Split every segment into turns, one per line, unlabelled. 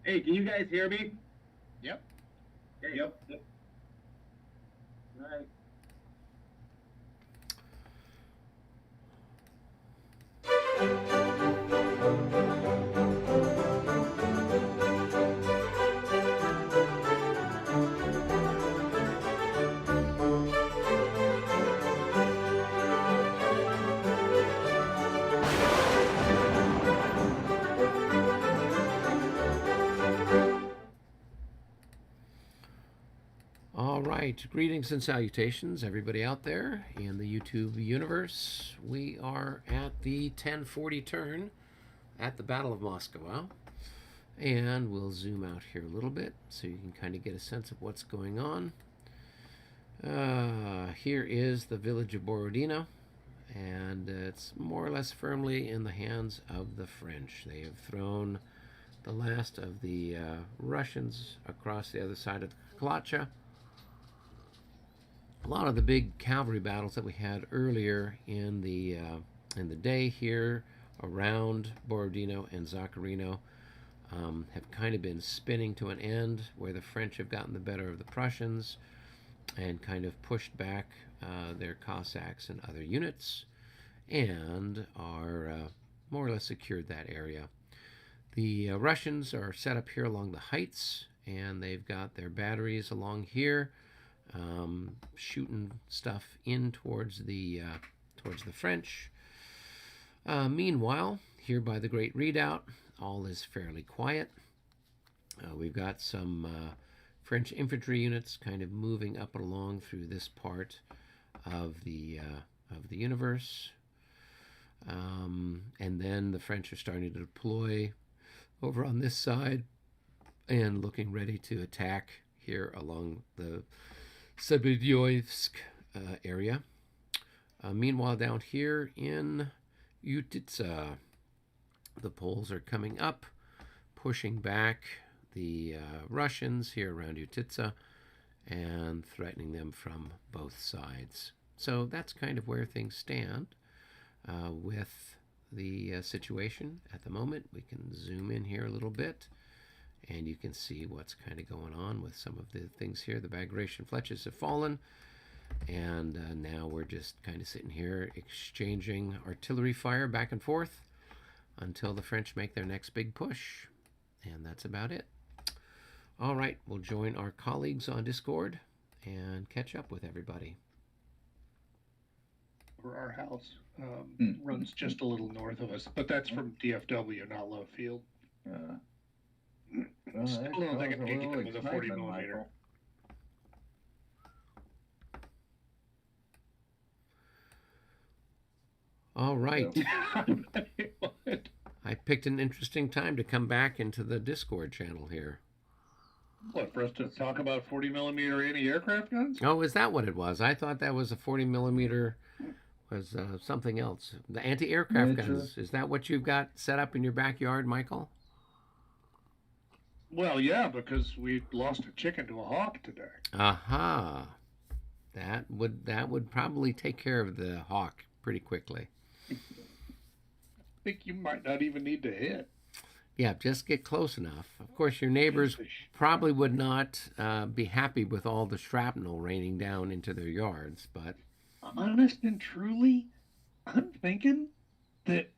Hey, can you guys hear me?
Yep.
Okay.
Yep.
All right.
All right, greetings and salutations, everybody out there in the YouTube universe. We are at the 1040 turn at the Battle of Moscowa, and we'll zoom out here a little bit so you can kind of get a sense of what's going on. Here is the village of Borodino, and it's more or less firmly in the hands of the French. They have thrown the last of the Russians across the other side of the Kalacha. A lot of the big cavalry battles that we had earlier in the day here around Borodino and Zacharino have kind of been spinning to an end, where the French have gotten the better of the Prussians and kind of pushed back their Cossacks and other units, and are more or less secured that area. The Russians are set up here along the heights, and they've got their batteries along here, shooting stuff in towards the French. Meanwhile, here by the Great Redoubt, all is fairly quiet. We've got some French infantry units kind of moving up and along through this part of the universe, and then the French are starting to deploy over on this side and looking ready to attack here along the Sebedyoevsk area. Meanwhile, down here in Utitsa, the Poles are coming up, pushing back the Russians here around Utitsa and threatening them from both sides. So that's kind of where things stand with the situation at the moment. We can zoom in here a little bit, and you can see what's kind of going on with some of the things here. The Bagration Fletches have fallen, and now we're just kind of sitting here exchanging artillery fire back and forth until the French make their next big push, and that's about it. All right, we'll join our colleagues on Discord and catch up with everybody.
Our house runs just a little north of us, but that's from DFW, not Love Field. Still don't think I'm taking it with a 40 millimeter.
All right. I picked an interesting time to come back into the Discord channel here.
What, for us to talk about 40 millimeter anti-aircraft guns?
Oh, is that what it was? I thought that was a 40 millimeter was something else. The anti-aircraft guns. Is that what you've got set up in your backyard, Michael?
Well, yeah, because we lost a chicken to a hawk today.
Aha. That would probably take care of the hawk pretty quickly.
I think you might not even need to hit.
Yeah, just get close enough. Of course, your neighbors probably would not be happy with all the shrapnel raining down into their yards, but...
Honest and truly, I'm thinking that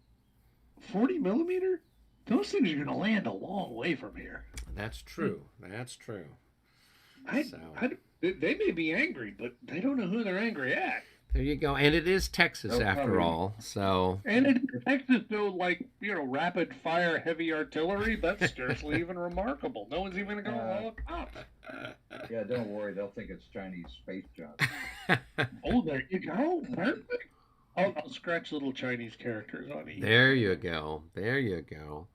40 millimeter, those things are going to land a long way from here.
That's true. That's true.
They may be angry, but they don't know who they're angry at.
There you go. And it is Texas after all, so...
And in Texas, though, like, rapid fire heavy artillery, that's scarcely even remarkable. No one's even going to look up.
Yeah, don't worry. They'll think it's Chinese space junk.
Oh, there you go. Perfect. I'll scratch little Chinese characters on each.
There you go. There you go.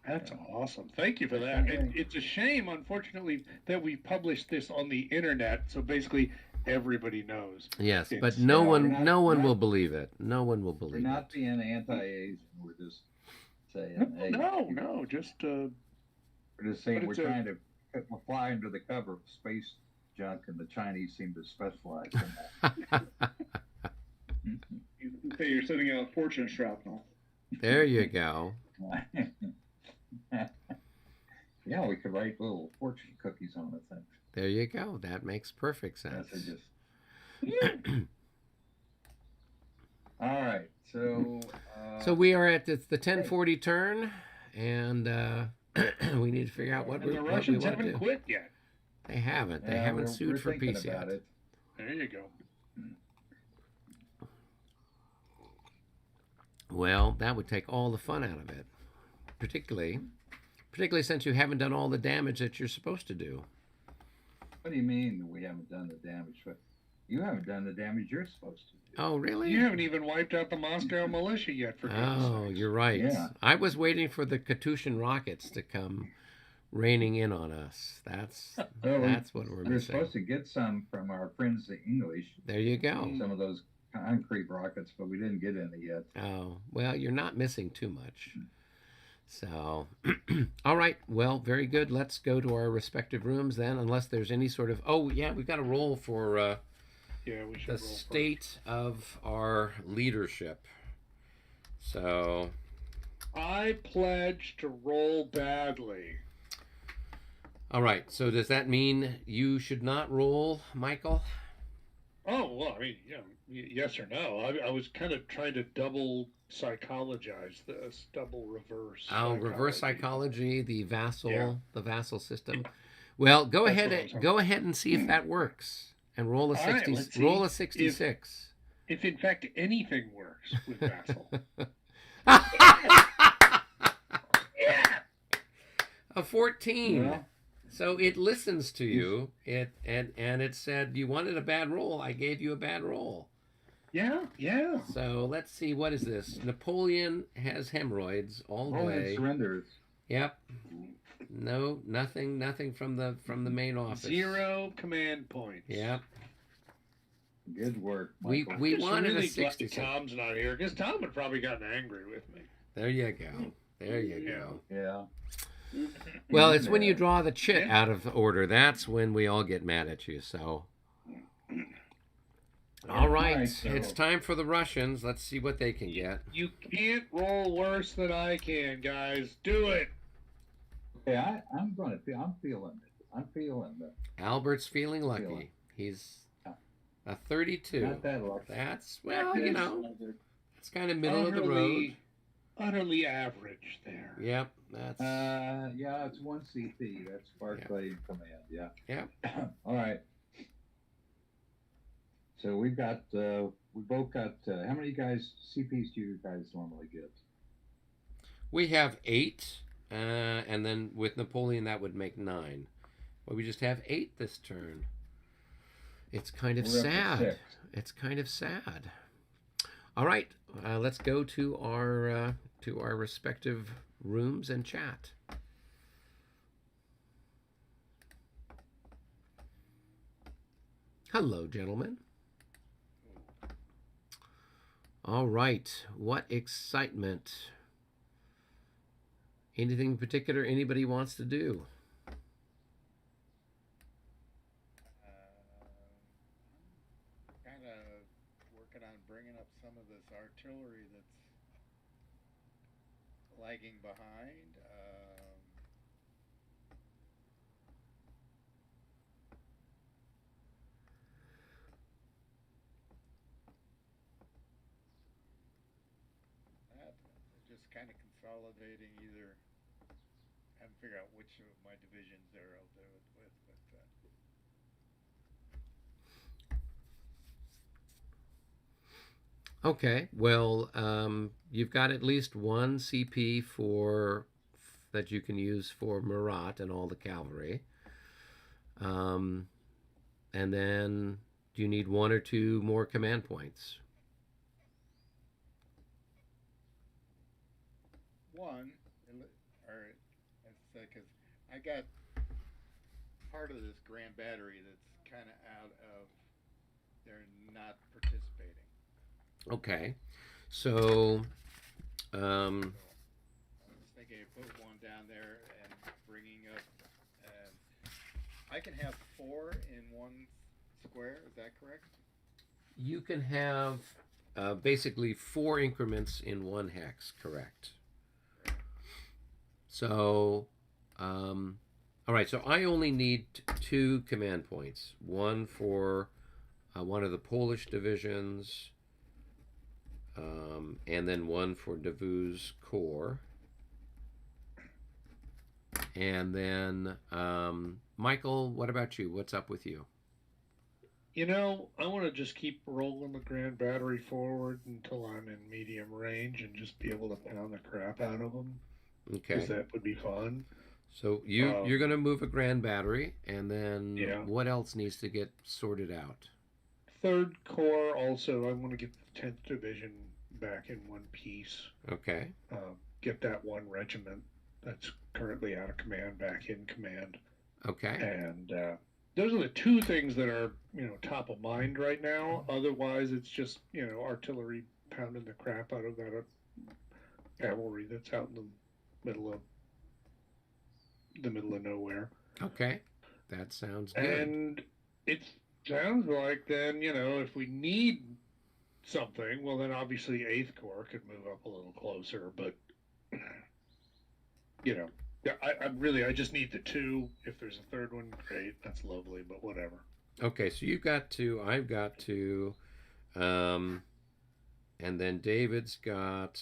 That's awesome. Thank you for that. And it's a shame, unfortunately, that we published this on the internet. So basically, everybody knows.
Yes, but no one will believe it. No one will believe it.
We're not being anti-Asian. We're just saying, hey.
No, just...
we're just saying we're trying to fly under the cover of space junk, and the Chinese seem to specialize in that.
You can say you're sending out a fortune shrapnel.
There you go.
Yeah, we could write little fortune cookies on the thing.
There you go. That makes perfect sense.
Yes, All right. So.
So we are at the 10:40 turn, and we need to figure out what
And the
we
Russians
want to
haven't
do.
quit yet.
They haven't. They
Yeah,
haven't sued
we're
for
thinking
peace
about
yet.
it.
There you go.
Well, that would take all the fun out of it, particularly since you haven't done all the damage that you're supposed to do.
What do you mean we haven't done the damage? You haven't done the damage you're supposed to do.
Oh, really?
You haven't even wiped out the Moscow militia yet, for goodness
Oh,
sakes.
you're right.
Yeah.
I was waiting for the Katushan rockets to come raining in on us. That's what we're
We're
missing.
supposed to get some from our friends, the English.
There you go.
Some of those concrete rockets, but we didn't get any yet.
Oh, well, you're not missing too much. So, all right. Well, very good. Let's go to our respective rooms then, unless there's any sort of... Oh, yeah, we've got a roll for
Yeah, we should
the
roll
state
first.
of our leadership. So,
I pledge to roll badly.
all right. So does that mean you should not roll, Michael?
Oh, well, I mean, yes or no. I was kind of trying to double psychologize this, double reverse.
Oh, reverse psychology, the vassal,
Yeah.
the vassal system. Well, go
That's
ahead
what I was
and go ahead and see if that works, and roll a
All right,
60.
let's see
Roll a 66.
If in fact anything works with vassal.
A 14.
Yeah.
So it listens to you. And it said you wanted a bad roll. I gave you a bad roll.
Yeah.
So let's see, what is this? Napoleon has hemorrhoids all day.
Surrenders.
Yep. No, nothing from the main office.
0 command points.
Yep.
Good work,
We
Michael.
we
Just
wanted
really
a 60.
glad Tom's not here, because Tom would probably gotten angry with me.
There you go. There you go.
Yeah.
Well, it's when you draw the chit out of order. That's when we all get mad at you. So, all right,
so-
it's time for the Russians. Let's see what they can get.
You can't roll worse than I can, guys. Do it.
Okay, I'm feeling it. I'm feeling it.
Albert's feeling lucky.
Feeling.
He's a 32.
Not that lucky.
That's, well, you know, it's kind of middle of the road.
Utterly average there.
Yep, that's
Yeah, it's 1 CP. That's Barclay Command. Yeah.
Yep.
All right. So we both got. How many CPs do you guys normally get?
We have 8, and then with Napoleon that would make 9. Well, we just have 8 this turn. It's kind of
We're up to
sad.
6.
It's kind of sad. All right, let's go to our respective rooms and chat. Hello, gentlemen. All right, what excitement. Anything in particular anybody wants to do?
Kind of working on bringing up some of this artillery that's lagging behind. Just kind of consolidating either. I haven't figured out which of my divisions they're out there with, but.
Okay, well, you've got at least 1 CP that you can use for Murat and all the cavalry. And then do you need 1 or 2 more command points?
One, or let's say, because I got part of this Grand Battery that's kind of out of, they're not participating.
Okay, so
So I was thinking I put one down there and bringing up, I can have 4 in 1 square, is that correct?
you can have basically 4 increments in 1 hex, correct? So All right, so I only need 2 command points. One for one of the Polish divisions, and then one for Davout's Corps. And then, Michael, what about you? What's up with you?
You know, I want to just keep rolling the Grand Battery forward until I'm in medium range and just be able to pound the crap out of them.
Okay.
Because that would be fun.
So you're going to move a Grand Battery, and then what else needs to get sorted out?
3rd Corps also, I want to get the 10th Division back in one piece.
Okay.
Get that one regiment that's currently out of command back in command.
Okay.
And those are the 2 things that are, top of mind right now. Otherwise, it's just, artillery pounding the crap out of that cavalry that's out in the middle of nowhere.
Okay. That sounds good.
And it sounds like then, if we need something, well, then obviously 8th Corps could move up a little closer. But, I just need the 2. If there's a 3rd one, great. That's lovely, but whatever.
Okay, so you've got 2. I've got 2. And then David's got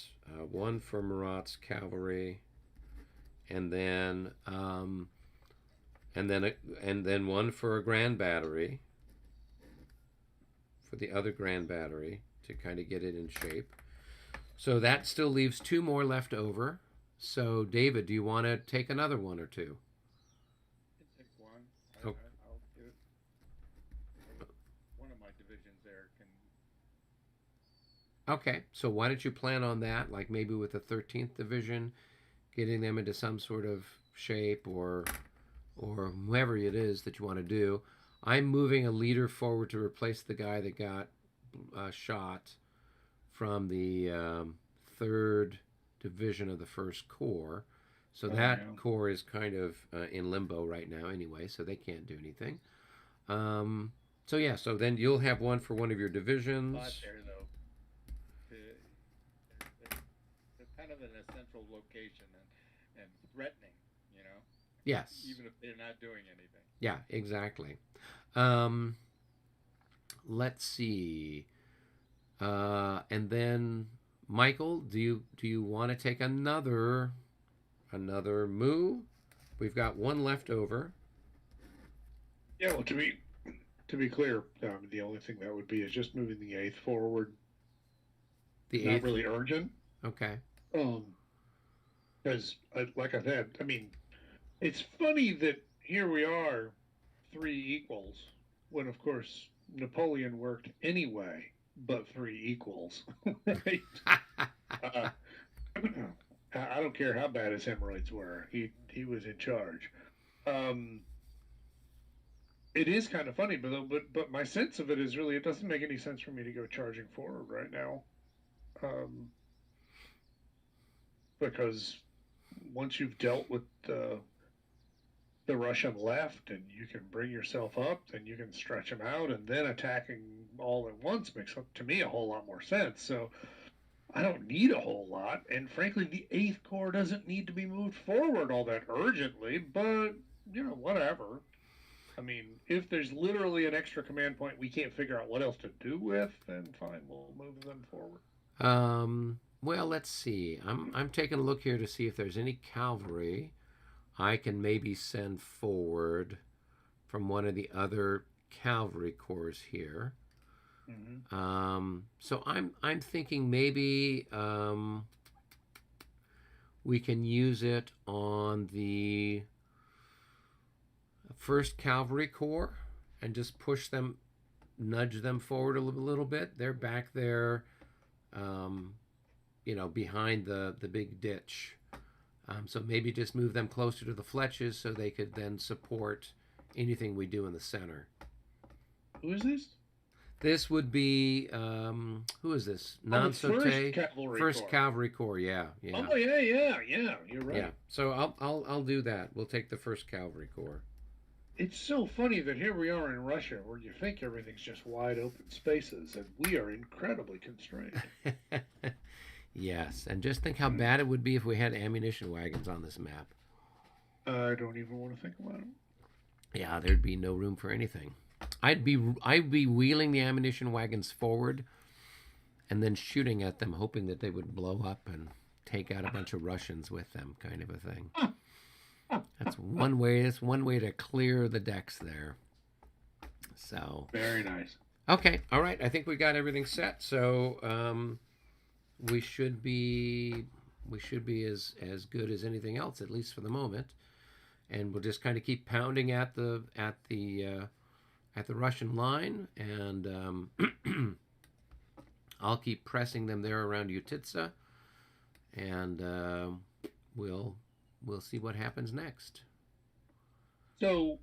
1 for Murat's cavalry. And then 1 for a Grand Battery, for the other Grand Battery, to kind of get it in shape. So that still leaves 2 more left over. So David, do you want to take another 1 or 2?
I can take 1.
Okay.
I'll get one of my divisions there can.
Okay, so why don't you plan on that, like maybe with the 13th Division, getting them into some sort of shape, or whoever it is that you want to do. I'm moving a leader forward to replace the guy that got shot from the 3rd Division of the 1st Corps. So that corps is kind of in limbo right now anyway, so they can't do anything. So then you'll have 1 for one of your divisions.
Spot there, though. It's kind of an essential location and threatening,
Yes.
even if they're not doing anything.
Yeah, exactly. Let's see. And then Michael, do you want to take another move? We've got 1 left over.
Yeah, well, to be clear, the only thing that would be is just moving the 8th forward.
The
Not
8th?
really urgent.
Okay.
Because, like I said, it's funny that here we are, 3 equals, when of course Napoleon worked anyway, but 3 equals, right? I don't care how bad his hemorrhoids were. He was in charge. It is kind of funny, but my sense of it is really, it doesn't make any sense for me to go charging forward right now. Because once you've dealt with the Russian left and you can bring yourself up, then you can stretch them out, and then attacking all at once makes, to me, a whole lot more sense. So I don't need a whole lot, and frankly, the 8th Corps doesn't need to be moved forward all that urgently, but, whatever. If there's literally an extra command point we can't figure out what else to do with, then fine, we'll move them forward.
Well, let's see. I'm taking a look here to see if there's any cavalry I can maybe send forward from one of the other cavalry corps here.
Mm-hmm.
So I'm thinking maybe we can use it on the 1st Cavalry Corps and just push them, nudge them forward a little bit. They're back there, behind the big ditch. So maybe just move them closer to the Fletches so they could then support anything we do in the center.
Who is this?
This would be, who is this?
Non-Saute?
First Cavalry Corps, yeah.
Oh, yeah, you're right.
Yeah, so I'll do that. We'll take the 1st Cavalry Corps.
It's so funny that here we are in Russia where you think everything's just wide open spaces, and we are incredibly constrained.
Yes, and just think how bad it would be if we had ammunition wagons on this map.
I don't even want to think about it.
Yeah, there'd be no room for anything. I'd be wheeling the ammunition wagons forward and then shooting at them, hoping that they would blow up and take out a bunch of Russians with them, kind of a thing. That's one way. It's one way to clear the decks there. So
Very nice.
okay, all right. I think we got everything set. So we should be as good as anything else, at least for the moment. And we'll just kind of keep pounding at the Russian line, and I'll keep pressing them there around Utitsa, and we'll see what happens next.
So,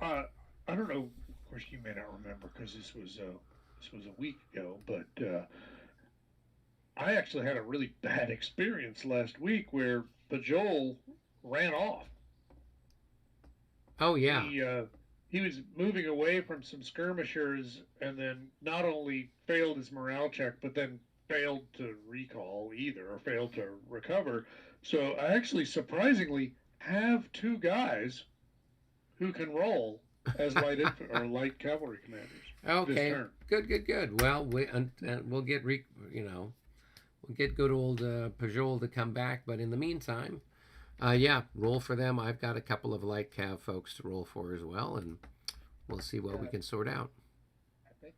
I don't know. Of course, you may not remember because this was a week ago, but I actually had a really bad experience last week where Bajol ran off.
Oh yeah.
He was moving away from some skirmishers, and then not only failed his morale check, but then failed to recall either, or failed to recover. So I actually surprisingly have two guys who can roll as light cavalry commanders.
Okay. Good. Well, we'll get we'll get good old Pajol to come back, but in the meantime, yeah, roll for them. I've got a couple of light cav folks to roll for as well, and we'll see what we can sort out.
I think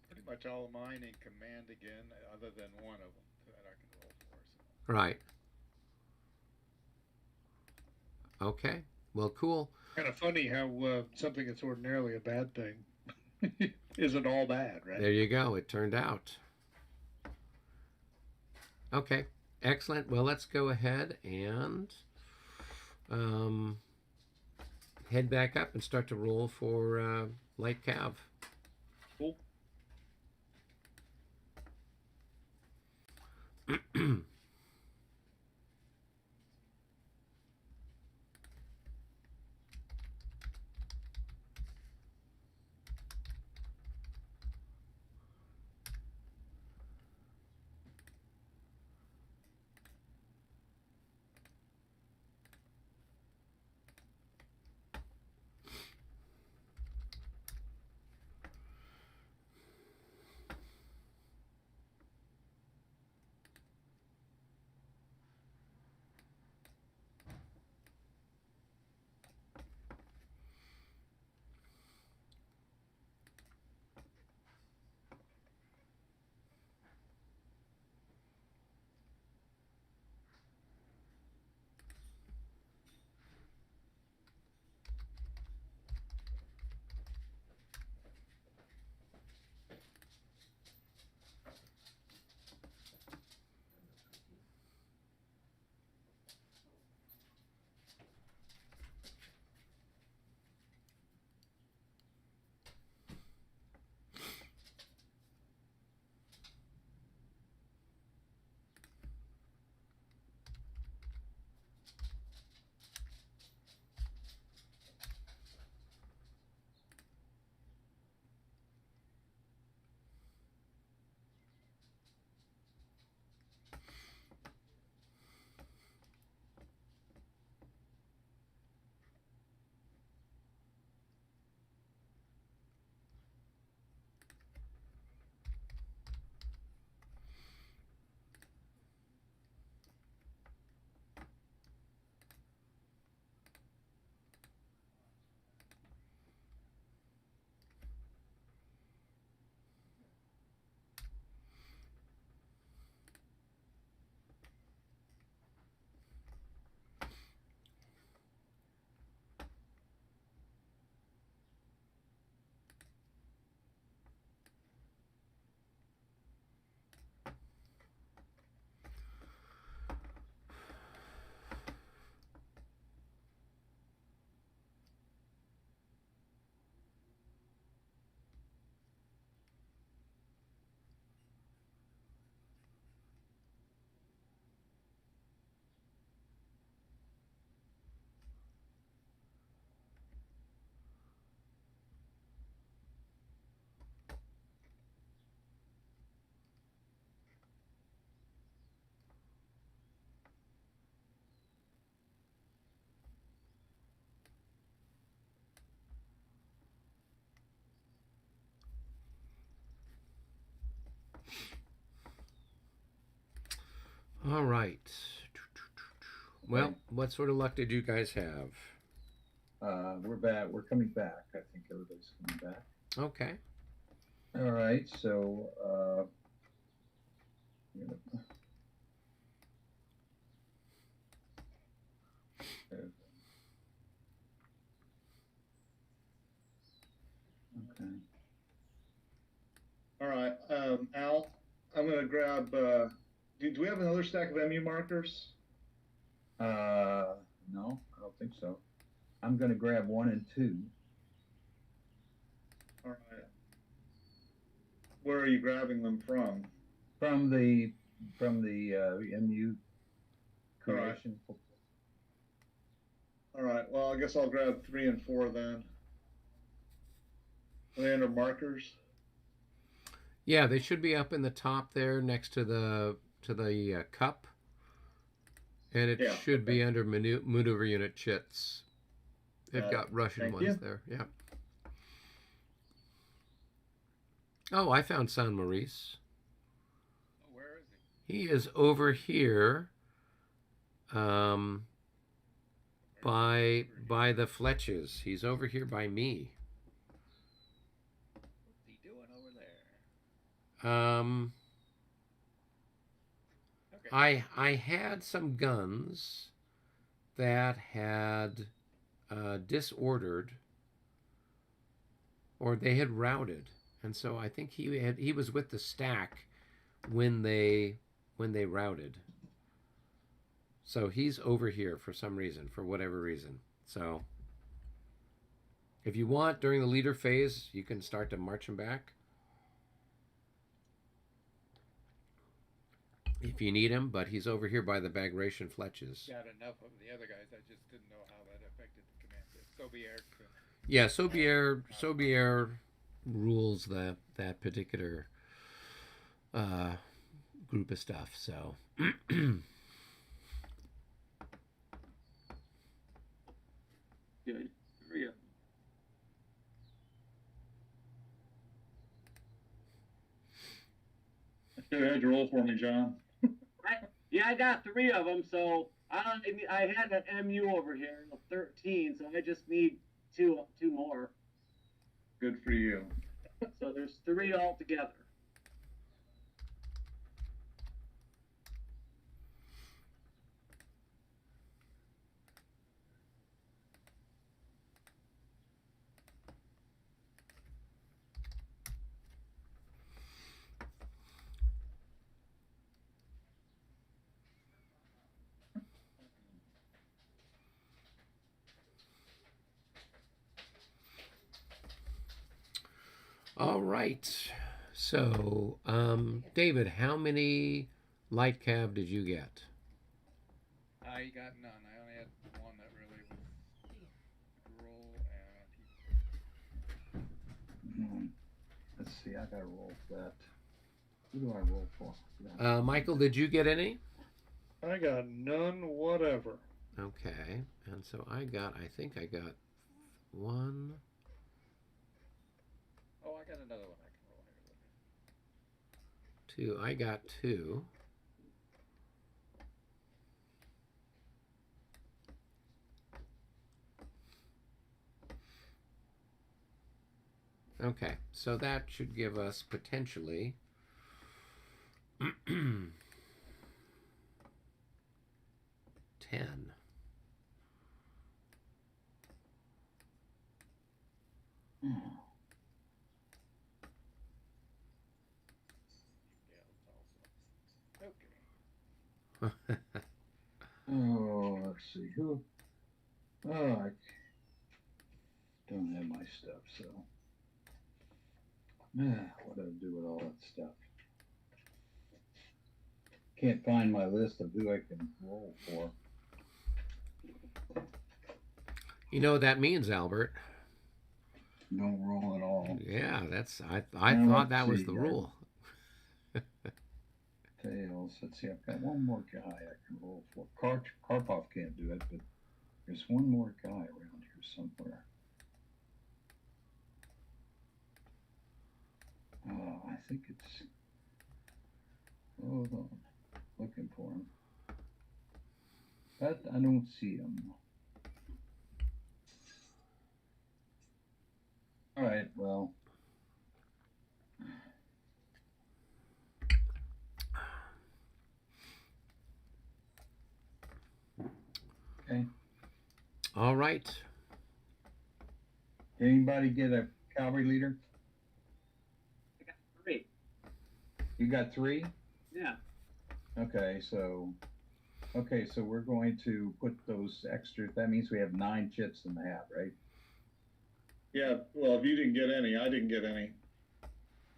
pretty much all of mine in command again, other than one of them that I can roll for. So.
Right. Okay. Well, cool.
Kind of funny how something that's ordinarily a bad thing isn't all bad, right?
There you go. It turned out. Okay. Excellent. Well, let's go ahead and head back up and start to roll for light cav.
Cool.
All right. Well, what sort of luck did you guys have?
We're back. We're coming back. I think everybody's coming back.
Okay.
All right. So, okay.
All right, Al, I'm gonna grab. Do we have another stack of MU markers?
No, I don't think so. I'm going to grab 1 and 2.
All right. Where are you grabbing them from?
From the MU creation.
All right. Well, I guess I'll grab 3 and 4 then. Are they under markers?
Yeah, they should be up in the top there next to the cup. And it should be under maneuver unit chits. They've got Russian ones there. Yeah. Oh, I found San Maurice.
Oh, where is he?
He is over here, by the Fletches. He's over here by me.
What's he doing over there? Okay.
I had some guns that had disordered, or they had routed, and so I think he was with the stack when they routed. So he's over here for some reason, for whatever reason. So if you want, during the leader phase, you can start to march him back. If you need him, but he's over here by the Bagration Fletches.
Got enough of the other guys. I just didn't know how that affected the command. Sobier.
Yeah, Sobier rules that particular group of stuff. So.
Good. 3 of them.
Go ahead, roll for me, John.
I got 3 of them, so I had an MU over here, 13, so I just need two more.
Good for you.
So there's 3 altogether.
All right. So, David, how many light cav did you get?
I got none. I only had one that really was roll and
Let's see, I gotta roll for that. Who do I roll for?
Michael, did you get any?
I got none whatever.
Okay. And so I think I got 1.
oh, I got another one I can roll here.
2. I got 2. Okay, so that should give us potentially 10.
Okay.
Oh, let's see who. Oh, I don't have my stuff, so. What do I do with all that stuff? Can't find my list of who I can roll for.
You know what that means, Albert?
Don't roll at all.
Yeah, that's I
Now,
thought
let's
that was
see,
the rule.
Tails. Let's see. I've got one more guy I can roll for. Karpov can't do it, but there's one more guy around here somewhere. I think it's. Hold on. looking for them. But I don't see them. All right, well. Okay.
All right.
Anybody get a cavalry leader?
I got 3.
You got 3?
Yeah.
Okay, so we're going to put those extra. That means we have 9 chits in the hat, right?
Yeah, well, if you didn't get any, I didn't get any.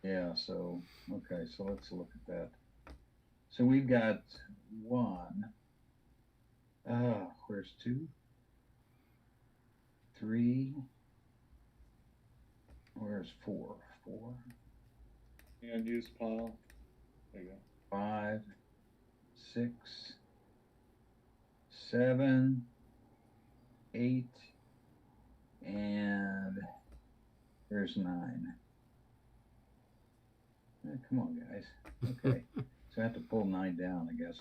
Yeah, so, okay, so let's look at that. So we've got 1. Where's 2? 3. Where's 4? 4.
And use pile. There you go.
5, 6, 7, 8, and there's 9. Come on, guys. Okay, so I have to pull 9 down, I guess.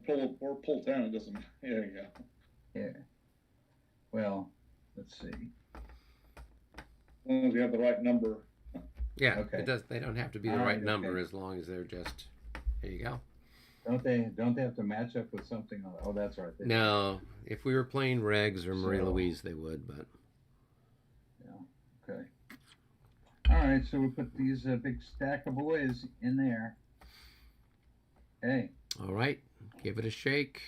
Pull down. It doesn't. There you go.
Yeah. Well, let's see.
As long as you have the right number.
Yeah,
Okay.
it does. They don't have to be the
All
right
right,
number
okay.
as long as they're just. There you go.
Don't they have to match up with something? Oh, that's right.
No, if we were playing Regs or Marie
So-
Louise, they would, but
Yeah. Okay. All right. So we put these big stack of boys in there. Okay.
all right, give it a shake.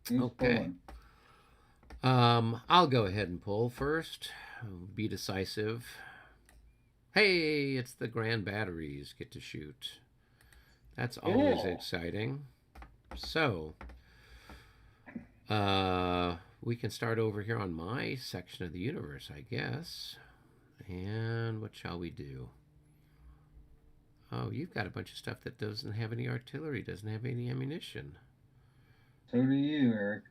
Who's
Okay.
pulling?
I'll go ahead and pull first. Be decisive. Hey, it's the Grand Batteries get to shoot. That's always
Cool.
exciting. So, we can start over here on my section of the universe, I guess. And what shall we do? Oh, you've got a bunch of stuff that doesn't have any artillery, doesn't have any ammunition.
So do you, Eric.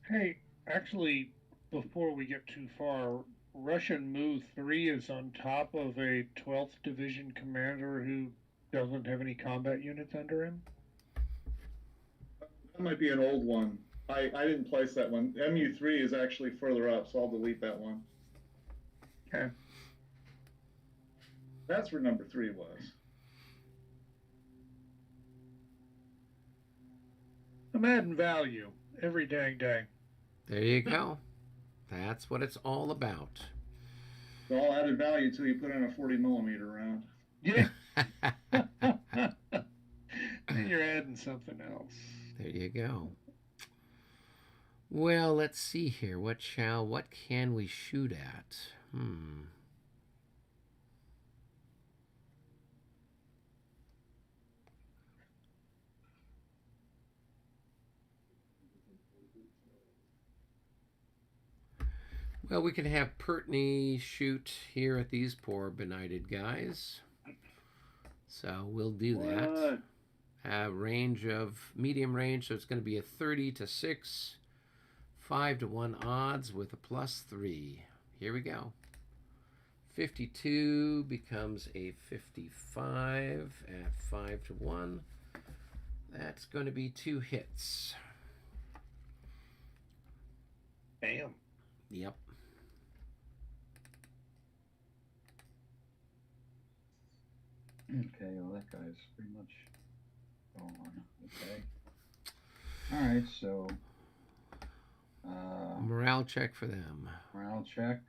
Hey, actually, before we get too far, Russian Mu 3 is on top of a 12th Division commander who doesn't have any combat units under him.
That might be an old one. I didn't place that one. MU3 is actually further up, so I'll delete that one.
Okay.
That's where number 3 was.
I'm adding value every dang day.
There you go. That's what it's all about.
So all added value until you put in a 40mm round.
Yeah. Then you're adding something else.
There you go. Well, let's see here. What can we shoot at? Well, we can have Pertney shoot here at these poor benighted guys. So we'll do that. Range of medium range, so it's going to be a 30 to 6, 5 to 1 odds with a +3. Here we go. 52 becomes a 55 at 5 to 1. That's going to be 2 hits.
Bam.
Yep.
Okay, well that guy's pretty much gone. Okay. All right, so
Morale check for them.
morale check.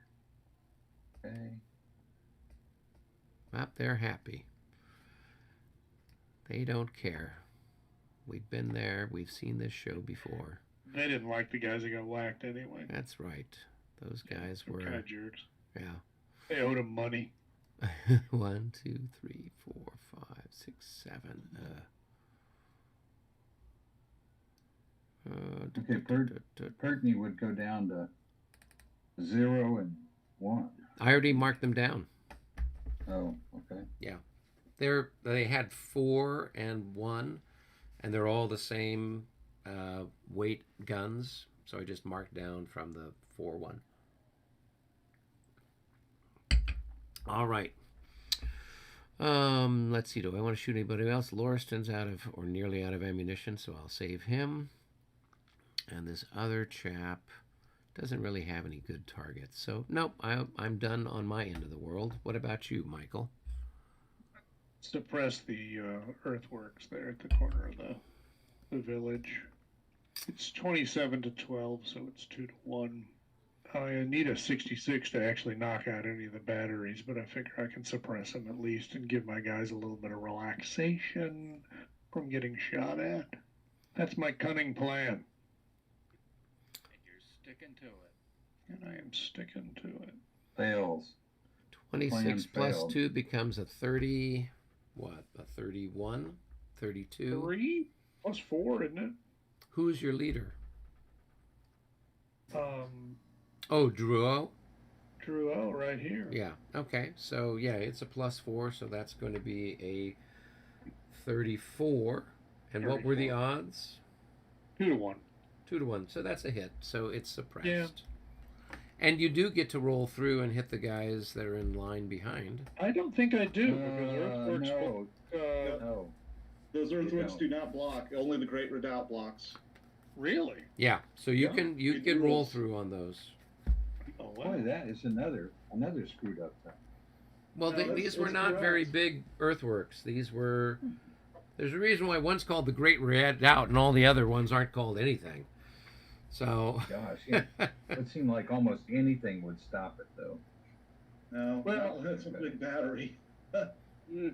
Okay.
Up, they're happy. They don't care. We've been there. We've seen this show before.
They didn't like the guys that got whacked anyway.
That's right. Those guys were.
Kind of jerks.
Yeah.
They owed him money.
1, 2, 3, 4, 5, 6, 7.
Okay, Pertney would go down to 0 and 1.
I already marked them down.
Oh, okay.
Yeah. They had 4 and 1, and they're all the same weight guns. So I just marked down from the 4-1. All right. Let's see. Do I want to shoot anybody else? Lauriston's out of, or nearly out of ammunition, so I'll save him. And this other chap doesn't really have any good targets. So, nope, I'm done on my end of the world. What about you, Michael?
Suppress the earthworks there at the corner of the village. It's 27 to 12, so it's 2 to 1. I need a 66 to actually knock out any of the batteries, but I figure I can suppress them at least and give my guys a little bit of relaxation from getting shot at. That's my cunning plan.
And you're sticking to it.
And I am sticking to it.
Fails.
26
Plan
plus
failed.
2 becomes a 30, what, a 31, 32?
3 plus 4, isn't it?
Who's your leader? Oh, Drouot?
Drouot right here.
Yeah, okay. So, yeah, it's a plus 4, so that's going to be a 34. And what were the
34.
odds?
2 to 1.
2 to 1. So that's a hit. So it's suppressed.
Yeah.
And you do get to roll through and hit the guys that are in line behind.
I don't think I do, because earthworks
no.
no.
Those earthworks
don't.
do not block. Only the Great Redoubt blocks.
Really?
Yeah, so you
Yeah,
can
it
roll
rolls.
through on those.
Oh,
Boy, that is another screwed up thing.
Well,
No,
these were
it's
not very
correct.
big earthworks. These were. There's a reason why one's called the Great Redoubt and all the other ones aren't called anything. So.
Gosh, yeah. It seemed like almost anything would stop it, though.
No,
Well-
that's a big battery.
So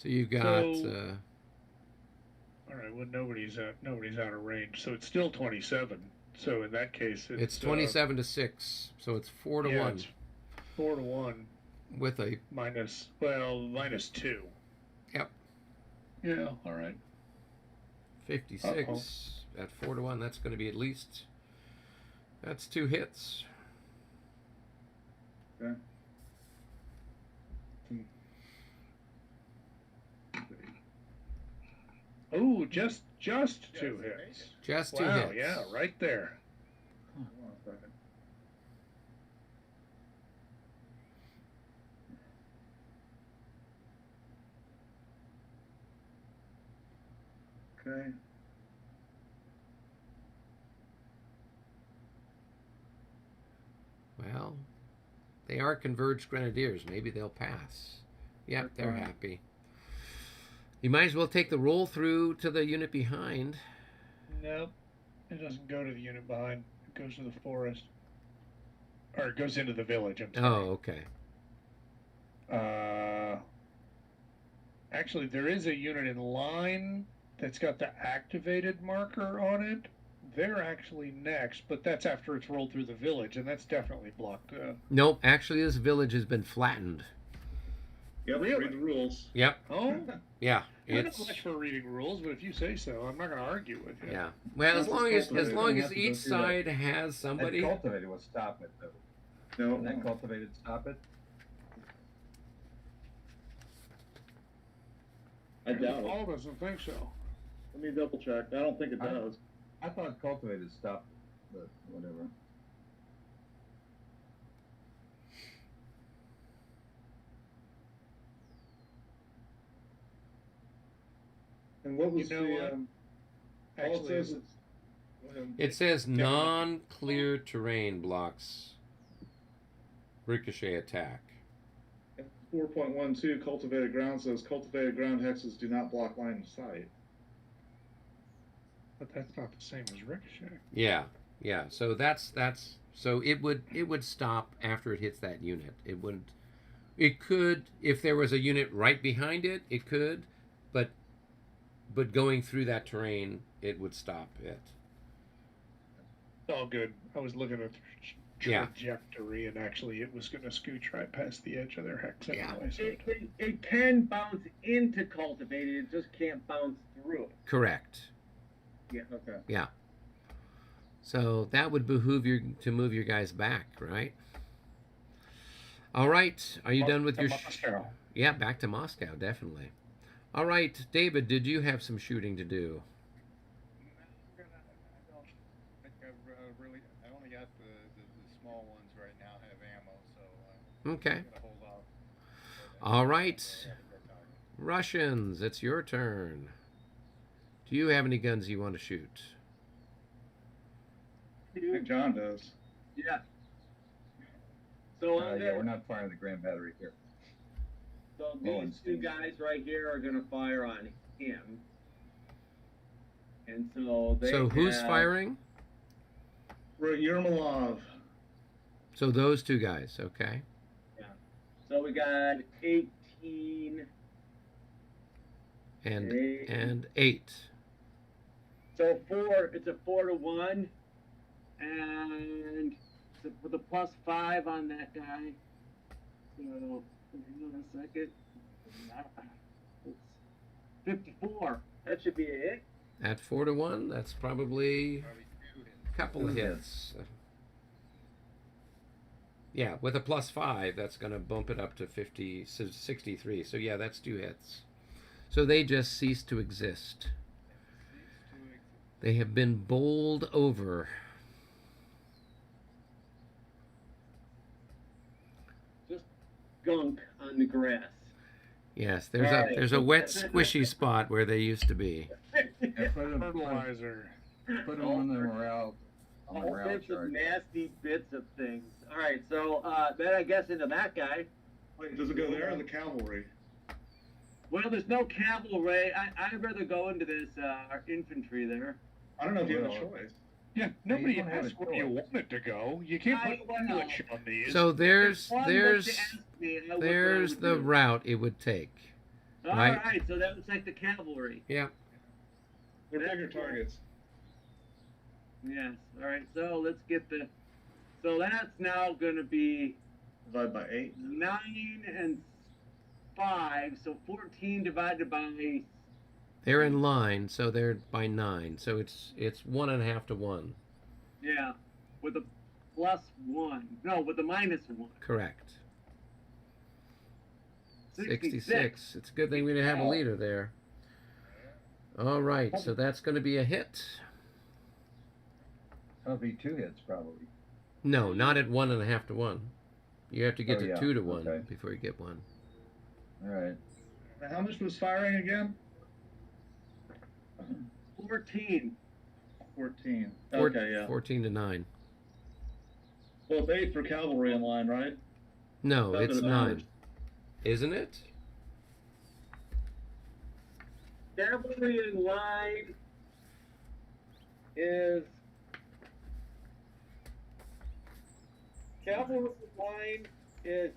you've got.
So- All right. Well, nobody's out of range, so it's still 27. So in that case,
It's 27 to 6, so it's 4 to 1
It's 4 to 1
with a.
minus 2.
Yep.
Yeah. All right.
56 at 4 to 1. That's going to be at least. That's 2 hits.
Okay.
Oh, just 2
Yes,
hits.
Just 2
Wow.
hits.
Yeah. Right there.
Hold on a second. Okay.
Well, they are converged grenadiers. Maybe they'll pass. Yep, they're
fine.
happy. You might as well take the roll through to the unit behind.
Nope. It doesn't go to the unit behind. It goes to the forest. Or it goes into the village. I'm sorry.
Oh, okay.
Actually, there is a unit in line that's got the activated marker on it. They're actually next, but that's after it's rolled through the village, and that's definitely blocked.
Nope, actually, this village has been flattened.
Yep,
Really?
read the rules.
Yep.
Oh,
Yeah,
I'm not
it's
much for reading rules, but if you say so, I'm not going to argue with you.
yeah. Well, as
That's
long as
cultivated.
You have to go
each
through that.
side has somebody.
That cultivated will stop it, though.
No,
Can that cultivated stop it?
I doubt it.
Paul doesn't think so.
Let me double check. I don't think it does.
I thought cultivated stopped it, but whatever.
And what was
You know
the?
what?
All it
Actually,
says
it's-
is
It says non-clear terrain blocks ricochet attack.
4.12 cultivated ground says cultivated ground hexes do not block line of sight.
but that's not the same as ricochet.
Yeah, yeah. So that's so it would stop after it hits that unit. It wouldn't. It could if there was a unit right behind it. It could, but going through that terrain, it would stop it.
It's all good. I was looking at the
Yeah.
trajectory, and actually, it was going to scooch right past the edge of their hex
Yeah.
anyway. So
It can bounce into cultivated, it just can't bounce through it.
Correct.
Yeah.
Okay.
Yeah. So that would behoove you to move your guys back, right? All right. Are you done with your?
Moscow.
Yeah, back to Moscow, definitely. All right, David. Did you have some shooting to do?
I don't think I've really. I only got the small ones right now have ammo, so
Okay.
I'm gonna hold off.
All right. Russians, it's your turn. Do you have any guns you want to shoot?
I think John does.
Yeah. So
Yeah, we're not firing the Grand Battery here.
So these two guys right here are going to fire on him. And so they
So who's firing?
Yermolov.
So those two guys, okay.
Yeah. So we got 18
and 8.
So it's a 4-to-1, and with a +5 on that guy. So hang on a second. It's 54. That should be a hit.
At 4-to-1, that's probably a couple of hits. Yeah, with a +5, that's going to bump it up to 63. So yeah, that's 2 hits. So they just cease to exist. They have been bowled over.
Just gunk on the grass.
Yes, there's a wet, squishy spot where they used to be.
Yeah,
Fertilizer.
Put them on the morale. On the
All
morale
sorts of
chart.
nasty bits of things. All right, so then I guess into that guy.
Wait, does it go there or the cavalry?
Well, there's no cavalry. I'd rather go into this infantry there.
I don't know if you have a choice.
Yeah, nobody
you don't have
asked
a
where you
choice.
want it to go. You can't put English on these.
So there's
One was to ask me, and I would
there's
rather
the
do.
route it would take.
All
right.
right, so that looks like the cavalry.
Yeah.
They're bigger targets.
Yes. All right, so let's get the. So that's now going to be
Divided by 8.
9 and 5, so 14 divided by.
They're in line, so they're by 9. So it's 1.5 to 1.
Yeah, with a +1. No, with a -1.
Correct.
66.
66. It's a good thing we didn't have a leader there. All right, so that's going to be a hit.
That'll be 2 hits probably.
No, not at 1.5 to 1. You have to get
Oh,
to
yeah.
2 to 1
Okay.
before you get 1.
All right.
Now, how much was firing again?
14.
14.
Four-
Okay, yeah.
14 to 9.
Well, it's 8 for cavalry in line, right?
No,
That's
it's
what it
9.
matters.
Isn't it?
Cavalry in line is. Cavalry in line is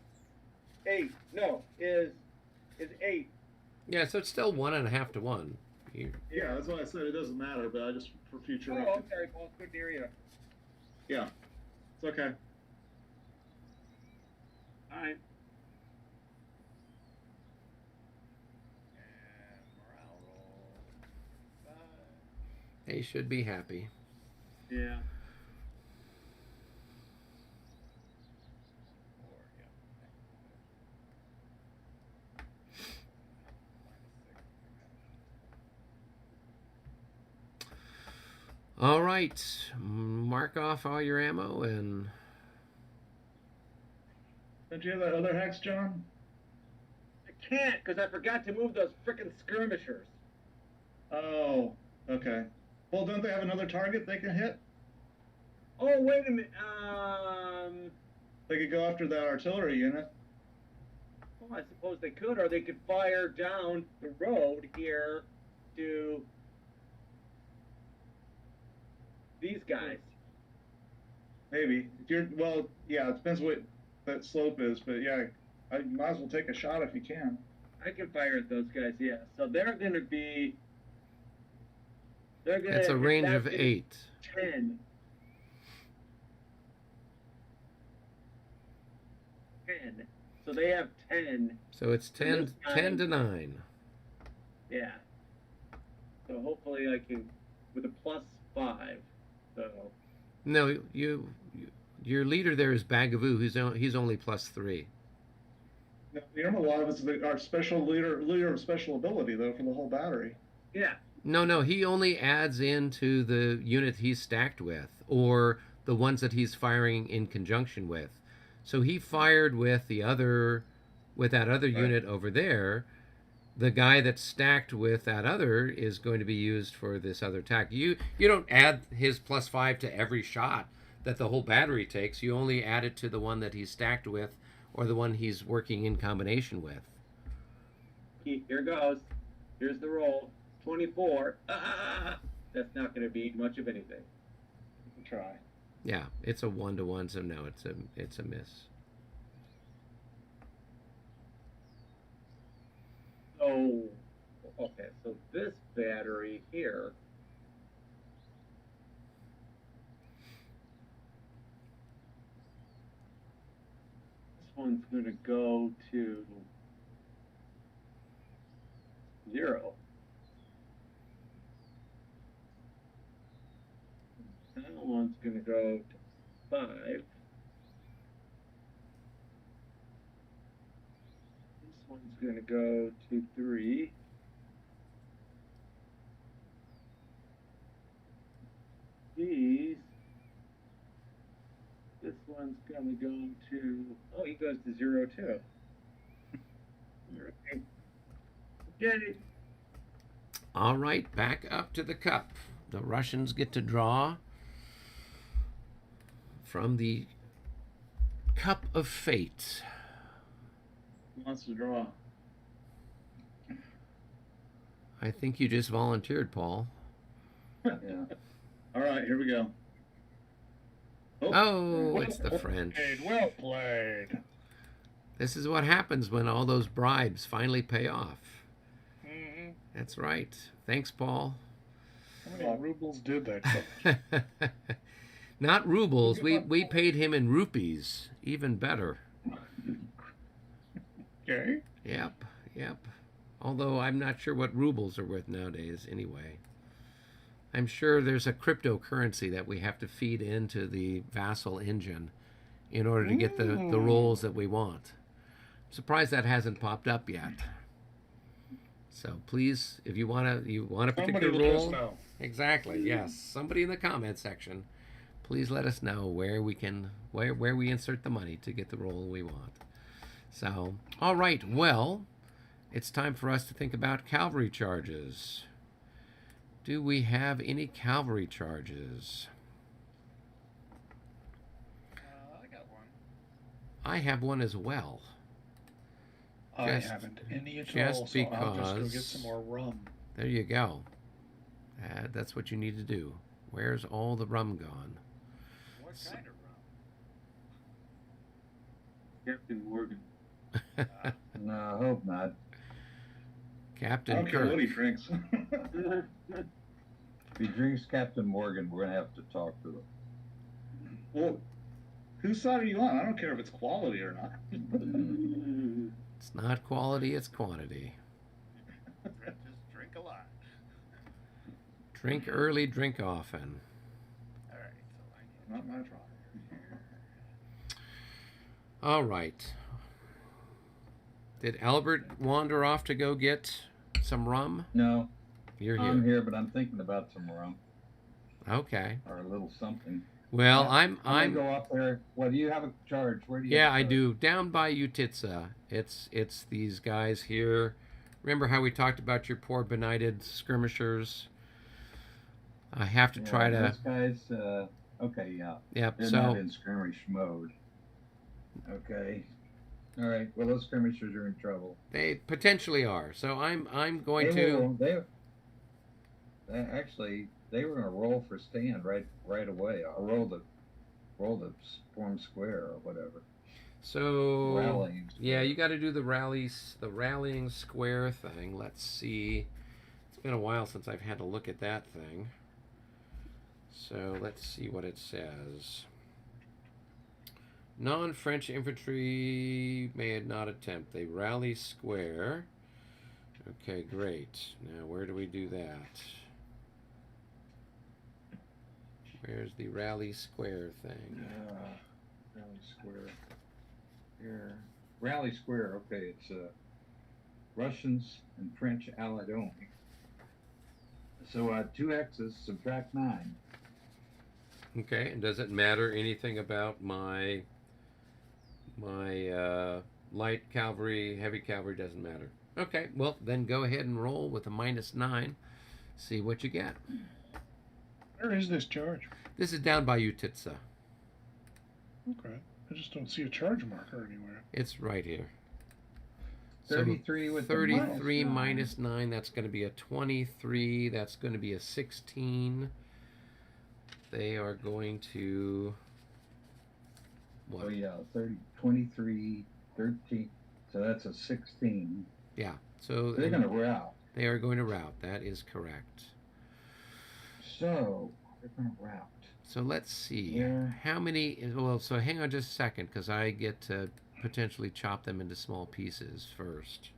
8. No, is 8.
Yeah, so it's still 1.5 to 1.
Yeah, that's why I said it doesn't matter, but I just, for future
Oh,
reference.
okay. Well, good to hear you.
Yeah, it's okay.
All right.
And morale roll. 5.
They should be happy.
Yeah.
4, yeah.
All right, mark off all your ammo and
Don't you have that other hex, John?
I can't because I forgot to move those frickin' skirmishers.
Oh, okay. Well, don't they have another target they can hit?
Oh, wait a minute.
They could go after that artillery unit.
Well, I suppose they could, or they could fire down the road here to these guys.
Maybe. If you're, well, yeah, it depends what that slope is, but yeah, I might as well take a shot if you can.
I can fire at those guys, yeah. So they're going to be. They're going to.
that's a range of 8.
10. 10. So they have 10.
So it's 10 to 9.
Yeah. So hopefully I can, with a +5. So.
No, your leader there is Bagavoo. He's only +3.
No, Yermolov is our special leader of special ability, though, for the whole battery.
Yeah.
No, he only adds into the unit he's stacked with, or the ones that he's firing in conjunction with. So he fired with that other unit over there, the guy that's stacked with that other is going to be used for this other attack. You don't add his +5 to every shot that the whole battery takes. You only add it to the one that he's stacked with or the one he's working in combination with.
Here goes. Here's the roll. 24. That's not going to be much of anything.
Try.
Yeah, it's a 1-to-1, so no, it's a miss.
So, okay, so this battery here. This one's going to go to 0. That one's going to go to 5. This one's going to go to 3. This one's going to go to, oh, he goes to 0 too. Okay.
All right, back up to the cup. The Russians get to draw from the Cup of Fate.
Who wants to draw?
I think you just volunteered, Paul.
Yeah.
All right, here we go.
Oh, it's the French.
Well played.
This is what happens when all those bribes finally pay off.
Mm-hmm.
That's right. Thanks, Paul.
How many rubles did that cost?
Not rubles. We paid him in rupees. Even better.
Okay.
Yep. Although I'm not sure what rubles are worth nowadays anyway. I'm sure there's a cryptocurrency that we have to feed into the vassal engine in order to get the rolls that we want. I'm surprised that hasn't popped up yet. So please, if you want a particular
Somebody let us
roll,
know.
exactly, yes, somebody in the comment section, please let us know where we insert the money to get the roll we want. So, all right, well, it's time for us to think about cavalry charges. Do we have any cavalry charges?
I got one.
I have one as well.
I
Just-
haven't any at
just
all, so I'll just go
because-
get some more rum.
There you go. That's what you need to do. Where's all the rum gone?
What kind of rum?
Captain Morgan.
No, I hope not.
I
Captain
don't care what he
Kirk.
drinks.
If he drinks Captain Morgan, we're gonna have to talk to him.
Well, whose side are you on? I don't care if it's quality or not.
It's not quality, it's quantity.
Just drink a lot.
Drink early, drink often.
All right, so I need
Not my problem.
All right. Did Albert wander off to go get some rum?
No,
You're
I'm
here.
here, but I'm thinking about some rum
Okay.
or a little something.
Well,
Yeah,
I'm
gonna go up there. Well, do you have a charge? Where do you?
yeah,
have a
I
charge?
do. Down by Utitsa. It's these guys here. Remember how we talked about your poor benighted skirmishers? I have to
Yeah,
try to.
Those guys. Okay, yeah.
Yep.
They're
So
not in skirmish mode. Okay. All right. Well, those skirmishers are in trouble.
they potentially are. So I'm going
They
to.
will- they actually they were gonna roll for stand right away. I'll roll the form square or whatever.
So
Rallying.
yeah, you got to do the rallying square thing. Let's see. It's been a while since I've had to look at that thing. So let's see what it says. Non-French infantry may not attempt. They rally square. Okay, great. Now where do we do that? Where's the rally square thing?
Rally square. Here. Rally square. Okay, it's Russians and French allied only. So 2 X's, subtract 9.
Okay, and does it matter anything about my light cavalry, heavy cavalry? Doesn't matter. Okay, well, then go ahead and roll with a -9. See what you get.
Where is this charge?
This is down by Utitsa.
Okay. I just don't see a charge marker anywhere.
It's right here.
33 with the
33
-9.
-9, that's going to be a 23. That's going to be a 16. They are going to... What?
Oh, yeah, 30, 23, 13. So that's a 16.
Yeah. So
They're going to route.
They are going to route. That is correct.
So they're going to route.
So let's see.
Yeah.
How many... Well, so hang on just a second, because I get to potentially chop them into small pieces first.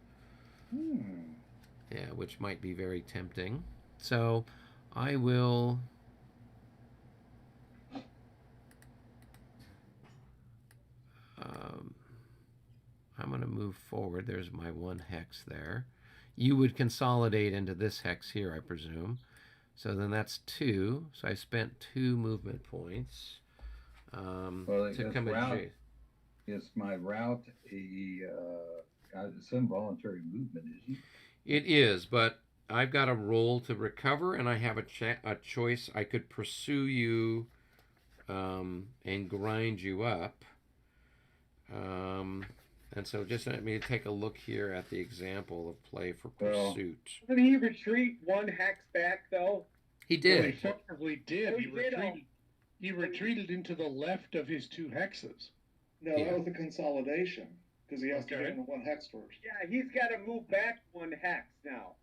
Yeah, which might be very tempting. So I will... I'm going to move forward. There's my 1 hex there. You would consolidate into this hex here, I presume. So then that's 2. So I spent 2 movement points to come adjacent.
Is my route it's involuntary movement, isn't it?
It is, but I've got a roll to recover, and I have a choice. I could pursue you and grind you up. And so just let me take a look here at the example of play for pursuit.
Didn't he retreat 1 hex back, though?
He
Well,
did.
he technically did. He retreated into the left of his 2 hexes.
No,
Yeah.
that was the consolidation because he has to
Okay.
get in the 1 hex first.
Yeah, he's got to move back 1 hex now.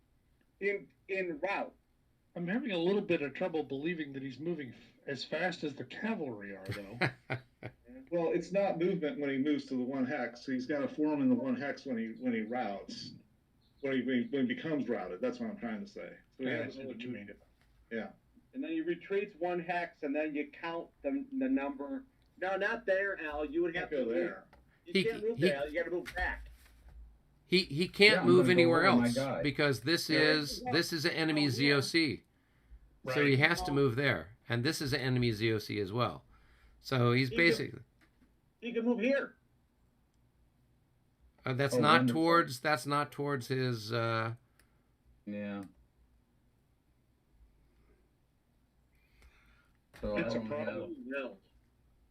In route.
I'm having a little bit of trouble believing that he's moving as fast as the cavalry are, though.
Well, it's not movement when he moves to the 1 hex. So he's got to form in the 1 hex when he routes. When he becomes routed. That's what I'm trying to say. So he
Yeah, I
has
see
to
what you mean.
Yeah.
And then he retreats 1 hex, and then you count the number. No, not there, Al. You would have
Can't
to
go
move.
there.
You can't move there, Al. You got to move back.
He can't
Yeah, I'm
move
gonna go
anywhere
over my
else
guy.
because this is an enemy
Oh, yeah.
ZOC. So he has to move there, and this is an enemy ZOC as well. So he's basically
He can move here.
that's
Oh,
not
wonderful.
towards his.
Yeah. So
It's
I
a
don't
problem.
have.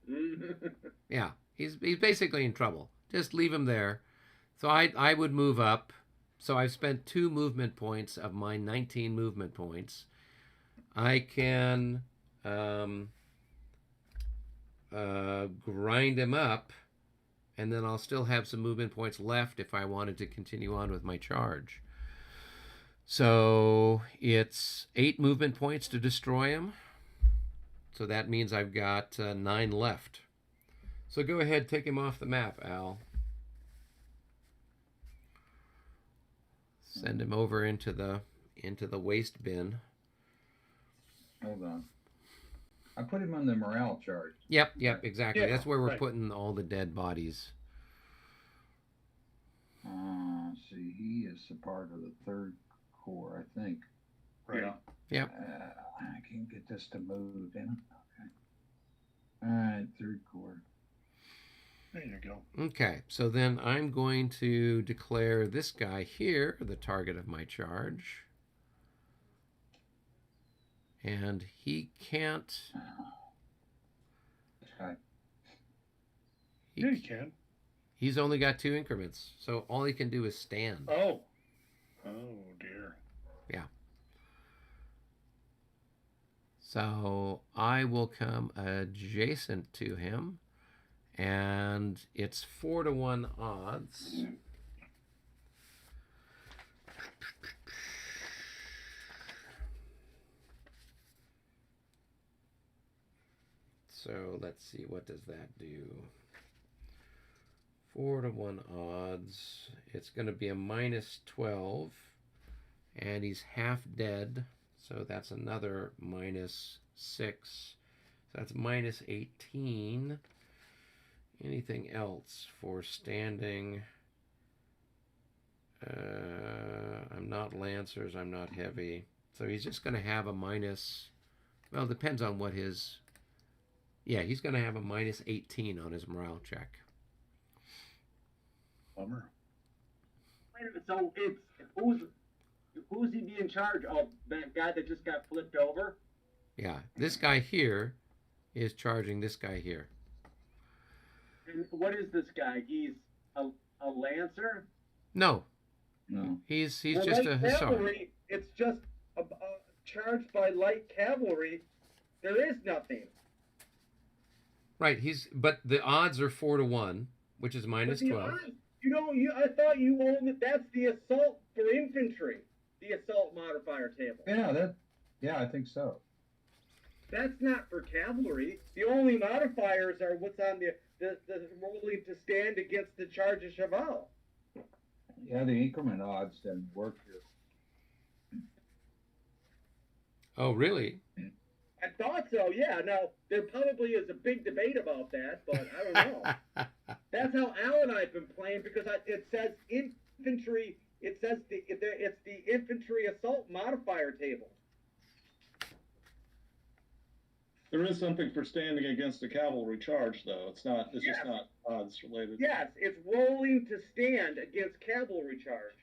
No.
Yeah, he's basically in trouble. Just leave him there. So I would move up. So I've spent 2 movement points of my 19 movement points. I can grind him up, and then I'll still have some movement points left if I wanted to continue on with my charge. So it's 8 movement points to destroy him. So that means I've got 9 left. So go ahead, take him off the map, Al. Send him over into the waste bin.
Hold on. I put him on the morale chart.
Yep, exactly.
Yeah,
That's where we're
right.
putting all the dead bodies.
See, he is a part of the 3rd Corps, I think.
Right.
Yeah.
Yep.
I can get this to move in. Okay. All right, 3rd Corps.
There you go.
Okay, so then I'm going to declare this guy here the target of my charge. And he can't...
Okay.
Yeah, you can.
He's only got 2 increments, so all he can do is stand.
Oh. Oh, dear.
Yeah. So I will come adjacent to him, and it's 4-to-1 odds. So let's see, what does that do? 4-to-1 odds. It's going to be a -12, and he's half dead, so that's another -6. So that's -18. Anything else for standing? I'm not lancers, I'm not heavy. So he's just going to have a minus, well, it depends on what his, yeah, he's going to have a -18 on his morale check.
Bummer.
Wait a minute, so it's who's he be in charge of? That guy that just got flipped over?
Yeah, this guy here is charging this guy here.
And what is this guy? He's a lancer?
No,
No.
he's
Well,
just
light
a hussar.
cavalry, it's just charged by light cavalry. There is nothing.
Right, but the odds are 4-1, which is minus
But the
12.
odds, I thought you owned it. That's the assault for infantry. The assault modifier table.
Yeah, I think so.
That's not for cavalry. The only modifiers are what's on the rolling to stand against the charge of cheval.
Yeah, the increment odds didn't work here.
Oh, really?
I thought so, yeah. Now, there probably is a big debate about that, but I don't know. That's how Al and I have been playing because it says infantry, it's the infantry assault modifier table.
There is something for standing against a cavalry charge, though. It's
Yes.
just not odds related.
Yes, it's rolling to stand against cavalry charge.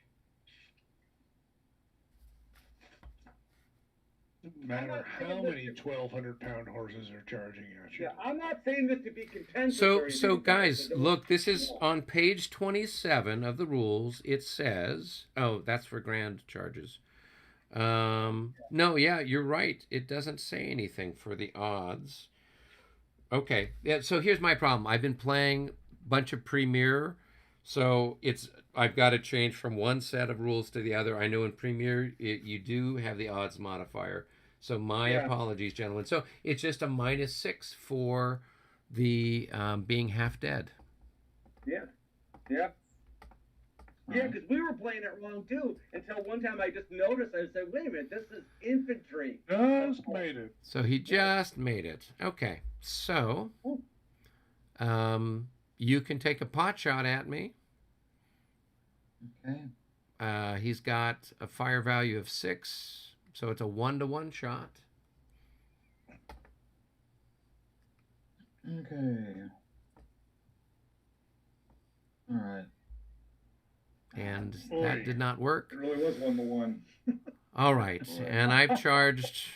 Doesn't matter how many 1,200-pound horses are charging at you.
Yeah, I'm not saying this to be contentious.
So,
or
so
anything,
guys,
but
look, this is on page 27 of the rules. It says, oh, that's for grand charges. No, yeah, you're right. It doesn't say anything for the odds. Okay, yeah. So here's my problem. I've been playing a bunch of Premier, so I've got to change from one set of rules to the other. I know in Premier you do have the odds modifier. So my apologies, gentlemen. So it's just a -6 for the being half dead.
Yeah. Yeah, because we were playing it wrong too until one time I just noticed. I said, "Wait a minute, this is infantry."
Just made it.
So he just made it. Okay, so you can take a pot shot at me.
Okay.
He's got a fire value of 6, so it's a 1-to-1 shot.
Okay. All right.
And
Boy.
that did not work.
It really was 1-to-1.
All right, and I've charged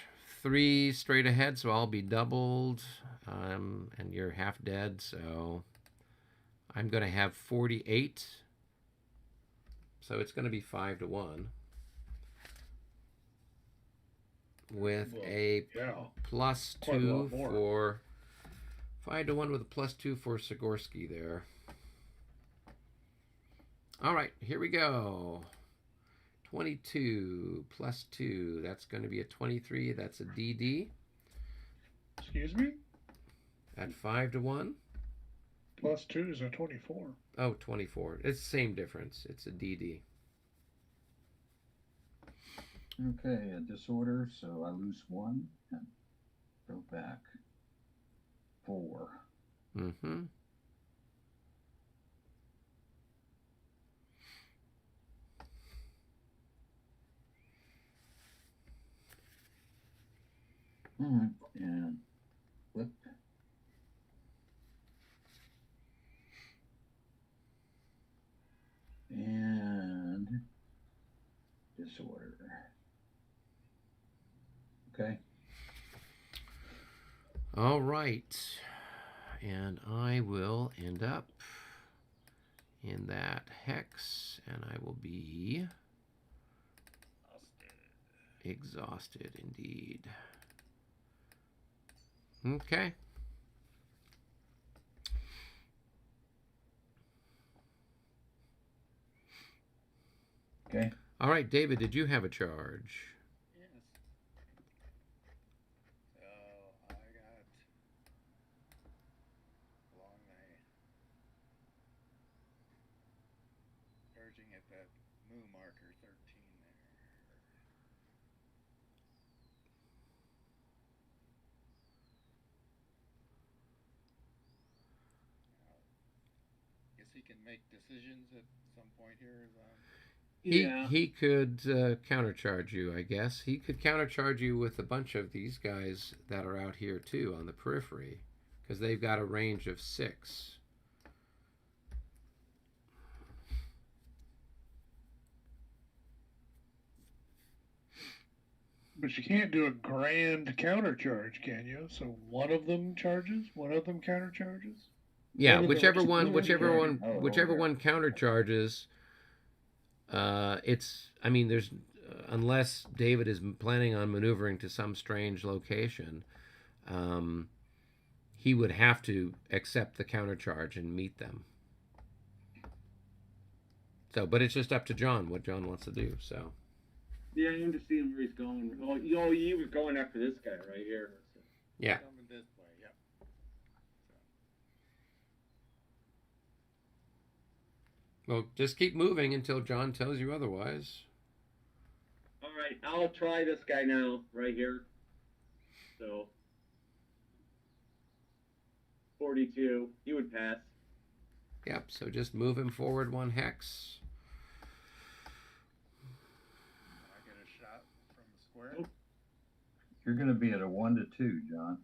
3 straight ahead, so I'll be doubled. And you're half dead, so I'm going to have 48. So it's going to be 5-to-1 with a plus
quite a
2
lot more.
for 5-to-1 with a plus 2 for Sigorsky there. All right, here we go. 22 plus 2. That's going to be a 23. That's a DD.
Excuse me?
At 5-to-1.
Plus 2 is a 24.
Oh, 24. It's the same difference. It's a DD.
Okay, a disorder, so I lose 1 and go back 4.
Mm-hmm.
All right, and flip. And disorder. Okay.
All right. And I will end up in that hex, and I will be exhausted indeed. Okay.
Okay.
All right, David, did you have a charge?
Yes. So I got along charging at that moo marker 13 there. Guess he can make decisions at some point here.
He could countercharge you, I guess. He could countercharge you with a bunch of these guys that are out here, too, on the periphery, because they've got a range of 6.
But you can't do a grand countercharge, can you? So one of them charges, one of them countercharges.
Yeah,
What are the
whichever
rest
one,
of them
whichever
charging?
one,
Oh,
whichever
okay.
one countercharges. It's. I mean, there's unless David is planning on maneuvering to some strange location, he would have to accept the countercharge and meet them. So, but it's just up to John what John wants to do. So.
Yeah, I'm just seeing where he's going.
Oh, he was going after this guy right here.
Yeah.
Coming this way, yep.
Well, just keep moving until John tells you otherwise.
All right, I'll try this guy now, right here. So, 42, he would pass.
Yep. So just move him forward 1 hex.
I get a shot from the square.
You're going to be at a 1 to 2, John.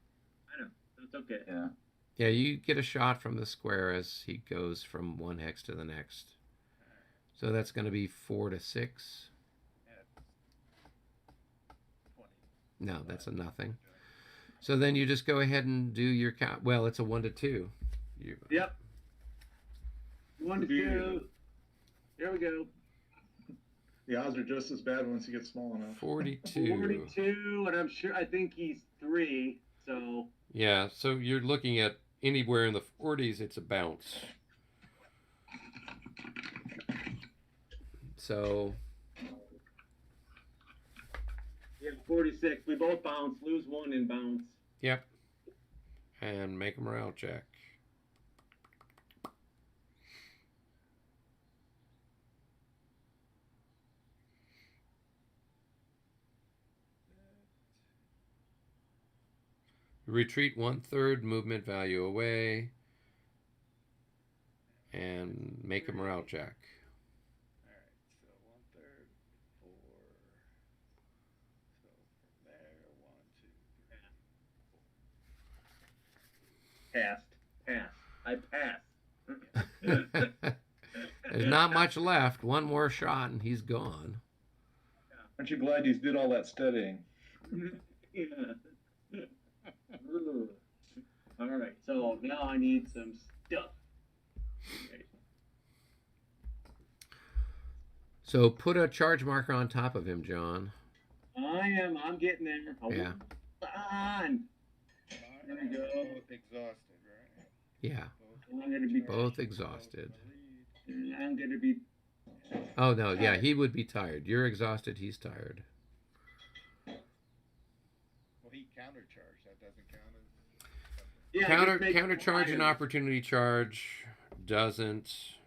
I know, that's okay.
Yeah.
Yeah, you get a shot from the square as he goes from 1 hex to the next. So that's going to be 4 to 6.
At 20.
No, that's a nothing. So then you just go ahead and do your count. Well, it's a 1 to 2.
Yep. 1 to 2. Here we go.
The odds are just as bad once you get small enough.
42.
42, and I think he's 3. So
Yeah, so you're looking at anywhere in the 40s, it's a bounce. So,
Yeah, 46. We both bounce, lose 1 and bounce.
yep. And make a morale check. Retreat 1/3 movement value away. And make a morale check.
All right, so 1/3, 4. So from there, 1, 2, 3.
Passed. I pass.
There's not much left. One more shot and he's gone.
Aren't you glad you did all that studying?
yeah. All right, so now I need some stuff. Okay.
So put a charge marker on top of him, John.
I'm getting there.
Yeah.
On. There we go.
Both exhausted, right?
Yeah,
I'm gonna be.
both exhausted.
I'm gonna be.
Oh, no, yeah, he would be tired. You're exhausted, he's tired.
Well, he countercharged. That doesn't count as.
Yeah,
Counter
just make
charge and
fire.
opportunity charge doesn't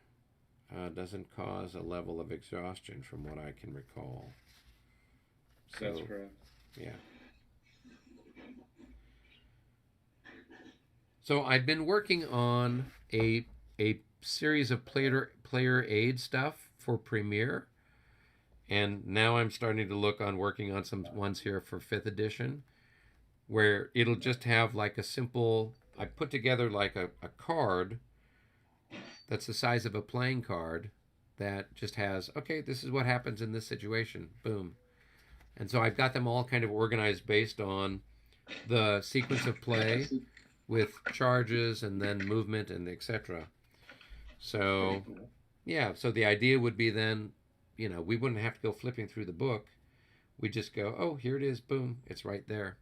cause a level of exhaustion from what I can recall. So,
That's correct.
yeah. So I've been working on a series of player aid stuff for Premiere, and now I'm starting to look on working on some ones here for 5th edition, where it'll just have like a simple. I put together like a card that's the size of a playing card that just has, okay, this is what happens in this situation. Boom. And so I've got them all kind of organized based on the sequence of play with charges and then movement and etc. So, yeah, so the idea would be then, we wouldn't have to go flipping through the book. We just go, oh, here it is, boom, it's right there.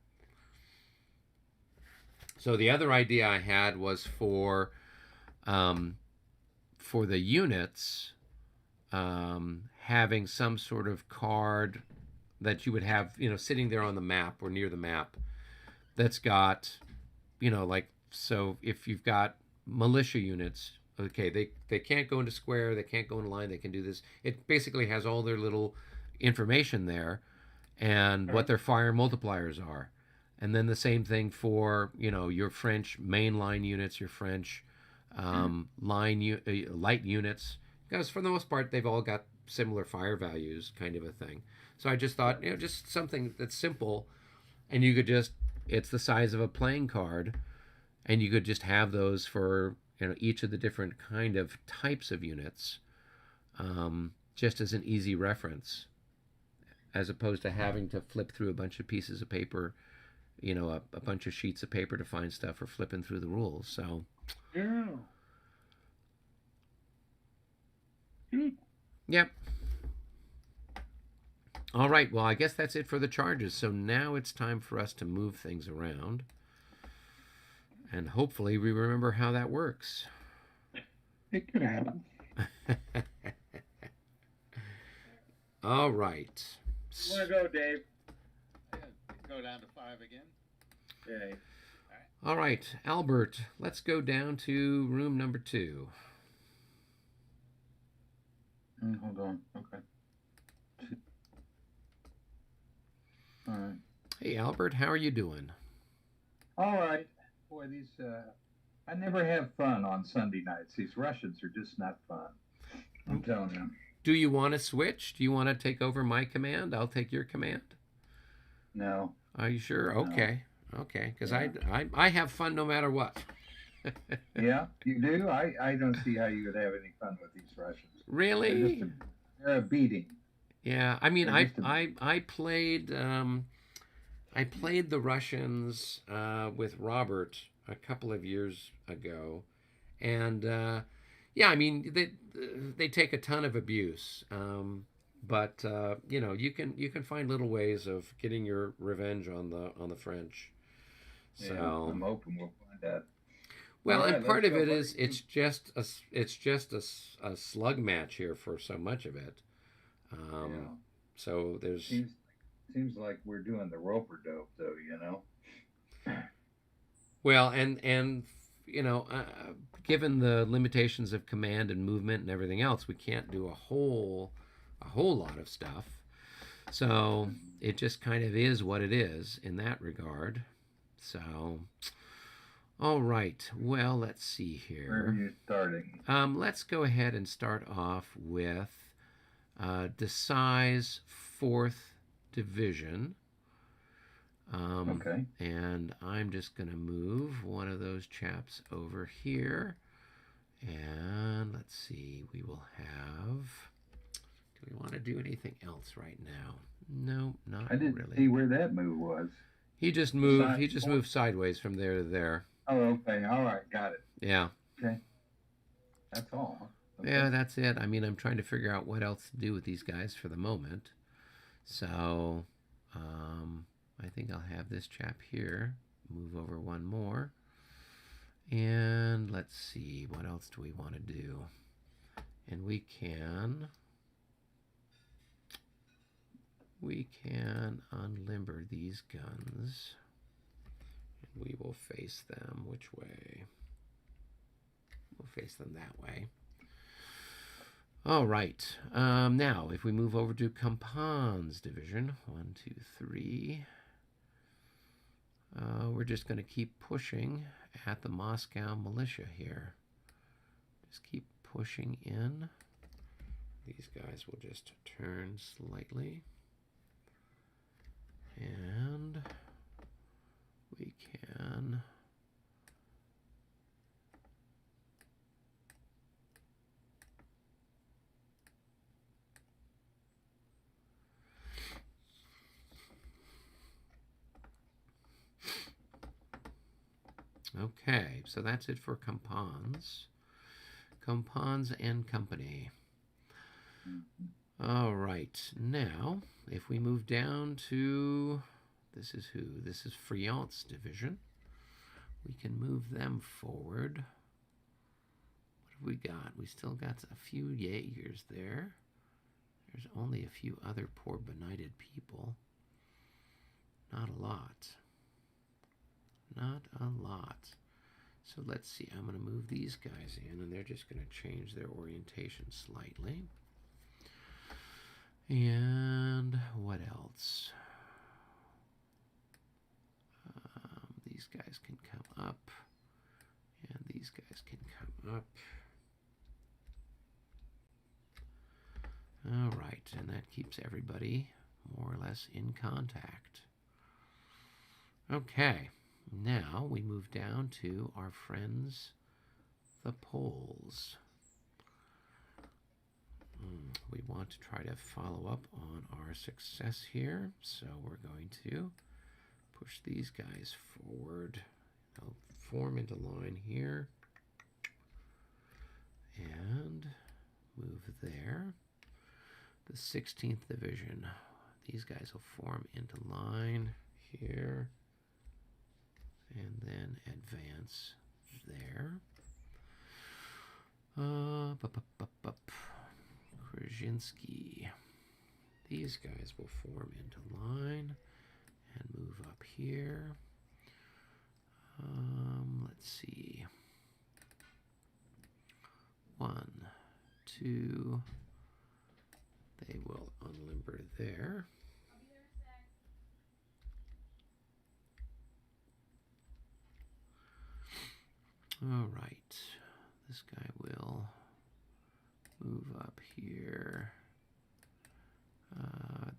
So the other idea I had was for the units, having some sort of card that you would have, sitting there on the map or near the map that's got, so if you've got militia units, okay, they can't go into square, they can't go in line, they can do this. It basically has all their little information there and what their fire multipliers are. And then the same thing for, your French mainline units, your French light units, because for the most part, they've all got similar fire values kind of a thing. So I just thought, just something that's simple, and you could just, it's the size of a playing card, and you could just have those for, each of the different kind of types of units, just as an easy reference. as opposed to having to flip through a bunch of pieces of paper, you know, a bunch of sheets of paper to find stuff, or flipping through the rules. So,
Yeah. Good.
yep. All right, well, I guess that's it for the charges. So now it's time for us to move things around. And hopefully we remember how that works.
It could happen.
All right.
You want to go, Dave?
Yeah, go down to 5 again.
Okay.
All right, Albert, let's go down to room number 2.
Hold on. Okay. All right.
Hey, Albert, how are you doing?
All right. Boy, these, I never have fun on Sunday nights. These Russians are just not fun. I'm telling you.
Do you want to switch? Do you want to take over my command? I'll take your command.
No.
Are you sure?
No.
Okay. Okay, because
Yeah.
I have fun no matter what.
Yeah, you do? I don't see how you would have any fun with these Russians.
Really?
They're a beating.
Yeah, I mean,
They're just
I played the Russians with Robert a couple of years ago, and yeah, I mean they take a ton of abuse, but you know, you can find little ways of getting your revenge on the French. So
Yeah, I'm hoping we'll find that.
well,
All right,
and part
let's
of it
go.
is it's just a slug match here for so much of it.
Yeah.
So there's
Seems like we're doing the roper dope, though, you know?
well, and you know, given the limitations of command and movement and everything else, we can't do a whole lot of stuff. So it just kind of is what it is in that regard. So, all right. Well, let's see here.
Where are you starting?
Let's go ahead and start off with Desai's 4th Division.
Okay.
And I'm just going to move one of those chaps over here. And let's see, we will have... Do we want to do anything else right now? No, not
I didn't
really.
see where that move was.
He just moved.
Side
He just
forward.
moved sideways from there to there.
Oh, okay. All right. Got it.
Yeah.
Okay. That's all. Okay.
Yeah, that's it. I mean, I'm trying to figure out what else to do with these guys for the moment. So, I think I'll have this chap here move over one more. And let's see, what else do we want to do? And we can unlimber these guns. And we will face them which way? We'll face them that way. All right. Now, if we move over to Campan's division, 1, 2, 3, we're just going to keep pushing at the Moscow militia here. Just keep pushing in. These guys will just turn slightly. And we can... Okay, so that's it for Campan's and Company. All right, now if we move down to, this is who? This is Friant's division. We can move them forward. What have we got? We still got a few Jaegers there. There's only a few other poor benighted people. Not a lot. Not a lot. So let's see. I'm going to move these guys in, and they're just going to change their orientation slightly. And what else? These guys can come up, and these guys can come up. All right, and that keeps everybody more or less in contact. Okay. Now we move down to our friends, the Poles. We want to try to follow up on our success here, so we're going to push these guys forward. They'll form into line here and move there. The 16th Division, these guys will form into line here and then advance there. Krzyzewski. These guys will form into line and move up here. Let's see. 1, 2. They will unlimber there. All right. This guy will move up here.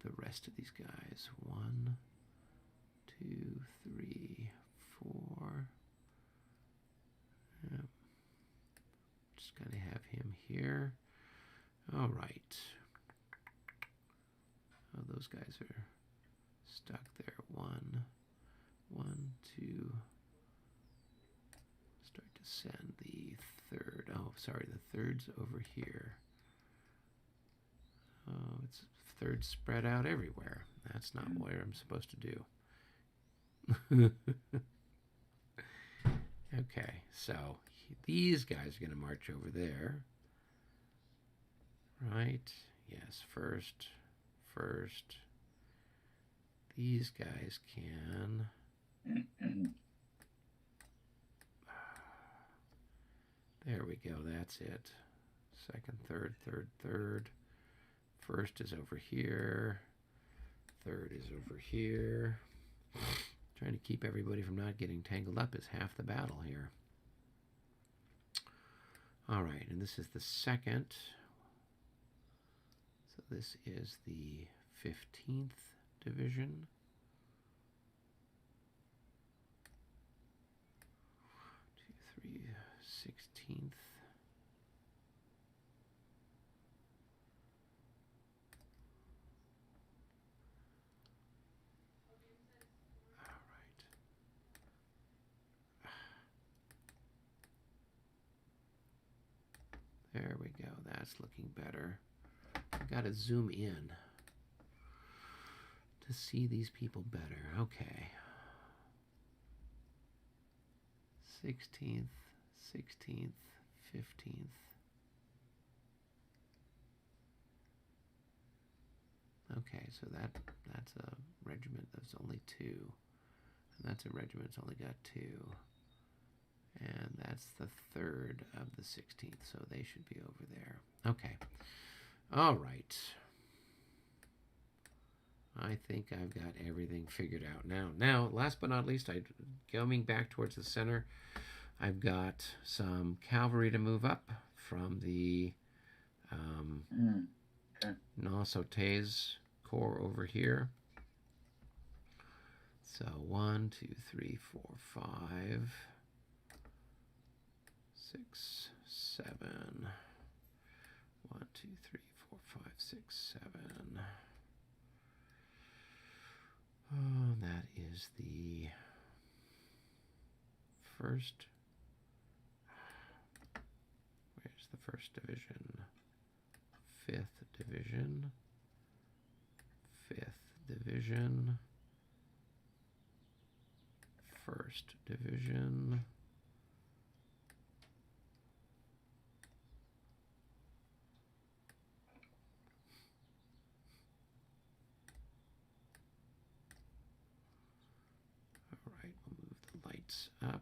The rest of these guys. 1, 2, 3, 4. Yep. Just gotta have him here. All right. Oh, those guys are stuck there. 1, 2. Start to send the third. Oh, sorry, the third's over here. Oh, it's third spread out everywhere. That's not what I'm supposed to do. Okay, so these guys are going to march over there. Right? Yes, first. These guys can... There we go, that's it. Second, third. First is over here. Third is over here. Trying to keep everybody from not getting tangled up is half the battle here. All right, and this is the second. So this is the 15th Division. 2, 3, 16th. There we go. That's looking better. I've got to zoom in to see these people better. Okay. 16th, 15th. Okay, so that's a regiment that's only 2. And that's a regiment that's only got 2. And that's the third of the 16th, so they should be over there. Okay. All right. I think I've got everything figured out now. Last but not least, coming back towards the center, I've got some cavalry to move up from the Nassau's corps over here. So 1, 2, 3, 4, 5, 6, 7. 1, 2, 3, 4, 5, 6, 7. Oh, that is the first. Where's the first division? 5th division. 5th division. 1st division. Up.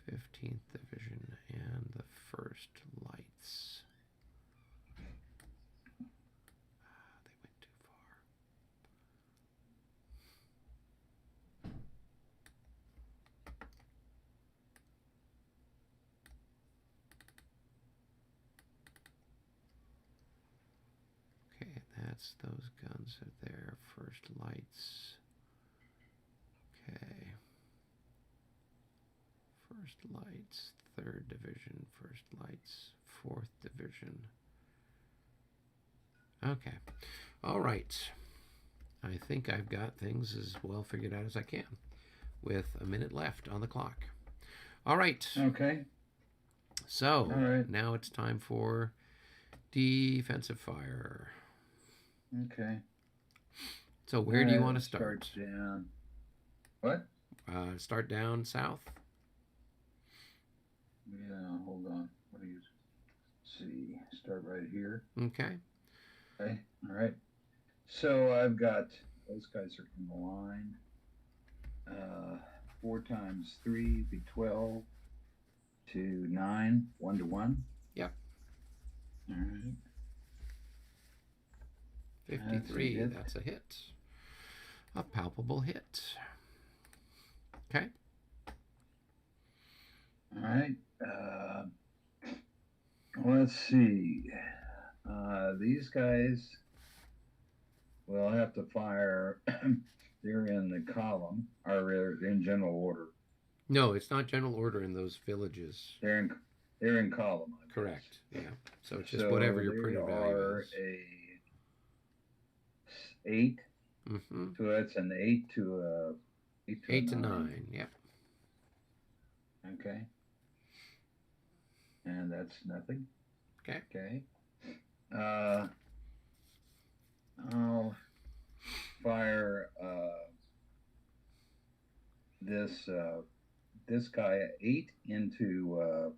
Fifteenth Division and the 1st Lights. They went too far. those guns are there. First lights. Okay. First lights, 3rd Division, first lights, 4th Division. Okay. All right. I think I've got things as well figured out as I can with a minute left on the clock. All right.
Okay.
So,
All right.
now it's time for defensive fire.
Okay.
So, where do you want to start?
Start down. What?
Start down south.
Yeah, hold on. What do you see? Start right here.
Okay.
Okay. All right. So I've got those guys are in the line. 4 times 3 be 12 to 9, 1 to 1.
Yep.
All right.
53. That's a hit. A palpable hit. Okay.
All right. Let's see. These guys will have to fire. They're in the column, or they're in general order.
No, it's not general order in those villages.
They're in column. I guess.
Correct. Yeah. So it's just whatever your printed value is.
A 8.
Mm-hmm.
So that's an 8 to
8 to 9. Yep.
Okay. And that's nothing.
Okay.
Okay. I'll fire this guy 8 into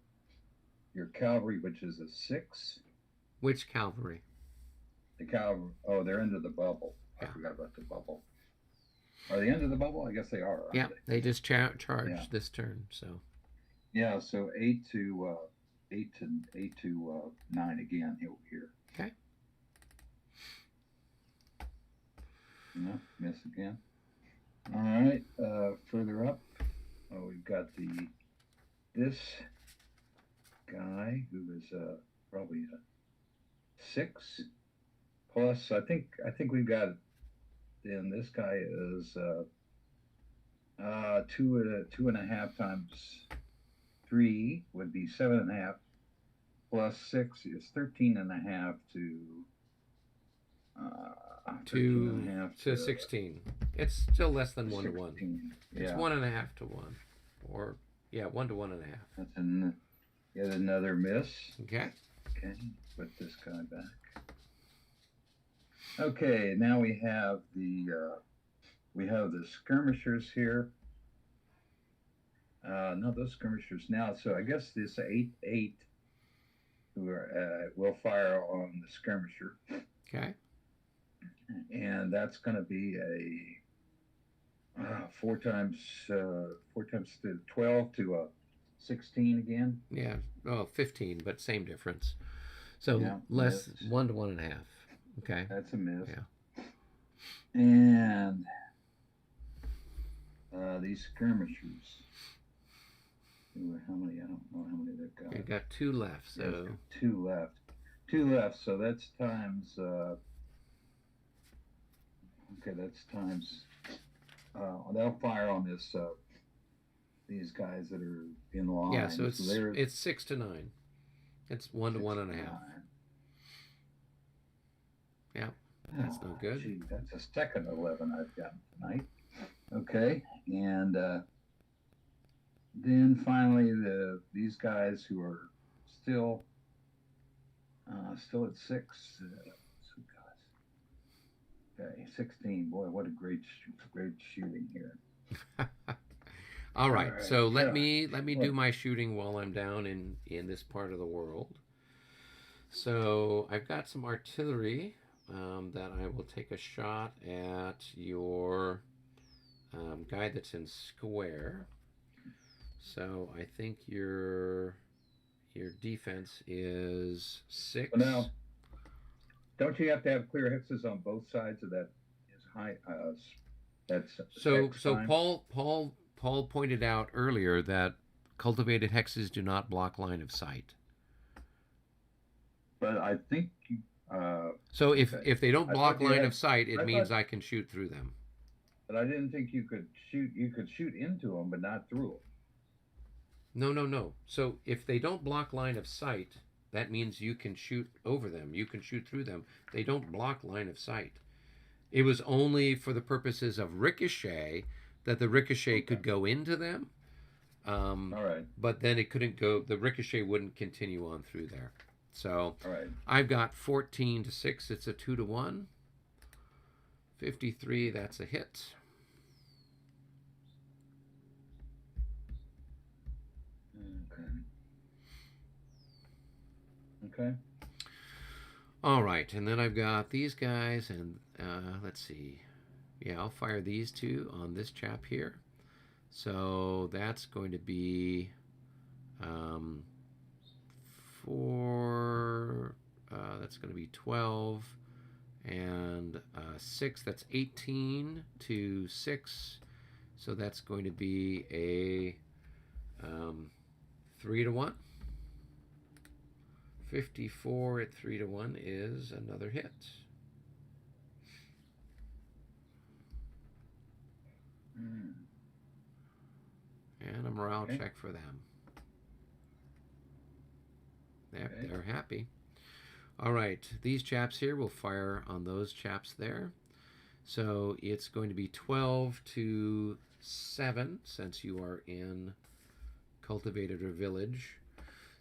your cavalry, which is a 6.
Which cavalry?
The cavalry. Oh, they're into the bubble.
Yeah.
I forgot about the bubble. Are they into the bubble? I guess they are.
Yeah, they just charge
Yeah.
this turn. So.
Yeah. So 8 to 9 again here.
Okay.
No, miss again. All right. Further up, we've got this guy who is probably a 6 plus. I think we've got. Then this guy is 2.5 times 3 would be 7.5 plus 6 is 13.5
to 16. It's still less than 1 to 1.
Yeah.
It's 1.5 to 1, or 1 to 1.5.
That's yet another miss.
Okay.
Okay, put this guy back. Okay, now we have the skirmishers here. No, those skirmishers now. So I guess this 8 who will fire on the skirmisher.
Okay.
And that's going to be a 4 times 12 to 16 again.
Yeah. Oh, 15, but same difference. So
Yeah,
less
miss.
1 to 1.5. Okay.
That's a miss.
Yeah.
And these skirmishers. How many? I don't know how many they've got.
You've got 2 left. So
There's 2 left. 2 left. So that's times. Okay, that's times. They'll fire on this. These guys that are in line.
yeah. So it's 6 to 9. It's 1 to 1.5. Yeah. That's no good.
Gee, that's a second 11 I've got tonight. Okay, and then finally these guys who are still at 6. Okay, 16. Boy, what a great shooting here.
All right.
All
So
right.
let me do my shooting while I'm down in this part of the world. So I've got some artillery that I will take a shot at your guy that's in square. So I think your defense is 6.
Well, now, don't you have to have clear hexes on both sides of that? Is high. That's
So
hex time?
Paul pointed out earlier that cultivated hexes do not block line of sight.
But I think
So
Okay.
if they don't
I
block
thought you
line
had-
of sight, it
I
means
thought-
I can shoot through them.
But I didn't think you could shoot. You could shoot into them, but not through them.
No, no, no. So if they don't block line of sight, that means you can shoot over them. You can shoot through them. They don't block line of sight. It was only for the purposes of ricochet that the ricochet could go into them.
All right.
But then it couldn't go, the ricochet wouldn't continue on through there. So
All right.
I've got 14 to 6. It's a 2 to 1. 53, that's a hit.
Okay.
All right, and then I've got these guys, and let's see. Yeah, I'll fire these two on this chap here. So that's going to be 4, that's going to be 12, and 6, that's 18 to 6. So that's going to be a 3 to 1. 54 at 3 to 1 is another hit. And a morale check for them. Yep,
Okay.
they're happy. All right, these chaps here will fire on those chaps there. So it's going to be 12 to 7 since you are in cultivated or village.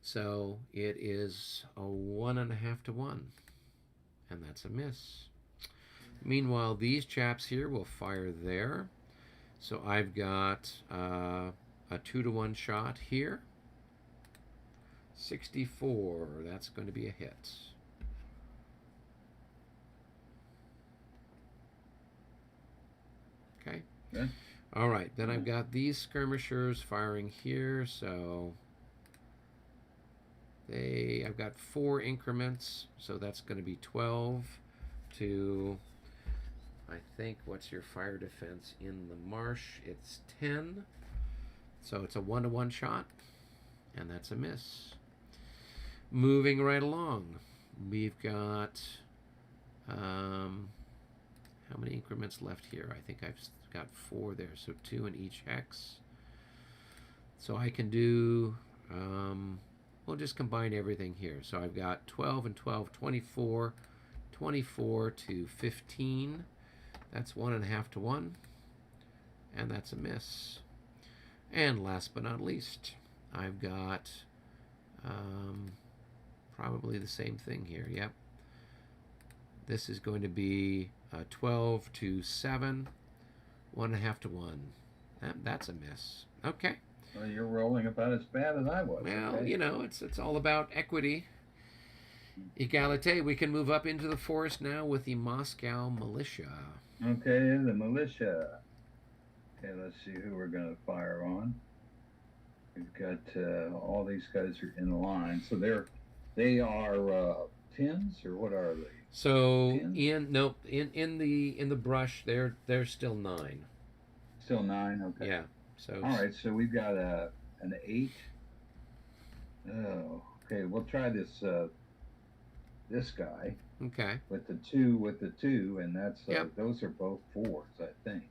So it is a 1.5 to 1, and that's a miss. Meanwhile, these chaps here will fire there. So I've got a 2 to 1 shot here. 64, that's going to be a hit. Okay.
Yeah.
All right, then I've got these skirmishers firing here, so I've got 4 increments, so that's going to be 12 to, I think, what's your fire defense in the marsh? It's 10. So it's a 1 to 1 shot, and that's a miss. Moving right along, we've got, how many increments left here? I think I've got 4 there, so 2 in each hex. So I can do, we'll just combine everything here. So I've got 12 and 12, 24, 24 to 15. That's 1.5 to 1, and that's a miss. And last but not least, I've got probably the same thing here. Yep. This is going to be 12 to 7, 1.5 to 1. That's a miss. Okay.
Well, you're rolling about as bad as I was.
Well,
okay?
you know, it's all about equity. Egalite. We can move up into the forest now with the Moscow militia.
Okay, the militia. Okay, let's see who we're going to fire on. We've got all these guys are in line, so they are 10s, or what are they?
So
10?
in the brush, they're still 9.
Still 9. Okay.
Yeah. So
All right, so we've got an 8. Oh, okay. We'll try this this guy
Okay.
with the 2, and that's
Yep.
those are both 4s, I think.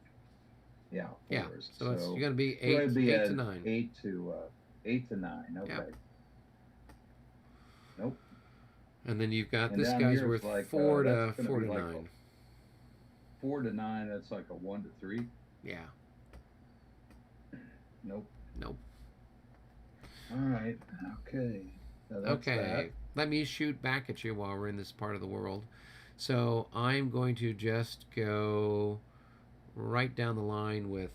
Yeah, 4s.
Yeah. So it's going to be
so it'd
8
be
8 to
an
9.
8 to 9. Okay.
Yep.
Nope.
And then you've got
And
this
down
guy's
here
worth
it's like,
4 to
that's gonna
4
be
to
like
9.
4 to 9. That's like a 1 to 3.
Yeah.
Nope.
Nope.
All right. Okay. So that's
Okay.
that.
Let me shoot back at you while we're in this part of the world. So I'm going to just go right down the line with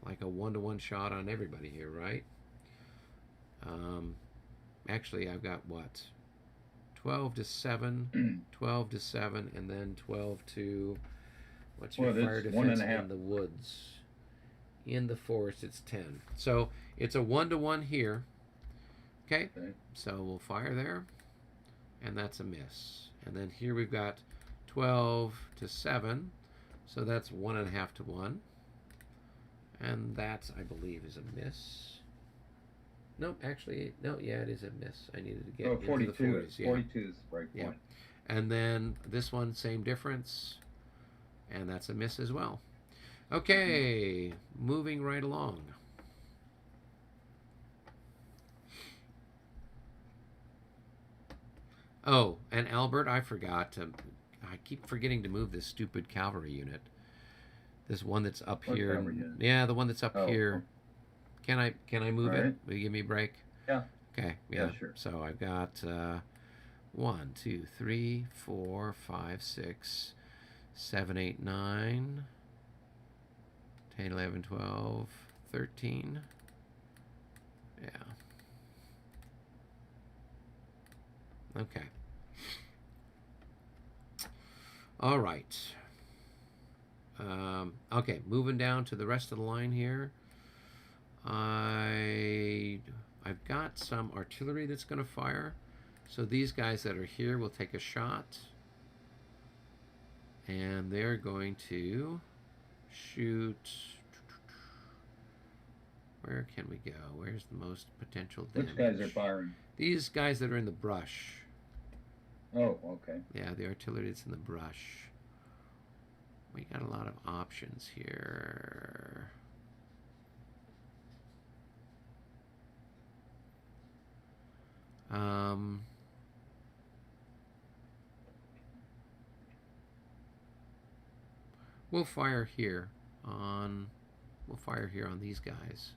like a 1 to 1 shot on everybody here, right? Actually, I've got what? 12 to 7, 12 to 7, and then 12 to, what's your
Well,
fire
it's
defense
1.5.
in the woods? In the forest, it's 10. So it's a 1 to 1 here. Okay.
Okay.
So we'll fire there, and that's a miss. And then here we've got 12 to 7, so that's 1.5 to 1. And that, I believe, is a miss. No, actually, no, yeah, it is a miss. I needed to get
Oh,
into
42.
the 40s. Yeah.
42 is the break
Yeah.
point.
And then this one, same difference. And that's a miss as well. Okay, moving right along. Oh, and Albert, I forgot to... I keep forgetting to move this stupid cavalry unit. This one that's up
What
here.
cavalry unit?
Yeah, the one that's up here. Can I move
All
it?
right.
Will you give me a break?
Yeah.
Okay, yeah.
Yeah, sure.
So I've got 1, 2, 3, 4, 5, 6, 7, 8, 9, 10, 11, 12, 13. Yeah. Okay. All right. Okay, moving down to the rest of the line here. I've got some artillery that's going to fire. So these guys that are here will take a shot. And they're going to shoot... Where can we go? Where's the most potential damage?
Which guys are firing?
These guys that are in the brush.
Oh, okay.
Yeah, the artillery that's in the brush. We got a lot of options here. We'll fire here on these guys.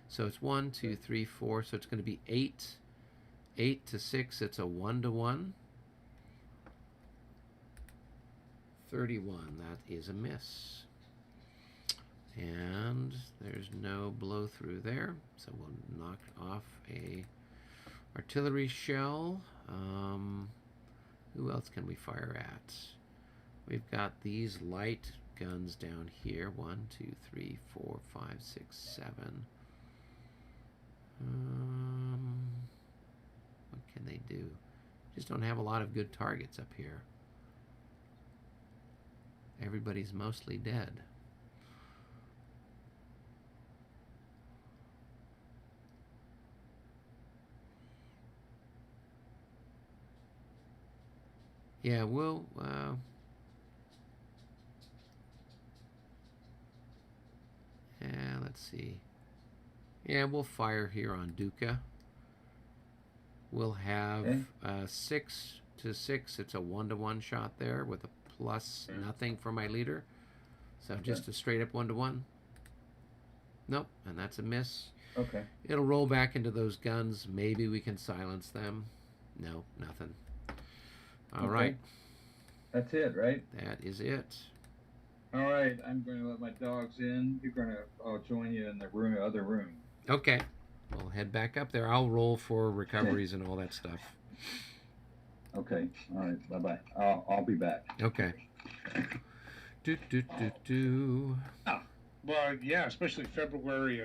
So it's 1, 2, 3, 4. So it's going to be 8. 8 to 6. It's a 1-to-1. 31. That is a miss. And there's no blow through there. So we'll knock off a artillery shell. Who else can we fire at? We've got these light guns down here. 1, 2, 3, 4, 5, 6, 7. What can they do? Just don't have a lot of good targets up here. Everybody's mostly dead. Yeah, we'll... yeah, let's see. Yeah, we'll fire here on Duca. We'll have 6 to 6. It's a 1-to-1 shot there with a plus nothing for my leader. So just a straight up 1-to-1. Nope, and that's a miss.
Okay.
It'll roll back into those guns. Maybe we can silence them. No, nothing. All right.
That's it, right?
That is it.
All right. I'm going to let my dogs in. You're going to... I'll join you in the room, other room.
Okay. We'll head back up there. I'll roll for recoveries and all that stuff.
Okay. All right. Bye-bye. I'll be back.
Okay.
Well, yeah, especially February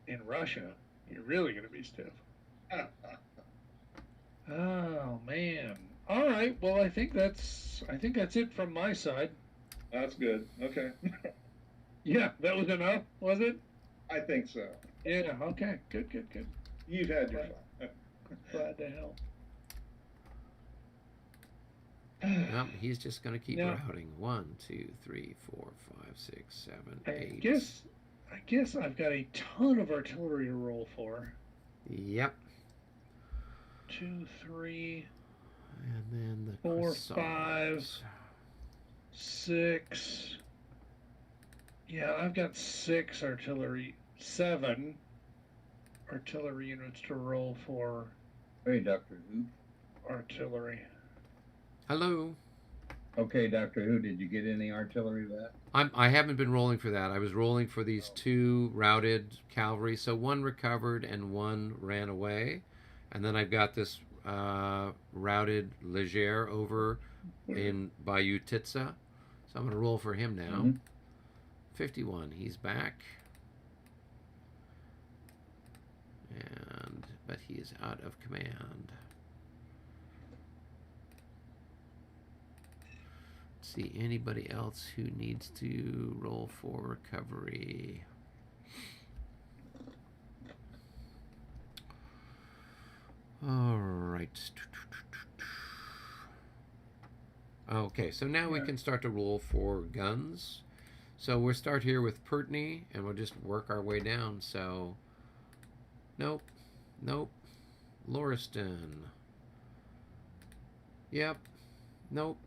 in Russia, you're really going to be stiff. Oh man! All right. Well, I think that's it from my side.
That's good. Okay.
Yeah, that was enough, was it?
I think so.
Yeah. Okay. Good.
You've had your fun.
Glad to help.
Well, he's just going to keep routing. 1, 2, 3, 4, 5, 6, 7, 8.
I guess I've got a ton of artillery to roll for.
Yep.
2, 3,
And then the
4,
croissants.
5, 6. Yeah, I've got 6 artillery, 7 artillery units to roll for
Hey, Dr. Who.
artillery.
Hello.
Okay, Dr. Who, did you get any artillery back?
I haven't been rolling for that. I was rolling for these 2 routed cavalry. So 1 recovered and 1 ran away. And then I've got this routed Leger over in Bayou Titsa. So I'm going to roll for him now.
Mm-hmm.
51. He's back. But he is out of command. Let's see, anybody else who needs to roll for recovery? All right. Okay, so now we
Yeah.
can start to roll for guns. So we'll start here with Pertney, and we'll just work our way down. So, nope, nope. Lauriston. Yep, nope.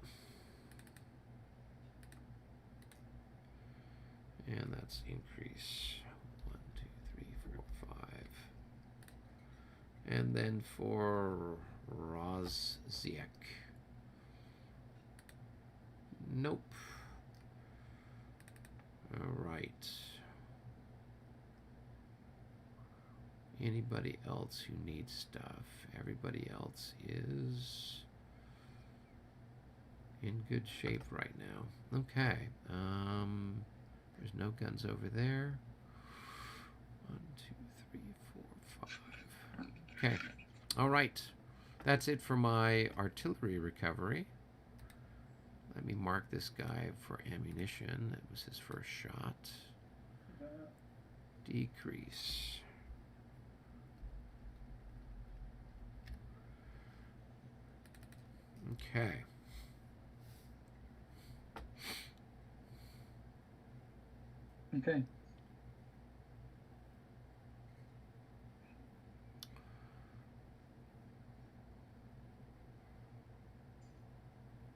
And that's increase 1, 2, 3, 4, 5. And then for Rozziek. Nope. All right. Anybody else who needs stuff? Everybody else is in good shape right now. Okay. There's no guns over there. 1, 2, 3, 4, 5. Okay. All right. That's it for my artillery recovery. Let me mark this guy for ammunition. That was his first shot. Decrease. Okay.
Okay.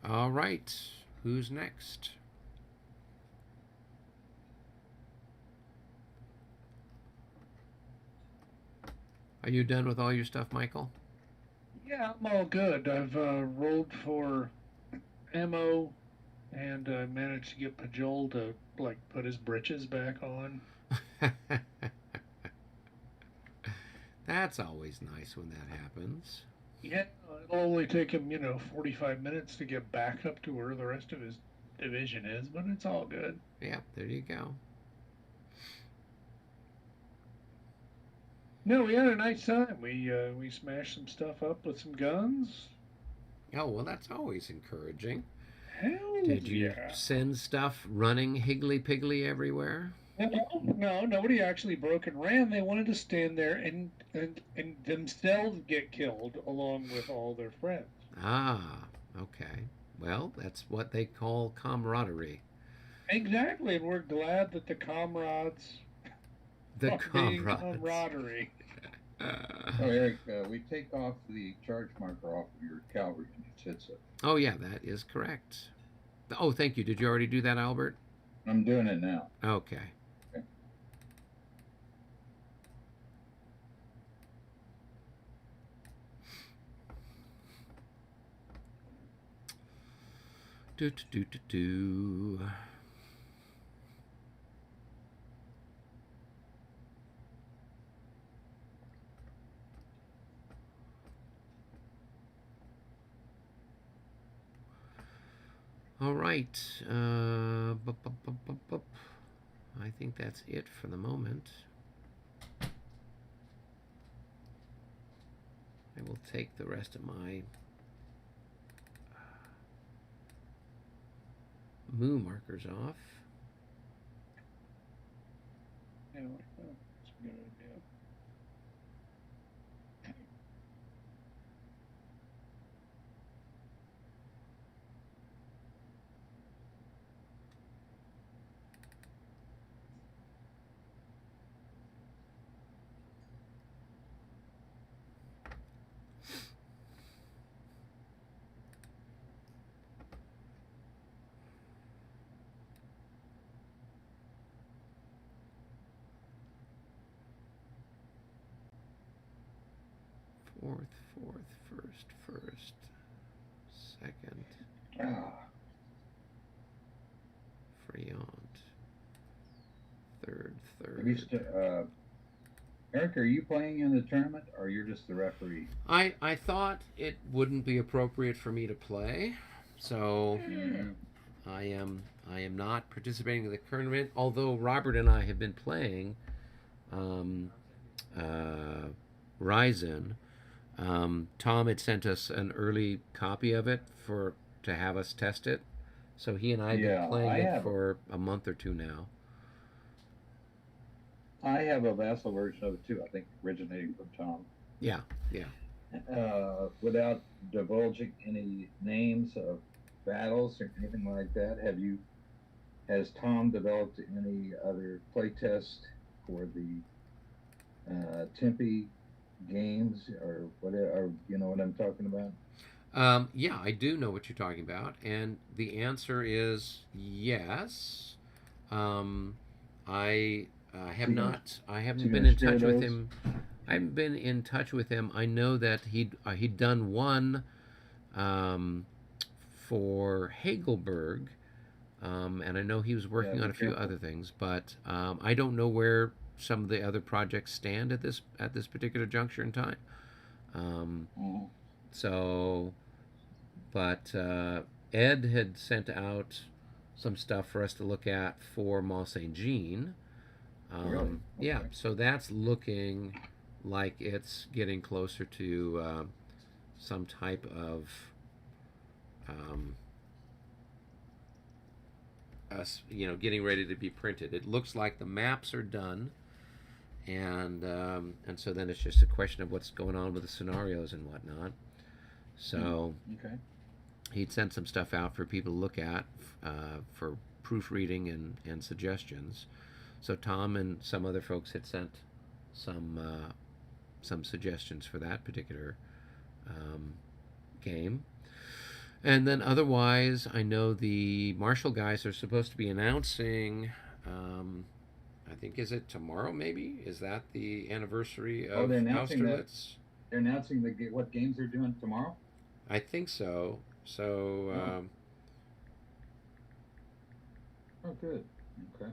All right. Who's next? Are you done with all your stuff, Michael?
Yeah, I'm all good. I've rolled for ammo, and I managed to get Pajol to like put his britches back on.
That's always nice when that happens.
Yeah, it'll only take him, 45 minutes to get back up to where the rest of his division is, but it's all good.
Yeah, there you go.
No, we had a nice time. We smashed some stuff up with some guns.
Oh, well, that's always encouraging.
Hell
Did you
yeah.
send stuff running higgly-piggly everywhere?
No, nobody actually broke and ran. They wanted to stand there and themselves get killed along with all their friends.
Ah, okay. Well, that's what they call camaraderie.
Exactly, and we're glad that the comrades
The
are being
comrades.
camaraderie.
So Eric, we take off the charge marker off of your cavalry and you said so.
Oh, yeah, that is correct. Oh, thank you. Did you already do that, Albert?
I'm doing it now.
Okay.
Okay.
Do. All right. I think that's it for the moment. I will take the rest of my moo markers off.
Yeah, that's a good idea.
Fourth, first, second,
Ah,
Friant, third.
Eric, are you playing in the tournament or you're just the referee?
I thought it wouldn't be appropriate for me to play, so I am not participating in the tournament. Although Robert and I have been playing Ryzen. Tom had sent us an early copy of it to have us test it, so he and I have been playing it for a month or two now.
I have a vassal version of it too, I think originating from Tom.
Yeah.
Without divulging any names of battles or anything like that? Has Tom developed any other playtest for the Tempe games or whatever? Or, you know what I'm talking about?
Yeah, I do know what you're talking about, and the answer is yes. Um, I have
You gonna-
not. I
you
haven't been
gonna
in
share
touch with
those?
him. I haven't been in touch with him. I know that he'd done one um, for Hagelberg, and I know he was working
be
on a few
careful.
other things, but I don't know where some of the other projects stand at this particular juncture in time. Um,
Mhm.
so, but Ed had sent out some stuff for us to look at for Mont Saint Jean.
Really?
Yeah,
Okay.
so that's looking like it's getting closer to some type of um, us, getting ready to be printed. It looks like the maps are done, and so then it's just a question of what's going on with the scenarios and whatnot. So
Okay.
he'd sent some stuff out for people to look at for proofreading and suggestions. So Tom and some other folks had sent some suggestions for that particular game. And then otherwise, I know the Marshall guys are supposed to be announcing. I think, is it tomorrow? Maybe is that the anniversary of
They're announcing that.
Austerlitz?
They're announcing what games they're doing tomorrow.
I think so. So.
Oh, good. Okay.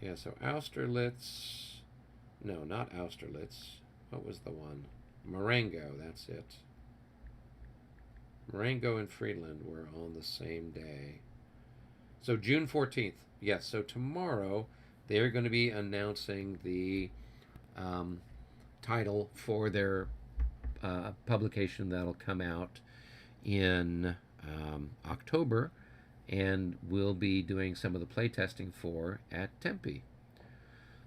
Yeah, so Austerlitz. No, not Austerlitz. What was the one? Marengo, that's it. Marengo and Friedland were on the same day. So June 14th. Yes, so tomorrow they're going to be announcing the title for their publication that'll come out in October, and we'll be doing some of the playtesting for at Tempe.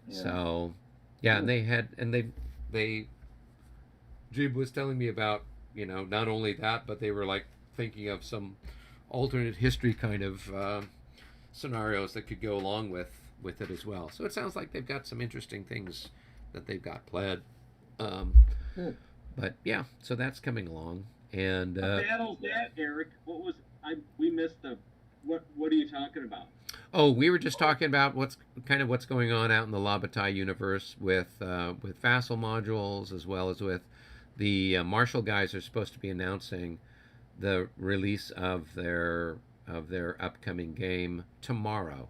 Yeah.
So, yeah, and they Jib was telling me about, not only that, but they were like thinking of some alternate history kind of scenarios that could go along with it as well. So it sounds like they've got some interesting things that they've got planned. But yeah, so that's coming along. And
What battle's that, Eric? We missed the what are you talking about?
Oh, we were just talking about what's going on out in the La Bataille universe with Vassal modules, as well as with the Marshall guys are supposed to be announcing the release of their upcoming game tomorrow.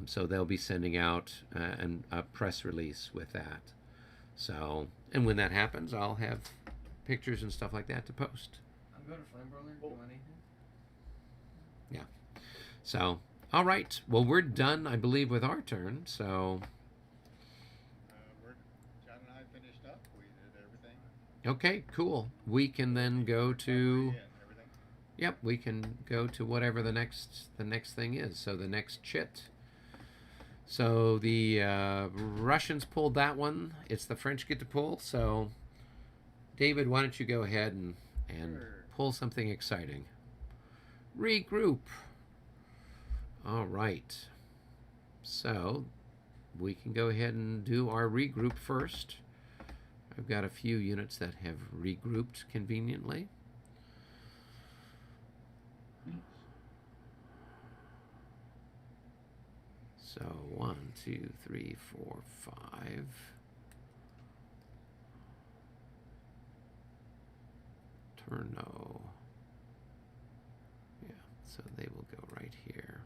So they'll be sending out a press release with that. So, and when that happens, I'll have pictures and stuff like that to post.
I'm going to Flambroiler. Do you want anything?
Yeah. So, all right. Well, we're done, I believe, with our turn. So,
John and I finished up. We did everything.
okay, cool. We can then go to.
Everything.
Yep, we can go to whatever the next thing is. So the next chit. So the Russians pulled that one. It's the French get to pull. So, David, why don't you go ahead and
Sure.
pull something exciting? Regroup. All right. So we can go ahead and do our regroup first. I've got a few units that have regrouped conveniently. So 1, 2, 3, 4, 5. Turno. Yeah, so they will go right here.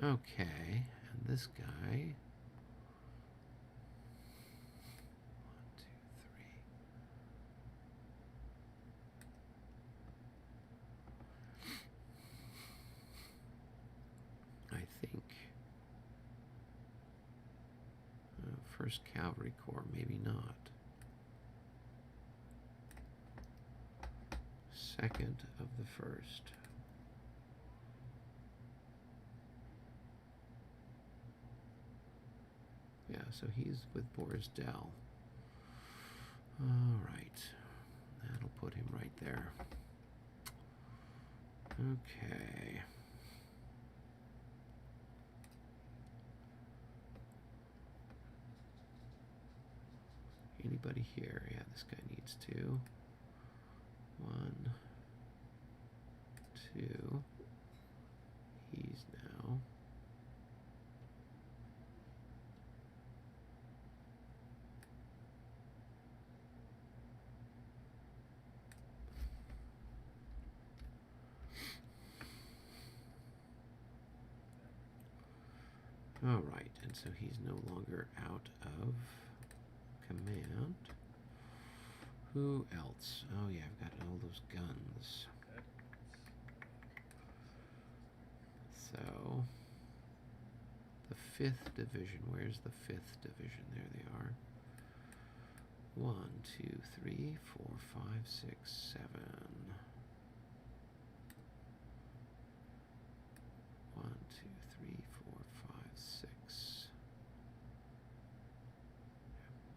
Okay, and this guy. 1, 2, 3. I think. First Cavalry Corps, maybe not. Second of the first. Yeah, so he's with Borisdell. All right, that'll that'll put him right there. Okay. Anybody here? Yeah, this guy needs 2. 1, 2. He's now. All right, and so he's no longer out of command. Who else? Oh yeah, I've got all those guns. So, the 5th Division. Where's the 5th Division? There they are. 1, 2, 3, 4, 5, 6, 7. 1, 2, 3, 4, 5, 6.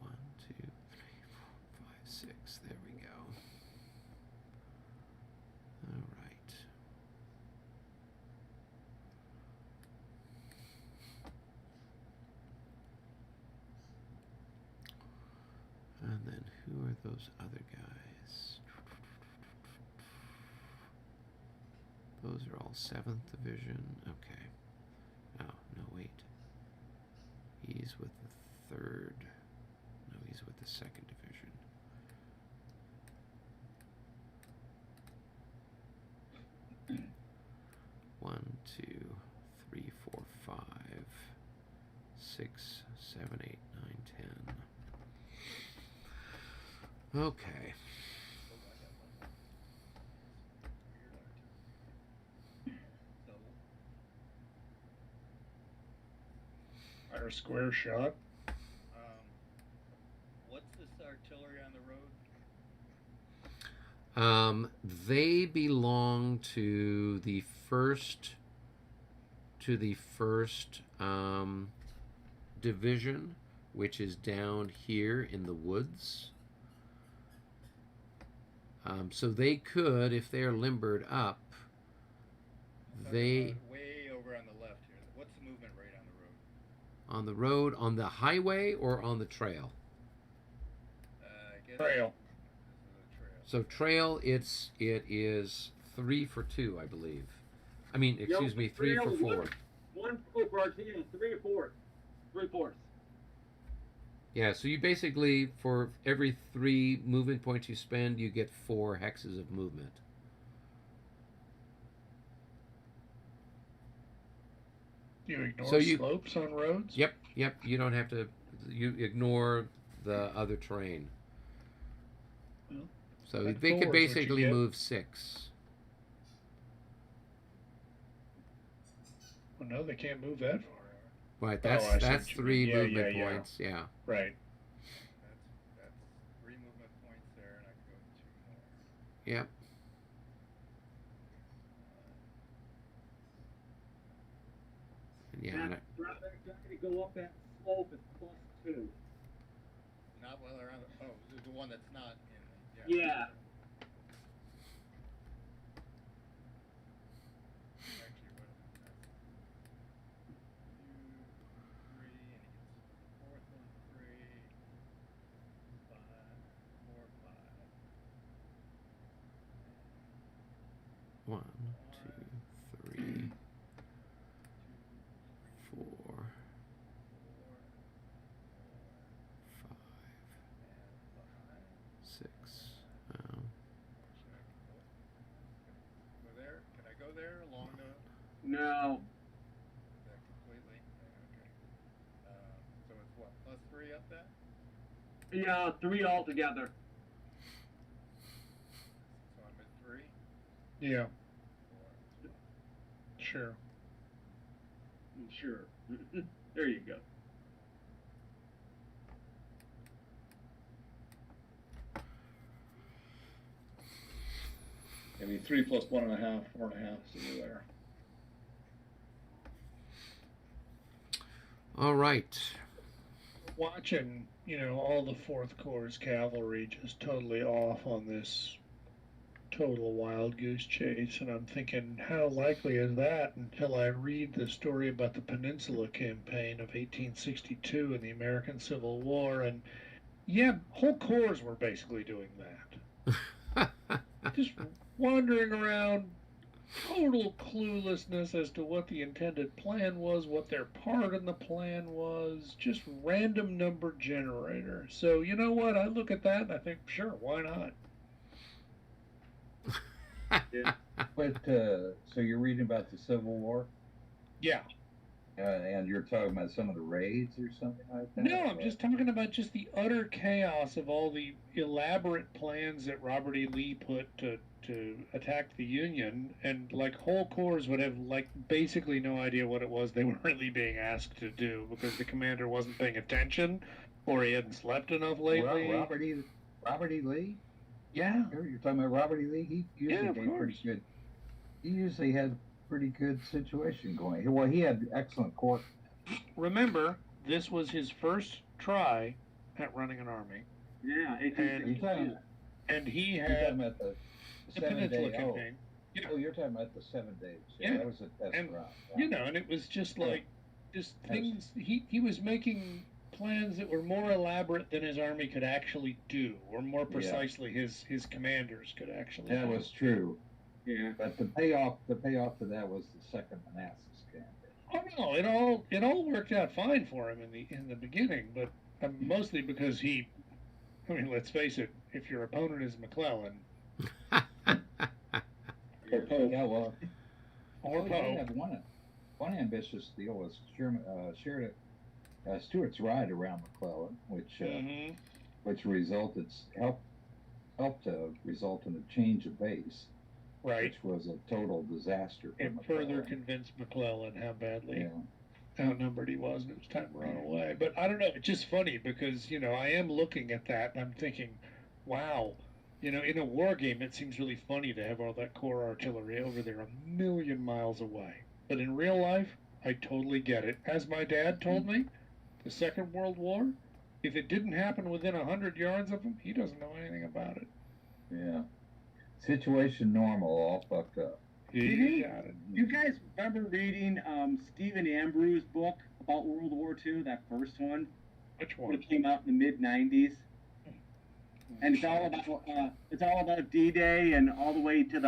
1, 2, 3, 4, 5, 6. There we go. All right. And then who are those other guys? Those are all 7th Division. Okay. Oh, no, wait. He's with the 3rd. No, he's with the 2nd Division. One, 2, 3, 4, 5, 6, 7, 8, 9, 10. Okay.
Fire square shot.
What's this artillery on the road?
They belong to the first division, which is down here in the woods. So they could, if they're limbered up, they
Way over on the left here. What's the movement rate on the road?
on the road, on the highway or on the trail.
I guess
Trail.
This is a trail.
So trail, it is 3 for 2, I believe. I mean, excuse me, 3 for 4.
1 for Argentina, 3 or 4. 3/4.
Yeah, so you basically, for every 3 movement points you spend, you get 4 hexes of movement.
You ignore
So you-
slopes on roads?
Yep, you don't have to, you ignore the other terrain.
Well,
So
that
they
4
could
is what you
basically
get.
move 6.
Well, no, they can't move that far.
Right,
Oh, I see
that's
what you
3
mean. Yeah,
movement
yeah.
points, yeah.
Right.
That's 3 movement points there, and I can go 2 more.
Yep. And yeah, and
That trying to go up that slope is +2.
Not while they're on the. Oh, the one that's not in the.
Yeah.
Actually, what is it? That's 2, 3, and he gets the 4th one 3, 5, 4, 5.
1, 2, 3, 4, 5, 6.
Go there? Can I go there along the
No.
that completely? Okay. So it's what, +3 up that?
Yeah, 3 altogether.
So I'm at 3,
Yeah,
4.
sure.
Sure. There you go.
Maybe 3 plus 1.5, 4.5, so you're there.
All right.
watching, all the Fourth Corps cavalry just totally off on this total wild goose chase, and I'm thinking, how likely is that until I read the story about the Peninsula Campaign of 1862 in the American Civil War, and yeah, whole corps were basically doing that. Just wandering around, total cluelessness as to what the intended plan was, what their part in the plan was, just random number generator. So you know what? I look at that and I think, sure, why not?
Yeah.
But so you're reading about the Civil War,
Yeah.
and you're talking about some of the raids or something like that?
No, I'm just talking about just the utter chaos of all the elaborate plans that Robert E. Lee put to attack the Union, and like whole corps would have like basically no idea what it was they were really being asked to do because the commander wasn't paying attention or he hadn't slept enough lately.
Robert E. Lee?
Yeah.
You're talking about Robert E. Lee? He usually
Yeah, of
gave pretty
course.
good. He usually had pretty good situation going. Well, he had excellent court.
Remember, this was his first try at running an army,
Yeah,
and he
You're talking
had
about the
the
7
Peninsula
day.
Campaign.
Oh, you're talking about the 7 days.
Yeah.
That was a test
And,
round.
and it was just like, just things, he was making plans that were more elaborate than his army could actually do, or more precisely his commanders could actually
That
do.
was true.
Yeah.
But the payoff to that was the second Manassas campaign.
Oh no, it all worked out fine for him in the beginning, but mostly because let's face it, if your opponent is McClellan,
Or Pope.
Yeah, well,
or
he
Pope,
had one ambitious deal was Stuart's ride around McClellan,
mhm,
which helped to result in a change of base,
right,
which was a total disaster for
it
McClellan.
further convinced McClellan how badly
Yeah.
outnumbered he was, and it was time to run away. But I don't know, it's just funny because I am looking at that and I'm thinking, wow, in a war game it seems really funny to have all that Corps artillery over there 1,000,000 miles away, but in real life I totally get it. As my dad told me, the Second World War, if it didn't happen within 100 yards of him, he doesn't know anything about it.
Yeah. Situation normal, all fucked up.
He got it.
You guys remember reading Stephen Ambrough's book about World War II, that first one?
Which
When
one?
it came out in the mid-90s? And it's all about D-Day and all the way to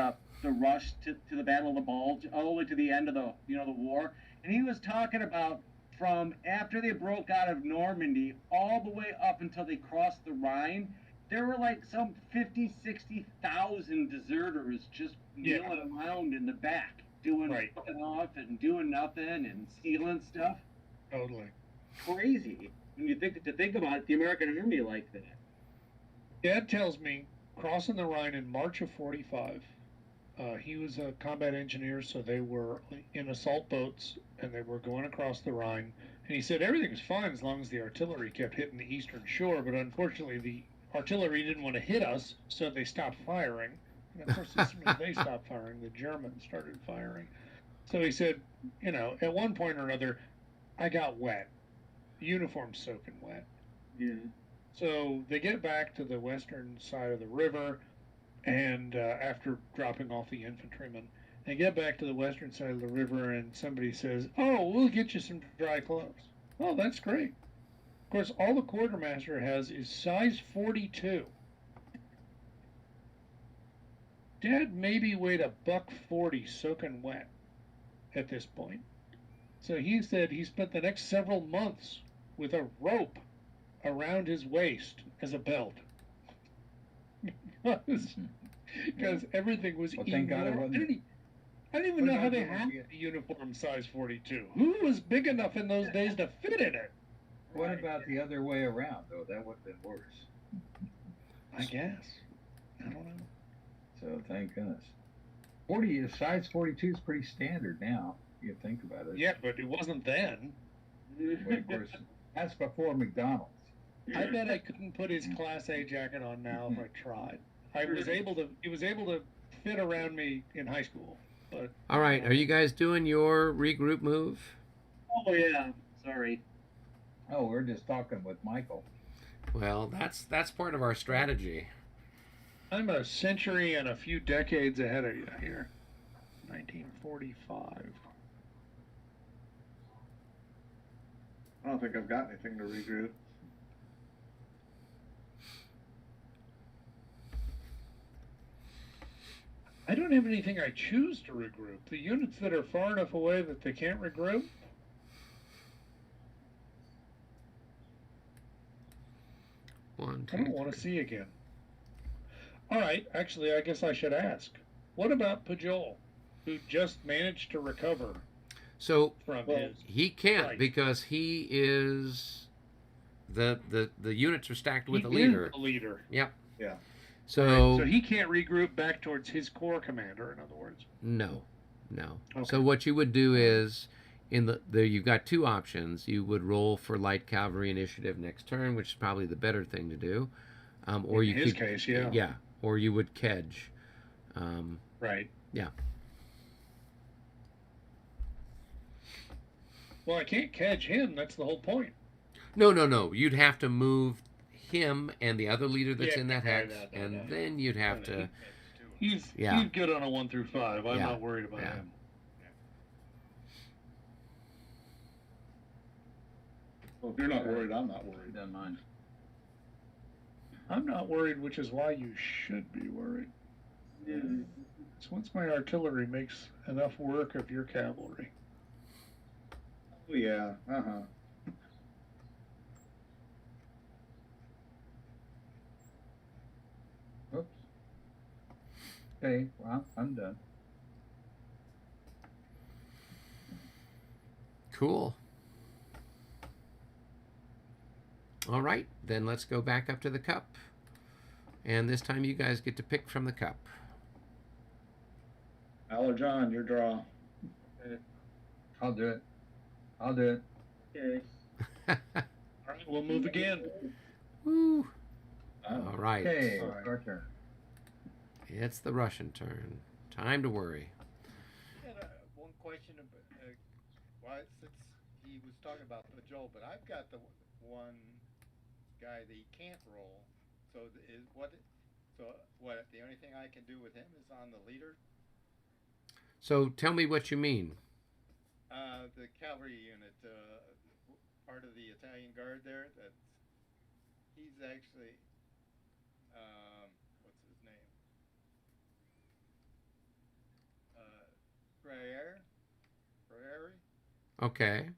the rush to the Battle of the Bulge, all the way to the end of the the war. And he was talking about from after they broke out of Normandy all the way up until they crossed the Rhine, there were like some 60,000 deserters just milling around in the back, doing
Right.
fucking off and doing nothing and stealing stuff.
Totally.
Crazy when you think about it, the American army like that.
Dad tells me crossing the Rhine in March of '45. He was a combat engineer, so they were in assault boats and they were going across the Rhine. And he said everything was fine as long as the artillery kept hitting the eastern shore, but unfortunately the artillery didn't want to hit us, so they stopped firing. And of course, as soon as they stopped firing, the Germans started firing. So he said, at one point or another, I got wet. The uniform's soaking wet.
Yeah.
So they get back to the western side of the river, and after dropping off the infantrymen, they get back to the western side of the river, and somebody says, "Oh, we'll get you some dry clothes." Oh, that's great. Of course, all the quartermaster has is size 42. Dad maybe weighed $140 soaking wet at this point. So he said he spent the next several months with a rope around his waist as a belt. Because everything was
Well, thank God it
enormous.
wasn't-
I don't even know how they
Thank God it
had
wasn't-
the uniform size 42. Who was big enough in those days to fit in it?
What about the other way around, though? That would have been worse.
I guess. I don't know.
So thank goodness. Size 42 is pretty standard now. You think about it.
Yeah, but it wasn't then.
But of course, that's before McDonald's.
I bet I couldn't put his Class A jacket on now if I tried. It was able to fit around me in high school, but
All right, are you guys doing your regroup move?
Oh yeah, sorry.
Oh, we're just talking with Michael.
Well, that's part of our strategy.
I'm a century and a few decades ahead of you here. 1945.
I don't think I've got anything to regroup.
I don't have anything I choose to regroup. The units that are far enough away that they can't regroup.
One,
I
two,
don't want to
three.
see again. All right, actually, I guess I should ask. What about Pajol, who just managed to recover
So
from
Well,
his?
he can't
Right.
because he is the units are stacked with
He
a leader.
is the leader.
Yep.
Yeah.
So,
So he can't regroup back towards his corps commander, in other words.
no.
Okay.
So what you would do is in the you've got two options. You would roll for light cavalry initiative next turn, which is probably the better thing to do. Or
In
you
his
could,
case, yeah.
Yeah. Or you would kedge.
Right.
Yeah.
Well, I can't catch him. That's the whole point.
No. You'd have to move him and the other leader that's
Yeah,
in that hex,
no.
and then you'd have
No,
to.
He's
Yeah.
good on a 1 through 5. I'm
Yeah.
not worried about
Yeah.
him.
Well, if you're not worried, I'm not worried.
Doesn't mind.
I'm not worried, which is why you should be worried. So once my artillery makes enough work of your cavalry.
Oh, yeah. Uh-huh.
Oops. Okay, well, I'm done.
Cool. All right, then let's go back up to the cup. And this time you guys get to pick from the cup.
Al or John, your draw.
I'll do it. I'll do it.
Okay.
All right, we'll move again.
Woo.
Oh.
All right.
Okay,
All right.
our turn.
It's the Russian turn. Time to worry.
I had one question about why, since he was talking about the Joel, but I've got the one guy that he can't roll. So what? The only thing I can do with him is on the leader.
So tell me what you mean.
The cavalry unit, part of the Italian Guard there. He's actually, what's his name? Prairie.
Okay.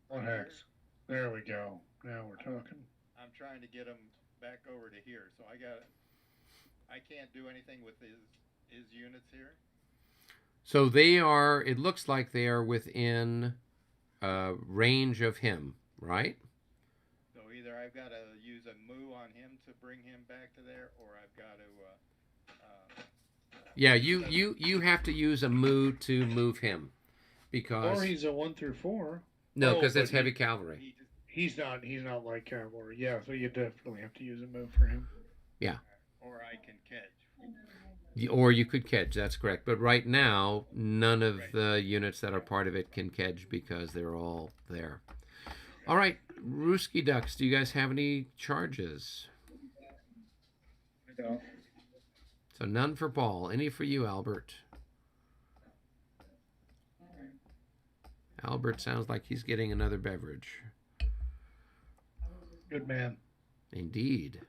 One hex. There we go. Now we're talking.
I'm trying to get him back over to here, so I can't do anything with his units here.
So they are, it looks like they are within range of him, right?
So either I've got to use a moo on him to bring him back to there, or I've got to.
Yeah, you have to use a move to move him, because
Or he's a 1 through 4.
no,
Oh,
because that's
but
heavy cavalry.
He just,
He's not like cavalry. Yeah, so you definitely have to use a move for him.
or I can catch.
Or you could kedge, that's correct. But right now, none of
Right.
the units that are part of it can kedge because they're all there. All right, Ruski Ducks, do you guys have any charges?
I don't.
So none for Paul. Any for you, Albert? Albert sounds like he's getting another beverage.
Good man.
Indeed.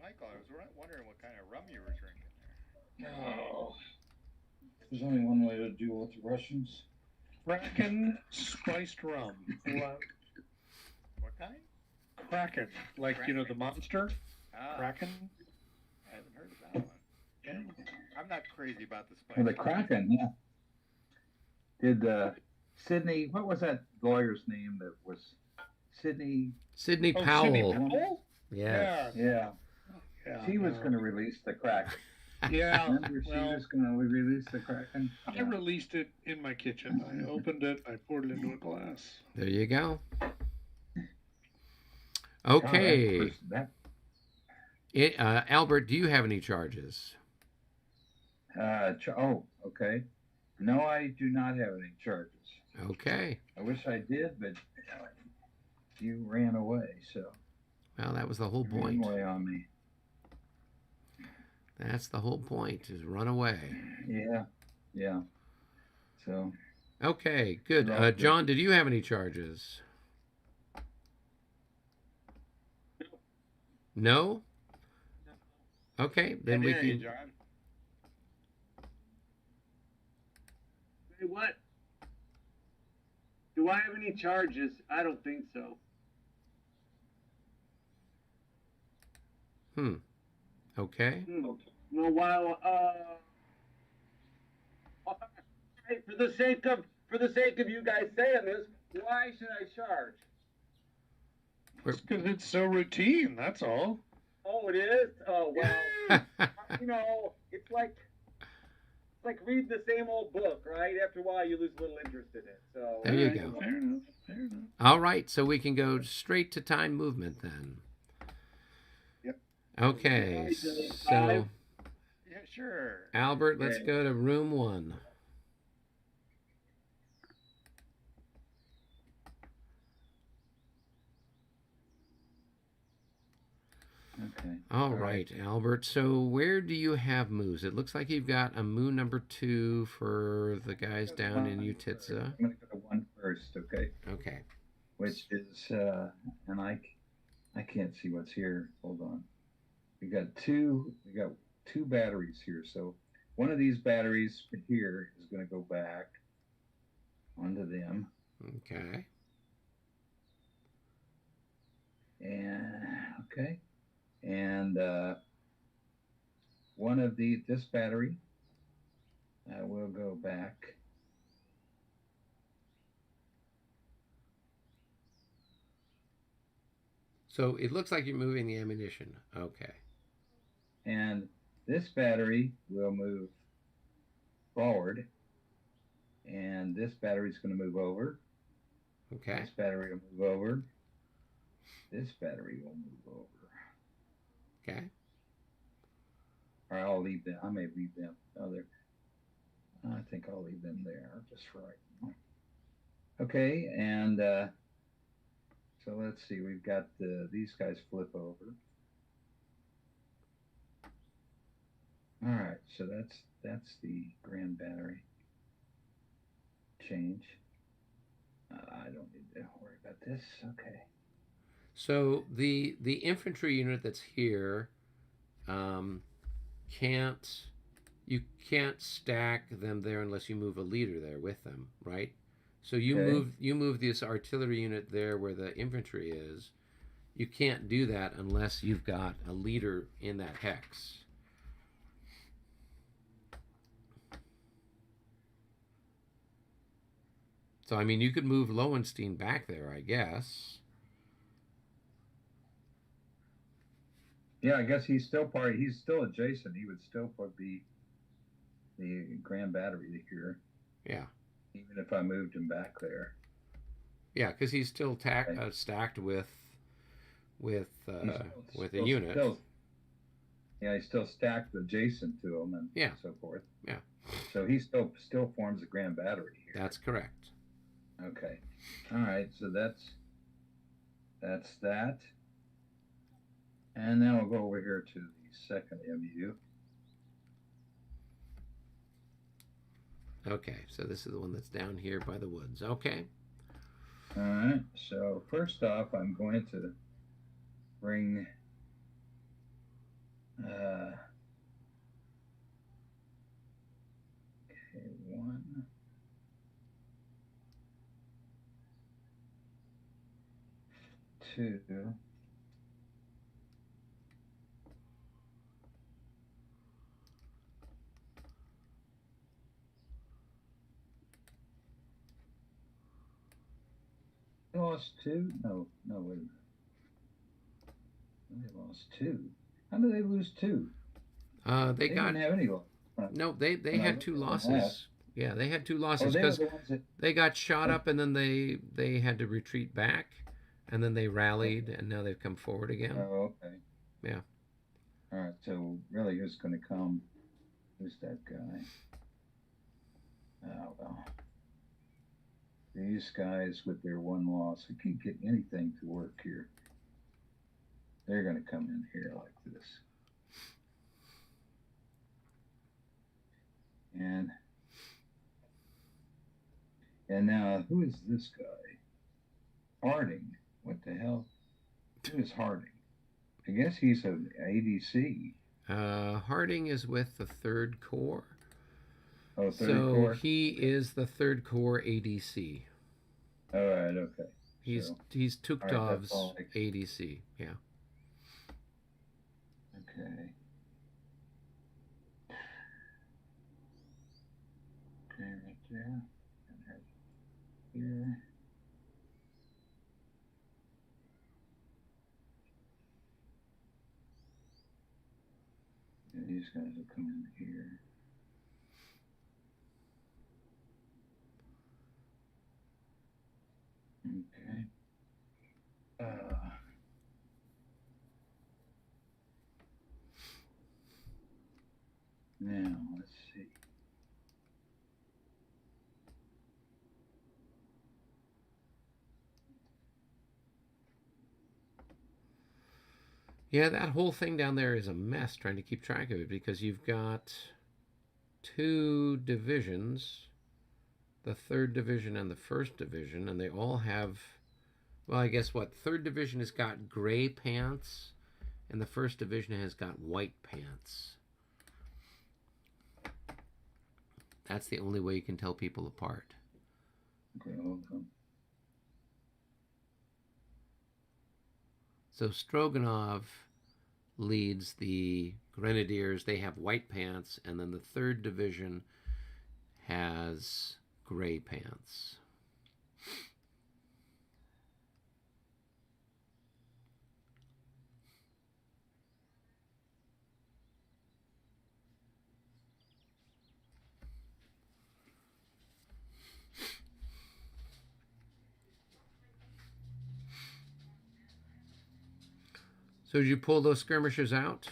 Michael, I was wondering what kind of rum you were drinking there.
Oh. There's only one way to deal with the Russians.
Kraken spiced rum.
What kind?
Kraken, like you know the monster. Kraken.
I haven't heard of that one.
Yeah.
I'm not crazy about the spice.
Well, the Kraken, yeah. Did Sidney? What was that lawyer's name? That was Sidney.
Sidney
Oh,
Powell.
Sidney Powell?
Yes.
Yeah,
Yeah.
she was going to release the Kraken.
Yeah.
Remember, she
Well,
was going to release the Kraken.
I released it in my kitchen. I opened it. I poured it into a glass.
There you go.
God,
Okay.
that
Albert, do you have any charges?
okay. No, I do not have any charges.
Okay.
I wish I did, but you ran away, so
Well, that was the whole
you ran
point.
away on me.
That's the whole point, is run away.
Yeah, yeah. So
Okay, good.
Well,
John, did you have any charges? No? Okay, then we
Hey,
can...
John.
Say what? Do I have any charges? I don't think so.
Okay.
No, while for the sake of you guys saying this, why should I charge?
Because it's so routine, that's all.
Oh, it is. Oh well, you know, it's like reading the same old book, right? After a while, you lose a little interest in it. So
There you
Alright,
go.
Fair enough. Fair enough.
All right, so we can go straight to time movement then.
Yep.
Okay, so
Yeah, sure.
Albert, let's
Okay.
go to room 1.
okay.
All right, Albert. So where do you have moves? It looks like you've got a move number 2 for the guys down in Utitsa.
I'm gonna go to 1 first, okay?
Okay.
Which is and I can't see what's here. Hold on. We got two batteries here. So one of these batteries here is going to go back onto them,
Okay.
and one of this battery will go back.
So it looks like you're moving the ammunition. Okay.
And this battery will move forward, and this battery is going to move over.
Okay.
This battery will move over. This battery will move over.
Okay.
Or I'll leave them. I may leave them. I think I'll leave them there just for right now. Okay, and so let's see. We've got these guys flip over. All right, so that's the grand battery change. I don't need to worry about this. Okay.
So the infantry unit that's here you can't stack them there unless you move a leader there with them, right? So you move this artillery unit there where the infantry is. You can't do that unless you've got a leader in that hex. So I mean, you could move Lowenstein back there, I guess.
Yeah, I guess he's still adjacent. He would still put the grand battery here.
Yeah.
Even if I moved him back there.
Yeah, because he's still stacked with a unit.
He's still stacked adjacent to him and so forth.
Yeah.
So he still forms a grand battery here.
That's correct.
Okay. All right. So that's that. And then we'll go over here to the second MU.
Okay, so this is the one that's down here by the woods. Okay.
All right. So first off, I'm going to bring one. Two. They lost 2? No, wait a minute. They lost 2. How did they lose 2?
They got
didn't have any loss.
no. They had 2 losses.
Lost.
Yeah, they had 2 losses
They were
because
the ones that,
they got shot up and then they had to retreat back, and then they rallied and now they've come forward again.
oh, okay.
Yeah.
All right. So really, who's going to come? Who's that guy? These guys with their one loss, I can't get anything to work here. They're going to come in here like this. And now, who is this guy? Harding. What the hell? Who is Harding? I guess he's an ADC.
Harding is with the 3rd Corps.
Oh, 3rd Corps?
He is the 3rd Corps ADC.
All right, okay.
He's Tuktov's ADC, yeah.
Okay. Okay, right there. And right here. Yeah, these guys will come in here. Okay. Now, let's see.
Yeah, that whole thing down there is a mess trying to keep track of it because you've got 2 divisions, the 3rd Division and the 1st Division, and they all have, well, I guess what, 3rd Division has got gray pants and the 1st Division has got white pants. That's the only way you can tell people apart.
Okay, hold on.
So Stroganov leads the Grenadiers. They have white pants, and then the 3rd Division has gray pants. So did you pull those skirmishers out?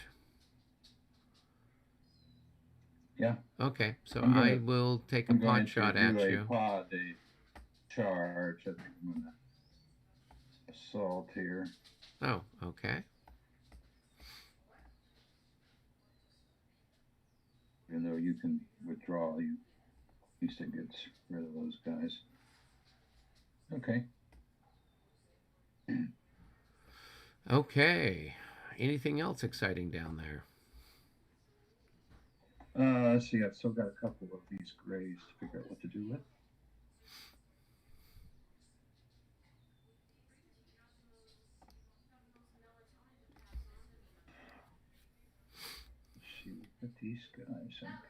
Yeah.
Okay, so I will take a pot shot at you.
A charge. I think I'm going to assault here.
Oh, okay.
Even though you can withdraw, at least it gets rid of those guys. Okay.
Okay. Anything else exciting down there?
Let's see. I've still got a couple of these grays to figure out what to do with. Let's see. What these guys are.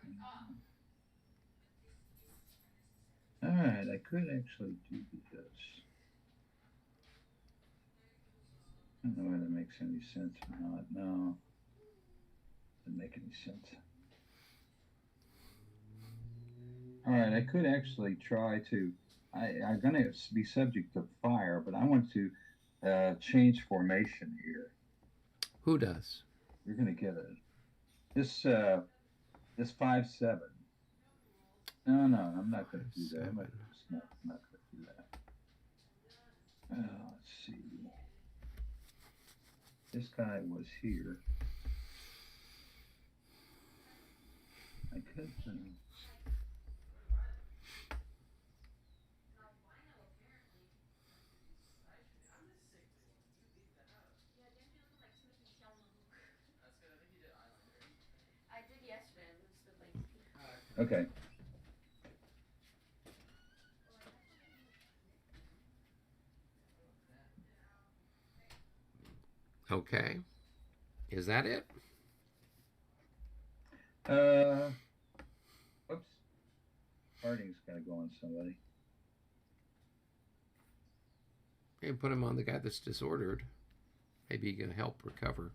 All right. I could actually do this. I don't know whether that makes any sense or not. No. Doesn't make any sense. All right, I could actually try to. I'm going to be subject to fire, but I want to change formation here.
Who does?
You're going to get it. This 5-7. No, I'm not going to do that. I'm not going to do that. Let's see. This guy was here. I could. Okay.
Okay. Is that it?
Whoops. Harding's got to go on somebody.
You put him on the guy that's disordered. Maybe he can help recover.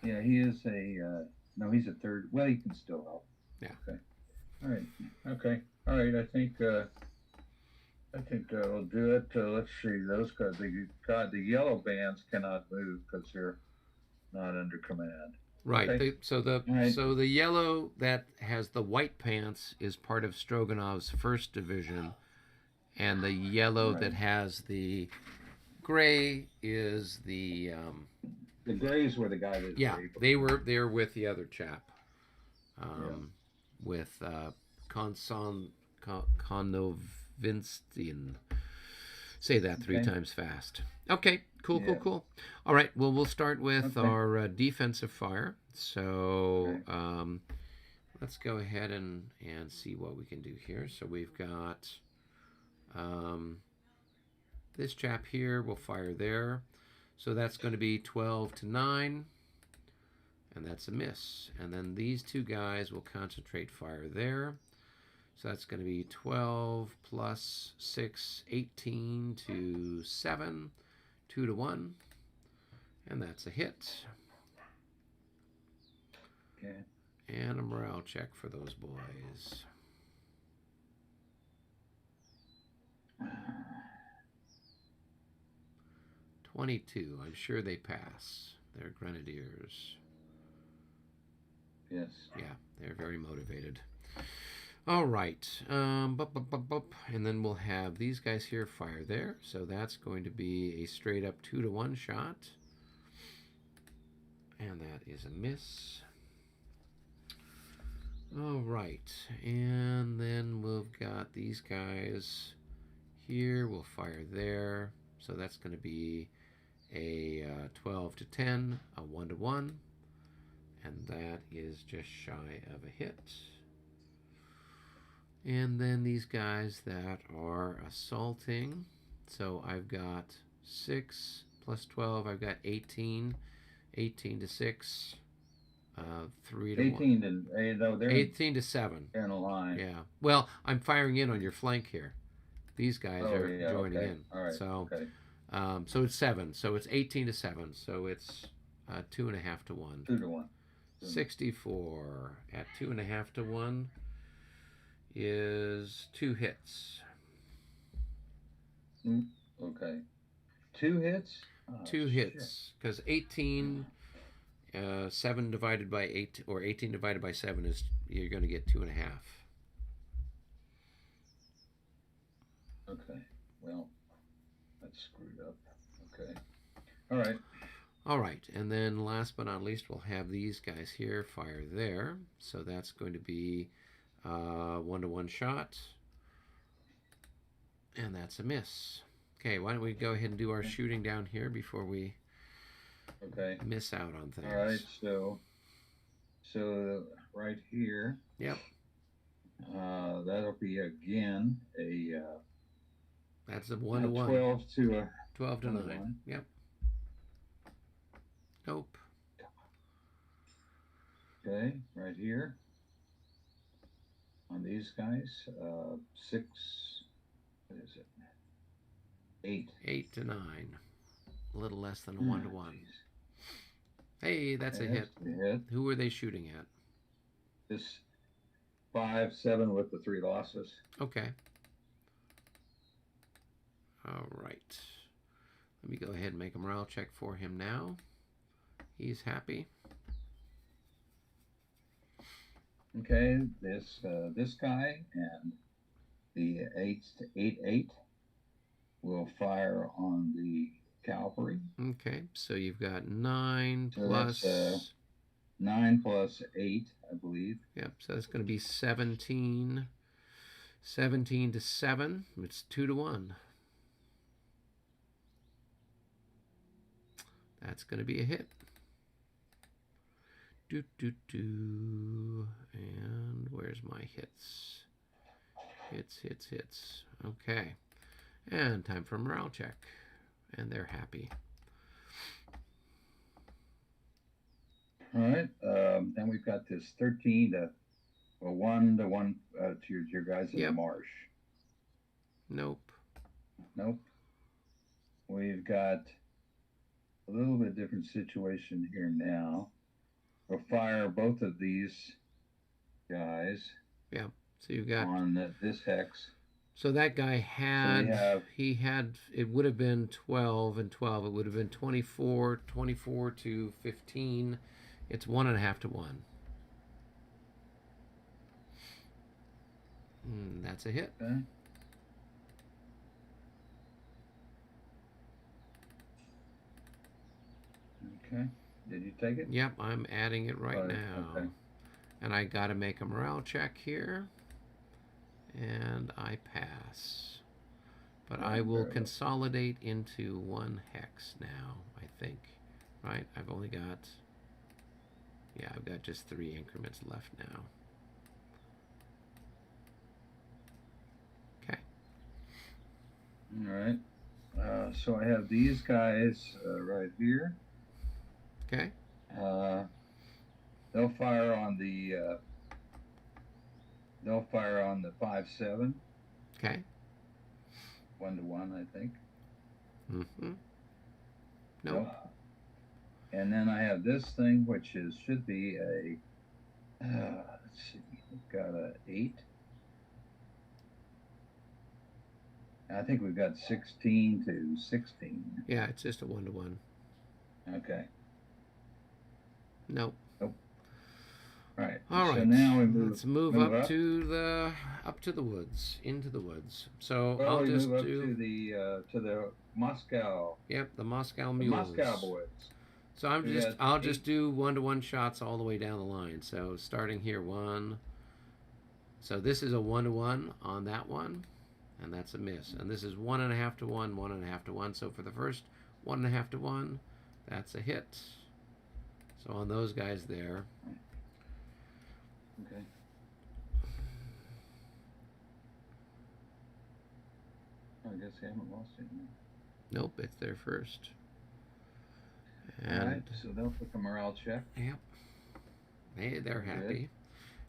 Yeah, he is a. No, he's a 3rd. Well, he can still help.
Yeah.
Okay. All right. Okay. All right. I think that'll do it. Let's see. Those guys. The yellow bands cannot move because they're not under command.
Right.
Okay.
So the
Right.
so the yellow that has the white pants is part of Stroganov's first division, and the yellow
Right.
that has the gray is the
The Grays were the guy that.
yeah. They were with the other chap, with Konovinstian. Say that three
Okay.
times fast. Okay, cool.
Yeah.
All right, well, we'll start with
Okay.
our defensive fire. So
Okay.
let's go ahead and see what we can do here. So we've got this chap here will fire there. So that's going to be 12 to 9, and that's a miss. And then these two guys will concentrate fire there. So that's going to be 12 plus 6, 18 to 7, 2 to 1. And that's a hit.
Okay.
And a morale check for those boys. 22. I'm sure they pass. They're grenadiers.
Yes.
Yeah, they're very motivated. All right. And then we'll have these guys here fire there. So that's going to be a straight up 2 to 1 shot. And that is a miss. All right. And then we've got these guys here. We'll fire there. So that's going to be a 12 to 10, a 1 to 1. And that is just shy of a hit. And then these guys that are assaulting. So I've got 6 plus 12. I've got 18. 18 to 6. 3 to
18
1.
to, no, they're
18 to 7.
in a line.
Yeah. Well, I'm firing in on your flank here. These guys are joining
okay.
in.
All right.
So,
Okay.
so it's 7. So it's 18 to 7. So it's 2.5 to 1.
2 to 1.
64 at 2.5 to 1 is 2 hits.
Okay. 2 hits? Oh,
2 hits. Because 18, 7 divided by 8, or 18 divided by 7 is, you're going to get 2.5.
Okay. Well, that's screwed up. Okay. All right.
All right, and then last but not least, we'll have these guys here fire there. So that's going to be 1 to 1 shot. And that's a miss. Okay, why don't we go ahead and do our shooting down here before we miss out on things.
All right, so right here.
Yep.
That'll be again a.
That's a 1 to 1.
12
to 9.
1.
Yep. Nope.
Okay, right here. On these guys, 6. What is it? 8.
8 to 9. A little less than a 1 to 1. Hey, that's a hit. Who were they shooting at?
This 5, 7 with the 3 losses.
Okay. All right. Let me go ahead and make a morale check for him now. He's happy.
Okay, this guy and the 8 will fire on the cavalry.
Okay, so you've got 9
So
plus
that's, 9 plus 8, I believe.
Yep, so that's going to be 17. 17 to 7. It's 2 to 1. That's going to be a hit. And where's my hits? Hits. Okay. And time for a morale check. And they're happy.
All right. Then we've got this 13 to 1 to 1 to your guys in the marsh.
Nope.
We've got a little bit different situation here now. We'll fire both of these guys.
Yeah. So you've got
on this hex.
So that guy had, it would have been 12 and 12. It would have been 24 to 15, It's 1.5 to 1. That's a hit.
Okay. Okay. Did you take it?
Yep, I'm adding it right now.
Okay.
And I got to make a morale check here. And I pass. But I will consolidate into 1 hex now, I think. Right? I've only got... Yeah, I've got just 3 increments left now. Okay.
All right. So I have these guys right here.
Okay.
They'll fire on the 5-7.
Okay.
1 to 1, I think.
Mm-hmm. Nope.
And then I have this thing, which should be a. Let's see. We've got a 8. I think we've got 16 to 16.
Yeah, it's just a 1 to 1.
Okay.
Nope.
Right.
All right.
So now
let's move up to the woods, into the woods. So
Well,
I'll
we
just
move up
do
to the Moscow.
Yep, the Moscow
The
mules.
Moscow boys.
So I'll just do 1-to-1 shots all the way down the line. So starting here, 1. So this is a 1-to-1 on that one, and that's a miss. And this is 1.5 to 1, 1.5 to 1. So for the first 1.5 to 1, that's a hit. So on those guys there.
Okay. I guess they haven't lost it.
Nope, it's their first. And
All right, so they'll put the morale check.
Yep. They're happy.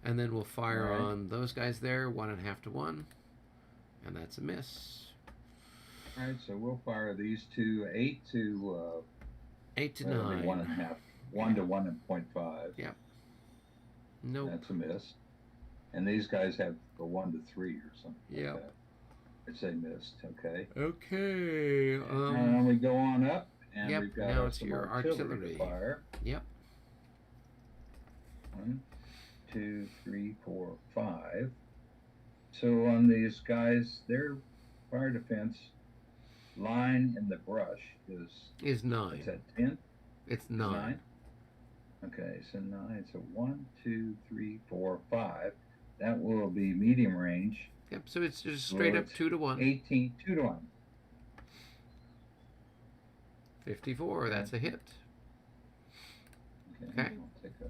And then we'll fire on those guys there, 1.5 to 1. And that's a miss.
All right, so we'll fire these two 8 to
8 to 9.
1.5. 1 to 1.5.
Yep. Nope.
That's a miss. And these guys have a 1 to 3 or something.
Yep.
Like that. It's a missed. Okay.
Okay.
And we go on up, and
Yep,
we've got
now it's
some
your
artillery to fire.
Yep.
1, 2, 3, 4, 5. So on these guys, their fire defense line in the brush
is 9.
Is that 10?
It's 9.
Okay, so 9. So 1, 2, 3, 4, 5. That will be medium range.
Yep. So it's just straight up 2 to 1.
18, 2 to 1.
54. That's a hit. Okay.
I'll take a.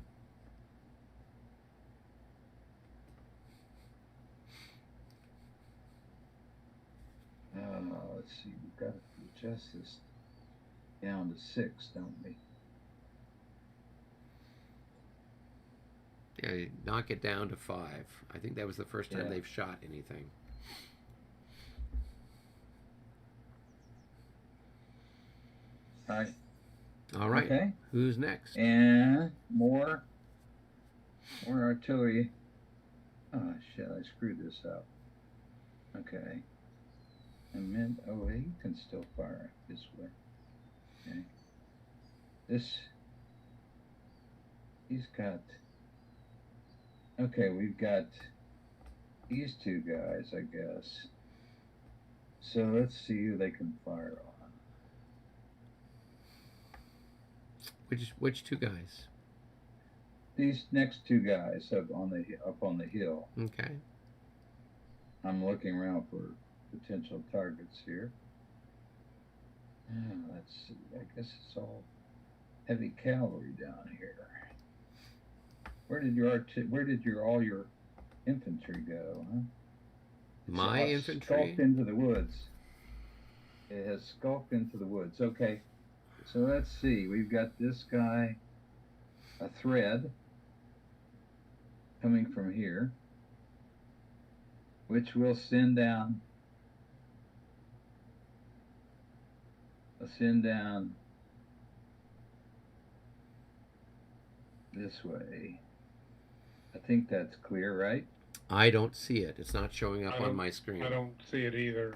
Let's see. We've got to adjust this down to 6, don't we?
Yeah, you knock it down to 5. I think that was the first time
Yeah.
they've shot anything.
All right.
All right.
Okay.
Who's next?
And more artillery. Oh shit! I screwed this up. Okay. I meant. Oh, he can still fire this way. Okay. He's got. Okay, we've got these two guys, I guess. So let's see who they can fire on.
Which 2 guys?
These next 2 guys up on the hill.
Okay.
I'm looking around for potential targets here. Let's see. I guess it's all heavy cavalry down here. Where did all your infantry go? Huh?
My
It's
infantry?
skulked into the woods. It has skulked into the woods. Okay. So let's see. We've got this guy, a thread coming from here, which will send down. This way. I think that's clear, right?
I don't see it. It's not showing up on my screen.
I don't see it either.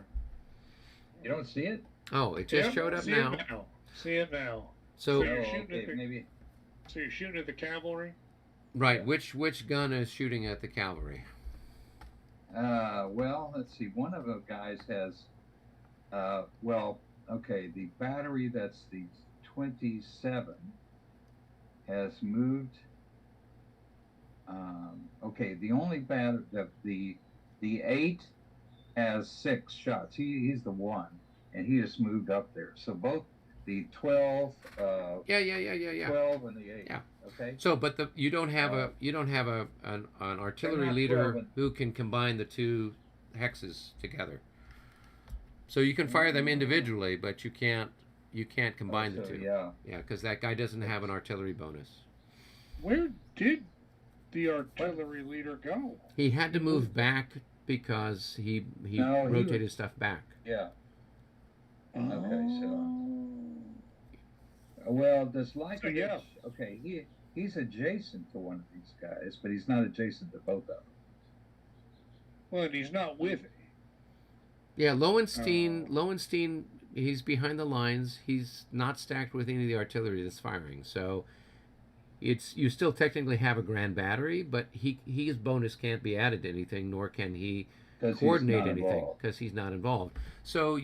You don't see it?
Oh, it just
Yep,
showed up
see
now.
It now. See it now.
So
You're
Oh,
shooting
okay.
at the-
Maybe
So you're shooting at the cavalry?
Right.
Yeah.
Which gun is shooting at the cavalry?
Well, let's see. One of the guys has, well, okay, the battery that's the 27 has moved. Okay, the only battery, the 8 has 6 shots. He's the one, and he just moved up there. So both the 12,
Yeah.
12 and the 8.
Yeah.
Okay.
So, but you don't have an artillery
not
leader
12.
who can combine the two hexes together. So you can fire them individually, but you can't combine the
So,
two.
yeah.
Yeah, because that guy doesn't have an artillery bonus.
Where did the artillery leader go?
He had to move back because he
No, he
rotated
was-
stuff back.
Yeah.
Okay,
Well, does like
So, yeah.
Okay, he's adjacent to one of these guys, but he's not adjacent to both of them.
Well, and he's not with it.
Yeah, Lowenstein.
Oh.
Lowenstein. He's behind the lines. He's not stacked with any of the artillery that's firing. So, you still technically have a grand battery, but his bonus can't be added to anything, nor can he
'Cause he's
coordinate
not
anything
involved.
because he's not involved. So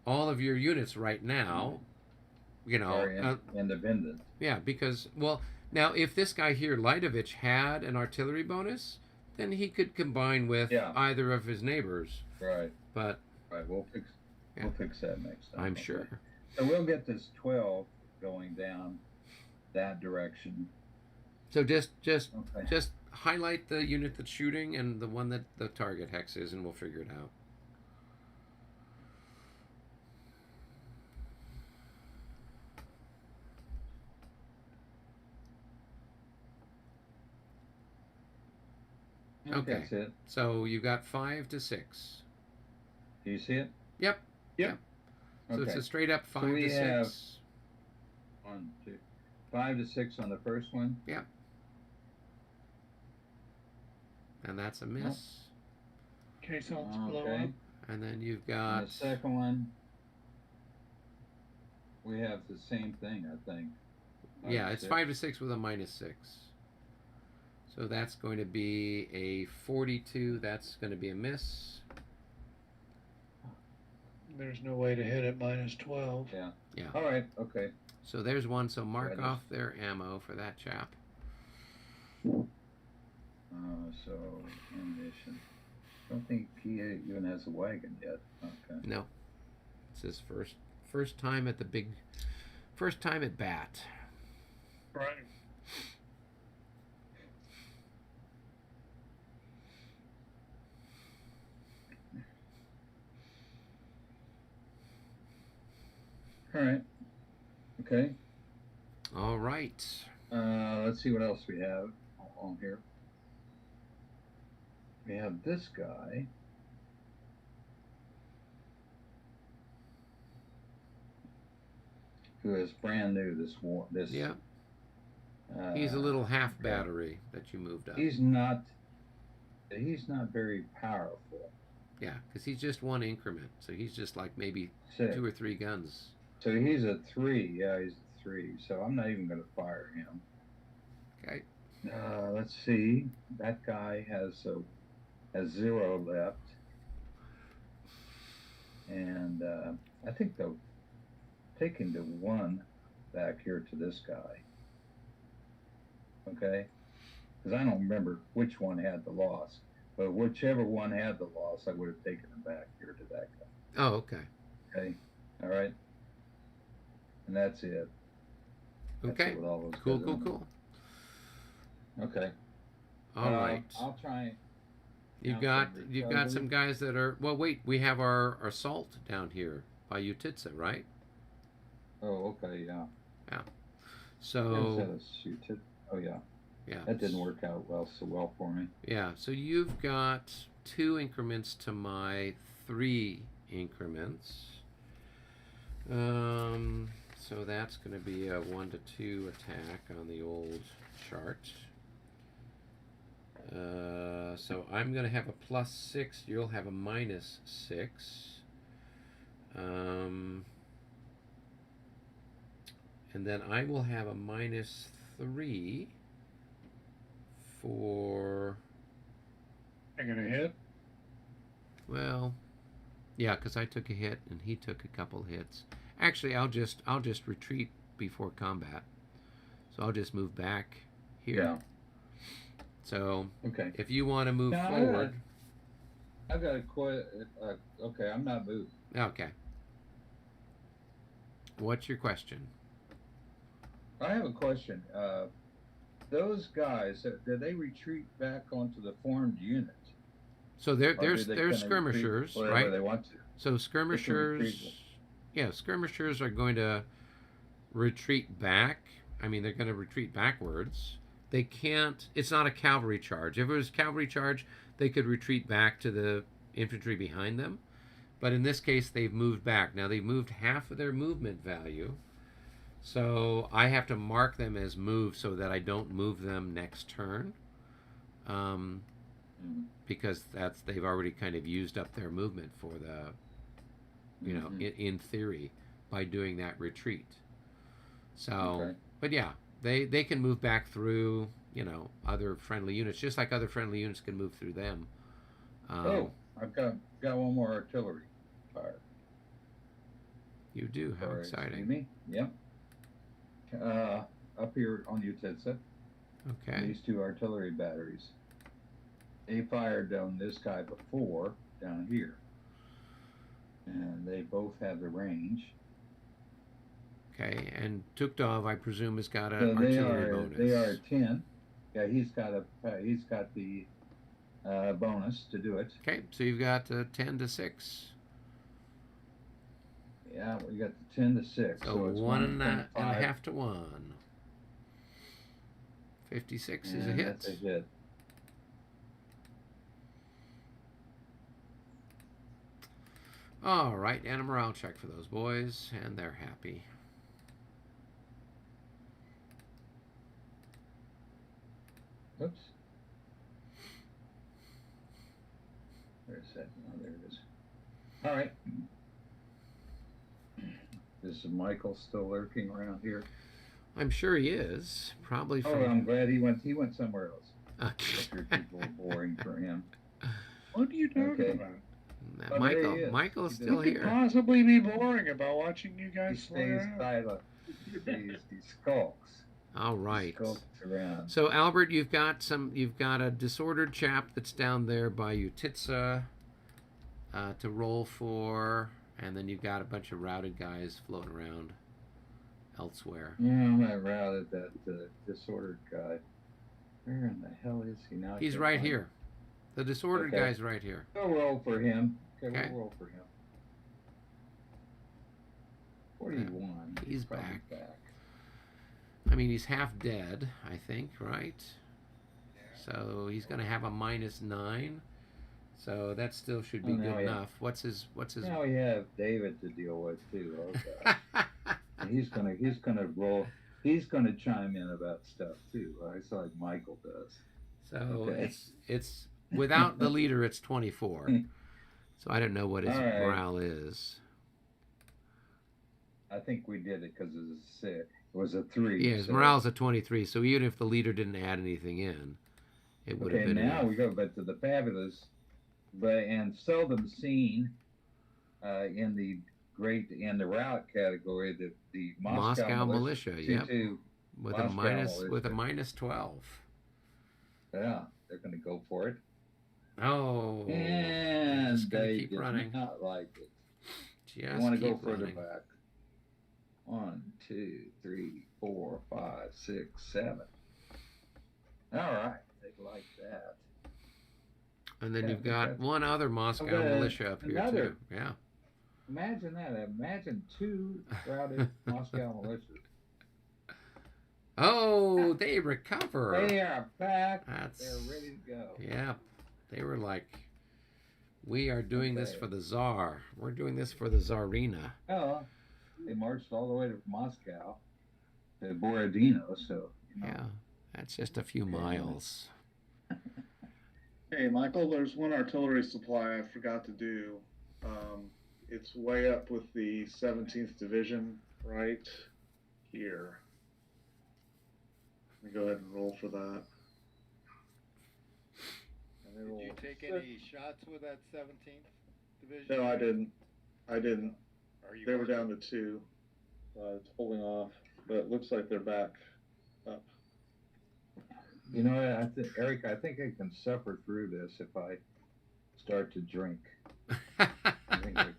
all of your units right now,
Are independent.
yeah, because now if this guy here Lidovich had an artillery bonus, then he could combine with
Yeah.
either of his neighbors.
Right.
But
Right. We'll fix that next time.
I'm
okay?
sure.
So we'll get this 12 going down that direction.
So just
Okay.
highlight the unit that's shooting and the one that the target hex is, and we'll figure it out. Okay.
That's it.
So you got 5 to 6.
Do you see it?
Yep.
Yep.
So it's
Okay.
a straight up 5
we
to 6.
have- 1, 2, 5 to 6 on the first one.
And that's a miss.
Okay, so let's blow
Okay.
up.
And then you've
And
got
the second one, we have the same thing, I think.
yeah, it's
6.
5 to 6 with a -6. So that's going to be a 42. That's going to be a miss.
There's no way to hit it -12.
Yeah.
Yeah.
All right. Okay.
So there's one. So mark
Ready.
off their ammo for that chap.
So ammunition. Don't think he even has a wagon yet. Okay.
No, it's his first time at first time at bat.
Right.
All right. Okay.
All right.
Let's see what else we have on here. We have this guy. Who is brand new this war. This.
Yeah. He's a little half battery that you moved up.
He's not very powerful.
Yeah, because he's just one increment. So he's just like maybe
6.
2 or 3 guns.
So he's a 3. Yeah, he's a 3. So I'm not even going to fire him.
Okay.
Let's see. That guy has 0 left, and I think they'll take him to 1 back here to this guy. Okay, because I don't remember which one had the loss, but whichever one had the loss, I would have taken him back here to that guy.
Oh, okay.
Okay, all right, and that's it. That's
Okay.
it with all those
Cool,
guys
cool,
on.
cool.
Okay.
All right.
I'll try.
You've
now
got
some
you've got
recovery.
some guys that are well. Wait, we have our assault down here by Utitsa, right?
Oh, okay, yeah.
So
Oh yeah,
yeah,
that didn't work out so well for me.
Yeah, so you've got 2 increments to my 3 increments. So that's going to be a 1 to 2 attack on the old chart. So I'm going to have a +6. You'll have a -6. And then I will have a -3 for,
Taking a hit.
well, yeah, because I took a hit and he took a couple hits. Actually, I'll just retreat before combat. So I'll just move back here.
Yeah.
So
Okay.
if you want to move
Now,
forward,
I've got a okay, I'm not moving.
okay. What's your question?
I have a question. Those guys, do they retreat back onto the formed unit?
So
Or do
there's
they kinda
skirmishers,
retreat wherever
right?
they want to?
So skirmishers,
retreat.
yeah, skirmishers are going to retreat back. I mean, they're going to retreat backwards. They can't. It's not a cavalry charge. If it was a cavalry charge, they could retreat back to the infantry behind them. But in this case, they've moved back. Now they've moved half of their movement value. So I have to mark them as moved so that I don't move them next turn. Because they've already kind of used up their movement for the, in theory, by doing that retreat. So,
Okay.
but yeah, they can move back through, other friendly units, just like other friendly units can move through them.
I've got one more artillery fire.
You do. How
Sorry,
exciting.
excuse me. Yep. Up here on Utitsa,
Okay.
these two artillery batteries. They fired on this guy before down here, and they both have the range.
Okay, and Tuktov, I presume, has got an
So
artillery bonus.
they are 10. Yeah, he's got the bonus to do it.
Okay, so you've got 10 to 6.
Yeah, we got the 10 to 6.
So
it's
one and a
1.5.
half to 1. 56 is a
And
hit.
That's a hit.
All right, and a morale check for those boys, and they're happy.
Oops. Where's that? Oh, there it is. All right. Is Michael still lurking around here?
I'm sure he is. Probably
Oh,
from.
I'm glad he went somewhere else.
Okay.
You're people boring for him.
What are you talking
Okay.
about?
Oh, there he is.
Michael's
He
still
What could
here.
possibly be boring about watching you
He
guys fly
stays
around?
silent. He skulks.
All
He
right.
skulks around.
So Albert, you've got a disordered chap that's down there by Utitsa to roll for, and then you've got a bunch of routed guys floating around elsewhere.
Yeah, I routed that disordered guy. Where in the hell is he now? I
He's
can't
right
find him.
here. The disordered
Okay.
guy's right here.
We'll roll for him. Okay,
Okay.
we'll roll for him. 41.
He's
probably
back. I mean, he's half dead, I think, right? So he's going to have a -9. So that still should be
Oh,
good
now, yeah.
enough. What's his?
Now we have David to deal with too. Okay. And he's gonna roll. He's gonna chime in about stuff too. It's like Michael does.
So
Okay.
it's without the leader, it's 24. So I don't know what his
All right.
morale is.
I think we did it because it was a 6. It was a 3.
Yeah, his
so-
morale's a 23. So even if the leader didn't add anything in, it would have
Okay,
been
now
enough.
we go back to the fabulous, and seldom seen in the route category, the
Moscow militia, yep.
2-2.
With
Moscow
a
militia.
-12.
Yeah, they're going to go for it.
Oh,
And
just gonna
they
keep
did
running.
not like it.
Just
They want to go
keep
further
running.
back. 1, 2, 3, 4, 5, 6, 7. All right, they like that.
And then
Yeah,
you've got
okay.
one other Moscow
Okay,
militia up here
another.
too. Yeah.
Imagine that. Imagine 2 routed Moscow militias.
Oh, they recover.
They are back.
That's
They're ready to go.
Yeah. They were like, we are doing this
Okay.
for the Tsar. We're doing this for the Tsarina.
Oh, they marched all the way to Moscow, to Borodino. So
Yeah. That's just a few miles.
Hey, Michael, there's one artillery supply I forgot to do. It's way up with the 17th Division, right here. Let me go ahead and roll for that. And they
Did you
rolled
take
6.
any shots with that 17th division?
No, I didn't. I didn't.
Are you
They were
going
down to 2. It's holding off, but it looks like they're back up.
You know, Eric, I think I can suffer through this if I start to drink. I think I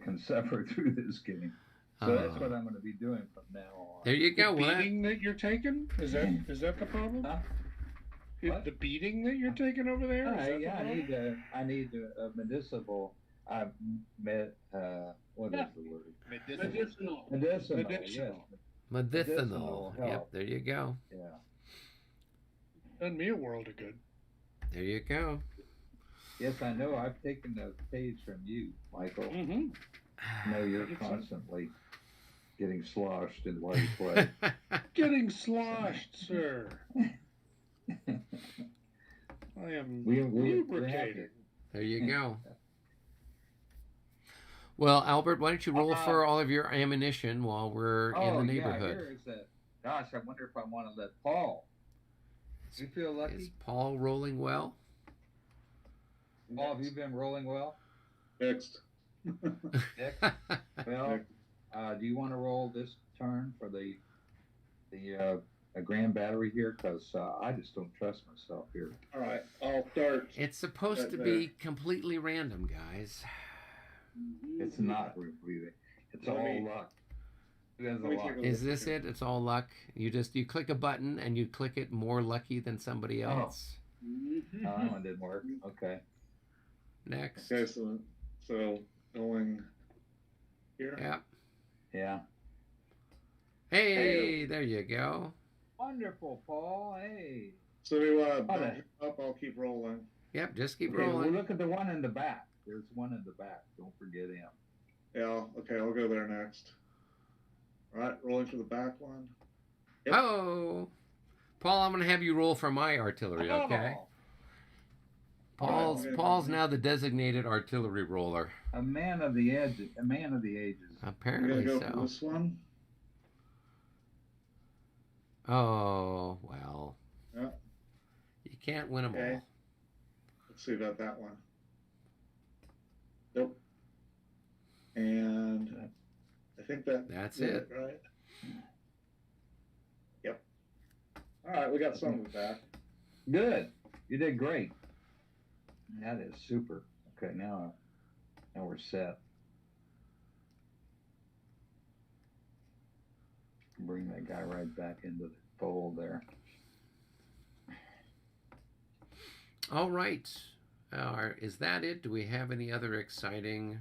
can suffer through this game. So that's what I'm going to be doing from now on.
There you go.
The beating that you're taking? Is that the problem?
Huh?
The beating that you're taking over there? Is that the problem?
I need a medicinal. What is the word?
Medicinal.
Medicinal.
Medicinal.
Yes.
Medicinal. Yep,
help.
there you go.
Yeah.
Done me a world of good.
There you go.
Yes, I know. I've taken a page from you, Michael.
Mm-hmm.
I know you're constantly getting sloshed in while you play.
Getting sloshed, sir. I am lubricating.
There you go. Well, Albert, why don't you roll for all of your ammunition while we're in the neighborhood?
Here is that. Gosh, I wonder if I want to let Paul. You feel lucky?
Is Paul rolling well?
Paul, have you been rolling well?
Fixed.
Nick? Well, do you want to roll this turn for the grand battery here? Because I just don't trust myself here.
All right, I'll start.
It's supposed to be completely random, guys.
It's not really. It's all luck.
Is this it? It's all luck. You click a button and you click it more lucky than somebody else.
Oh, that one didn't work. Okay.
Next.
Okay, so going here.
Yeah.
Yeah.
Hey, there you go.
Wonderful, Paul. Hey.
So we want to bump him up. I'll keep rolling.
Yep, just keep
Well,
rolling.
look at the one in the back. There's one in the back. Don't forget him.
Yeah. Okay, I'll go there next. All right, rolling for the back one.
Yep. Oh, Paul, I'm going to have you roll for my artillery, okay? Paul's now the designated artillery roller.
A man of the edges. A man of the ages.
Apparently
go
so.
For this one.
Oh, well.
Yeah.
You can't win them all.
Let's see about that one. Nope. And I think
that's it.
Right? Yep. All right, we got some of it back.
Good. You did great. That is super. Okay, now we're set. Bring that guy right back into the fold there.
All right. Is that it? Do we have any other exciting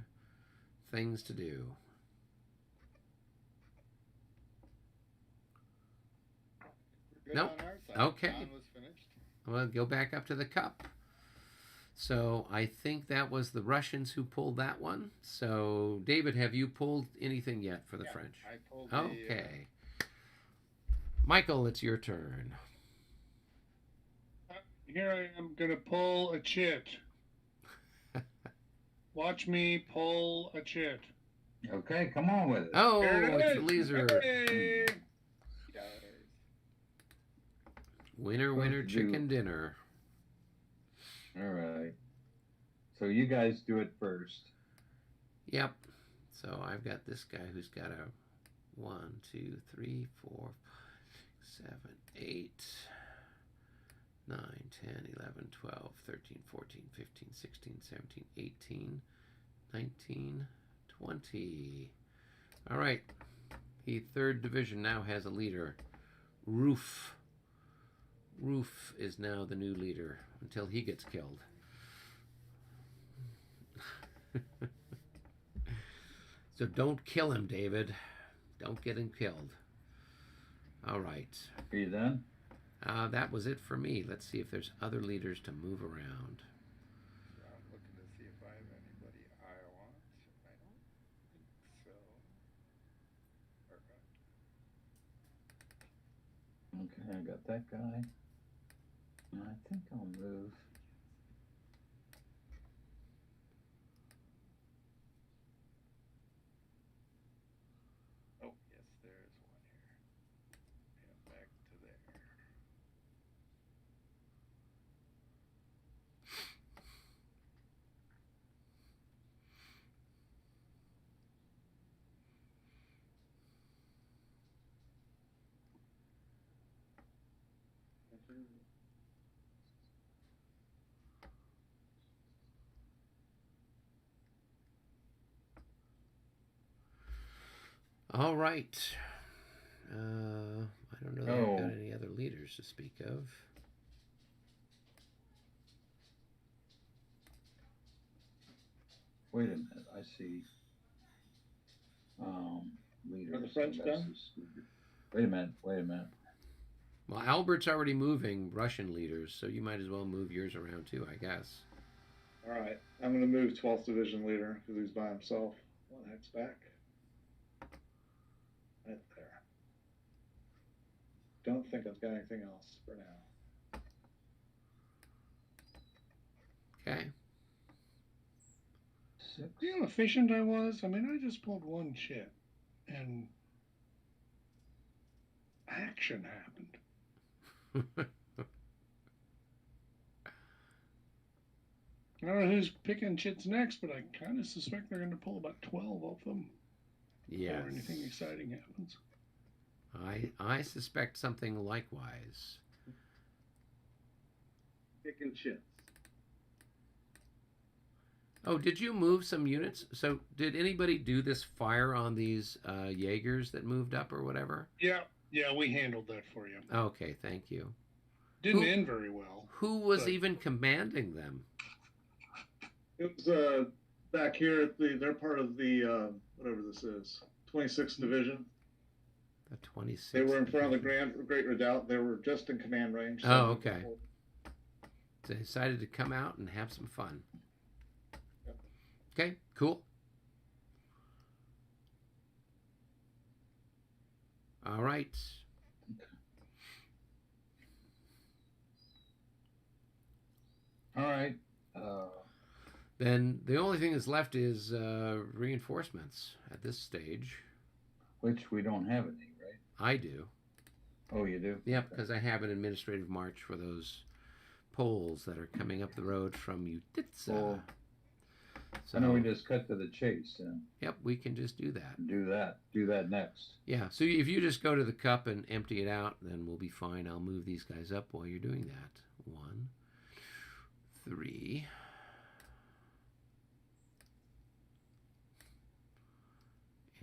things to do?
Nope.
Okay.
John was finished.
Well, go back up to the cup. So I think that was the Russians who pulled that one. So, David, have you pulled anything yet for the French?
I pulled
okay. Michael, it's your turn.
Here I am going to pull a chit. Watch me pull a chit.
Okay, come on with it.
Oh, it's the laser.
Hey.
Winner, chicken dinner.
All right. So you guys do it first.
Yep. So I've got this guy who's got a 1, 2, 3, 4, 7, 8, 9, 10, 11, 12, 13, 14, 15, 16, 17, 18, 19, 20. All right. The 3rd Division now has a leader. Roof is now the new leader until he gets killed. So don't kill him, David. Don't get him killed. All right.
Are you done?
That was it for me. Let's see if there's other leaders to move around.
I'm looking to see if I have anybody I want. I don't think so.
Okay, I got that guy. I think I'll move.
Oh, yes, there's
All right. I don't know that I've got any other leaders to speak of.
Wait a minute, I see. Leaders.
Are the French done?
Wait a minute.
Well, Albert's already moving Russian leaders, so you might as well move yours around too, I guess.
All right, I'm going to move 12th Division leader because he's by himself. One hex back. Right there. Don't think I've got anything else for now.
Okay.
You know how efficient I was? I mean, I just pulled one ship, and action happened. I don't know who's picking chits next, but I kind of suspect they're going to pull about 12 of them
Yeah.
before anything exciting happens.
I suspect something likewise.
Picking chips.
Oh, did you move some units? So did anybody do this fire on these Jaegers that moved up or whatever?
Yeah, we handled that for you.
Okay, thank you.
Didn't end very well.
Who was even commanding them?
It was back here at they're part of the, whatever this is, 26th Division.
The 26th.
They were in front of the Great Redoubt. They were just in command range.
Oh, okay. So they decided to come out and have some fun.
Yep.
Okay, cool. All right.
All right.
Then the only thing that's left is reinforcements at this stage.
Which we don't have any, right?
I do.
Oh, you do?
Yep, because I have an administrative march for those Poles that are coming up the road from Utitsa.
Well,
So,
I know we just cut to the chase.
Yep, we can just do that.
Do that next.
Yeah, so if you just go to the cup and empty it out, then we'll be fine. I'll move these guys up while you're doing that. 1, 3.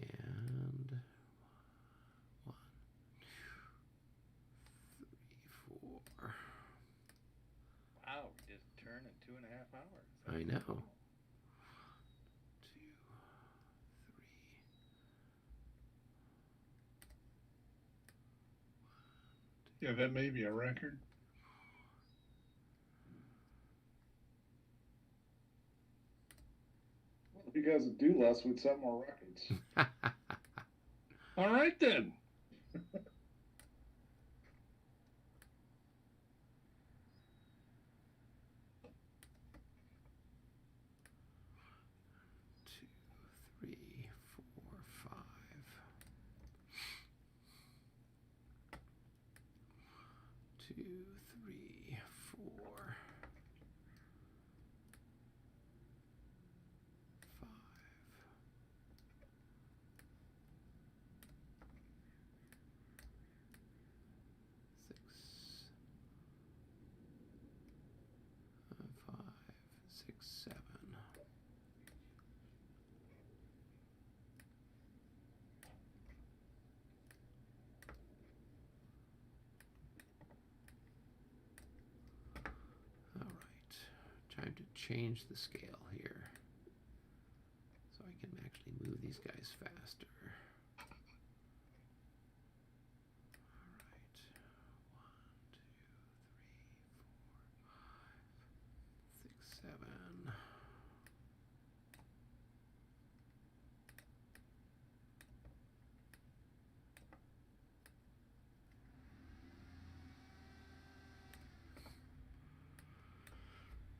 And 1, 2, 3, 4.
Wow, we just turned in 2.5 hours.
I know. 2, 3.
Yeah, that may be a record.
Well, if you guys would do less, we'd set more records.
All right, then.
Two, 3, 4, 5. 2, 3, 4, 5. 6, 5, 6, 7. All right, time to change the scale here so I can actually move these guys faster. All right, 1, 2, 3, 4, 5, 6, 7.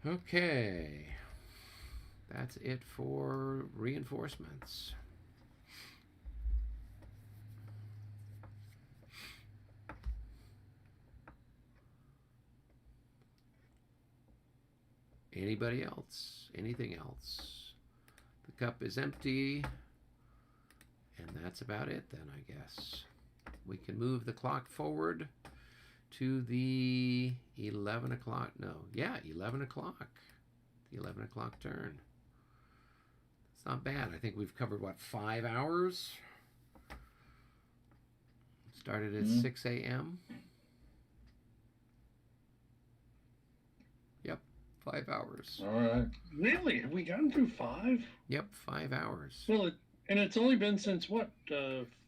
Okay, that's it for reinforcements. Anybody else? Anything else? The cup is empty, and that's about it then, I guess. We can move the clock forward to the 11 o'clock. No, yeah, 11 o'clock. The 11 o'clock turn. It's not bad. I think we've covered, what, 5 hours? Started at 6 a.m. Yep, 5 hours.
All right.
Really? Have we gotten through 5?
Yep, 5 hours.
Well, and it's only been since what?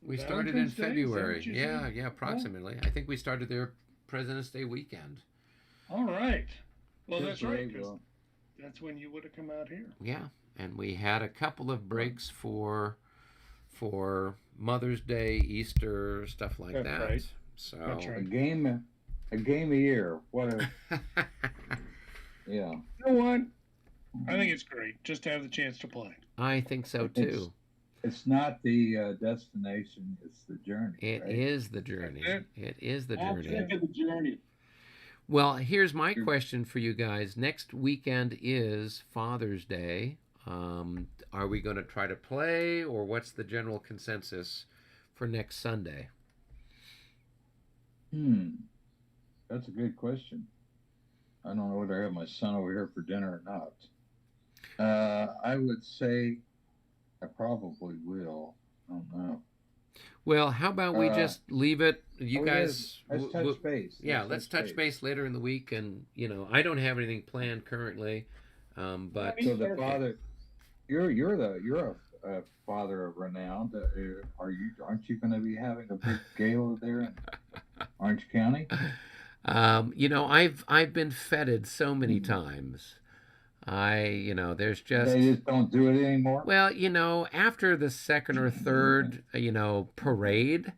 We started in
Valentine's Day? Is that
February.
what you
Yeah,
said?
yeah, approximately. I think we started there President's Day weekend.
All right. Well,
Good
that's right.
day,
'Cause
Will.
that's when you would have come out here.
Yeah, and we had a couple of breaks for Mother's Day, Easter, stuff like
That's
that.
right.
So
That's
A
right.
game a year. What a yeah.
You know what? I think it's great just to have the chance to play.
I think so too.
It's not the destination; it's the journey.
It
right?
is the journey.
That's
It is the
I'm
journey.
sick of the journey.
Well, here's my question for you guys. Next weekend is Father's Day. Are we going to try to play, or what's the general consensus for next Sunday?
That's a good question. I don't know whether I have my son over here for dinner or not. I would say I probably will. I don't know.
Well, how about we just leave it? You
Oh,
guys,
let's touch base.
yeah, let's touch base later in the week, and I don't have anything planned currently, but
So the father, you're a father of renown. Aren't you going to be having a big gala there in Orange County?
I've been feted so many times. There's just
They just don't do it anymore.
well, after the second or third, parade,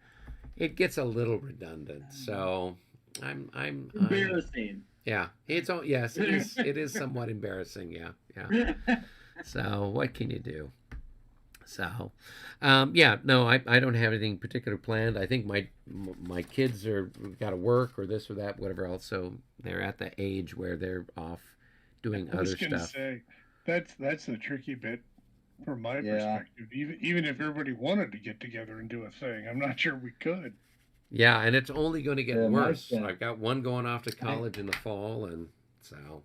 it gets a little redundant. So I'm
Embarrassing.
yeah, yes, it is somewhat embarrassing. Yeah. So what can you do? So, no, I don't have anything particular planned. I think my kids got to work or this or that, whatever else. So they're at the age where they're off doing
I was
other
gonna
stuff.
say that's the tricky bit from my
Yeah.
perspective. Even if everybody wanted to get together and do a thing, I'm not sure we could.
Yeah, and it's only going to get
Yeah,
worse.
nice,
I've got one going off to college in the fall, and so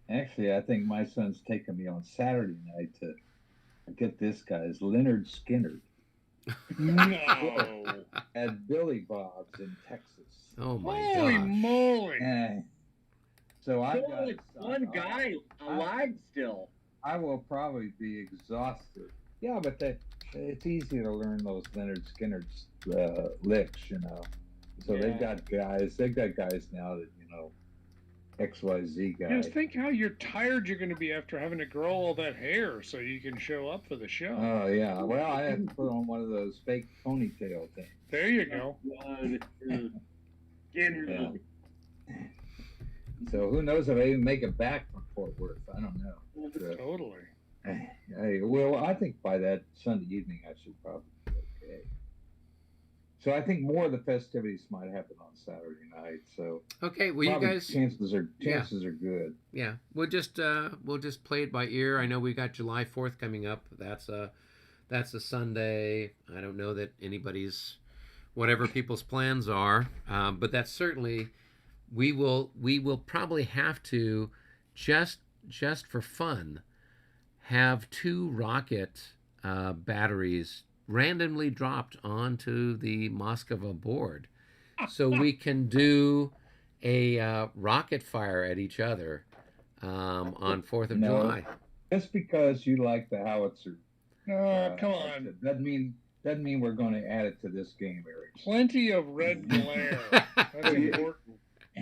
Actually, I think my son's taking me on Saturday night to get this guy's Leonard Skinner
No.
at Billy Bob's in Texas.
oh my
Holy
gosh.
moly!
And so I've
Still
got
only one guy alive still.
I will probably be exhausted. Yeah, but it's easy to learn those Leonard Skinner's licks, So
Yeah.
they've got guys now that XYZ guy.
Just think how you're tired you're going to be after having to grow all that hair so you can show up for the show.
Oh yeah. Well, I have to put on one of those fake ponytail things.
There you go.
Yeah. So who knows if I even make it back from Fort Worth? I don't know. But,
Totally.
well, I think by that Sunday evening I should probably be okay. So I think more of the festivities might happen on Saturday night. So
Okay, well, you
probably
guys,
chances are good.
yeah, we'll just play it by ear. I know we got July 4th coming up. That's a Sunday. I don't know that anybody's whatever people's plans are, but that's certainly we will probably have to just for fun have 2 rocket batteries randomly dropped onto the Moscowa board, so we can do a rocket fire at each other on 4th of
No.
July.
Just because you like the howitzer,
Oh, come on.
doesn't mean we're going to add it to this game, Eric.
Plenty of red glare. That's important.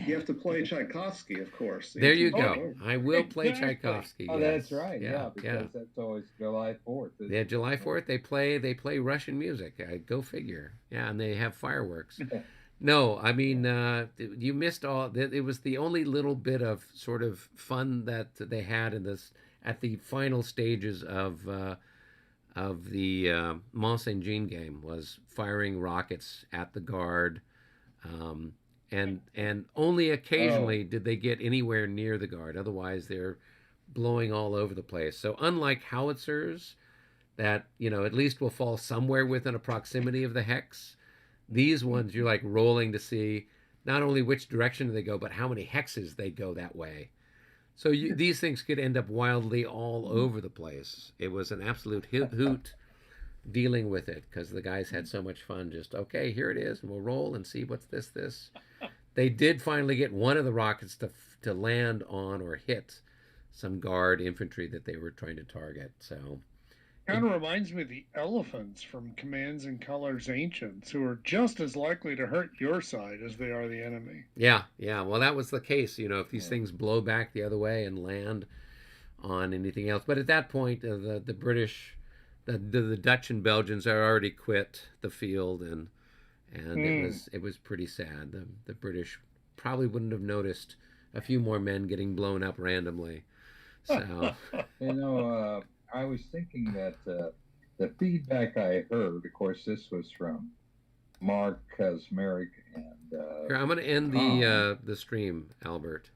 You have to play Tchaikovsky, of course.
There you go.
Oh,
I will play
exactly.
Tchaikovsky.
Oh,
yes.
that's right. Yeah, because that's always July 4th.
Yeah, July 4th they play Russian music. Go figure. Yeah, and they have fireworks. No, I mean you missed all. It was the only little bit of sort of fun that they had in this at the final stages of the Mont Saint Jean game was firing rockets at the guard. And only occasionally did they get anywhere near the guard. Otherwise, they're blowing all over the place. So unlike howitzers, that at least will fall somewhere within a proximity of the hex, these ones you're like rolling to see not only which direction they go, but how many hexes they go that way. So these things could end up wildly all over the place. It was an absolute hoot dealing with it because the guys had so much fun. Just, okay, here it is, and we'll roll and see what's this. They did finally get one of the rockets to land on or hit some guard infantry that they were trying to target. So
kind of reminds me of the elephants from Commands and Colors Ancients, who are just as likely to hurt your side as they are the enemy.
Yeah. Well, that was the case. If these things blow back the other way and land on anything else. But at that point, the British, the Dutch and Belgians had already quit the field, and it was pretty sad. The British probably wouldn't have noticed a few more men getting blown up randomly. So
I was thinking that the feedback I heard, of course, this was from Mark, Kazmarek, and
here, I'm going to end the stream, Albert.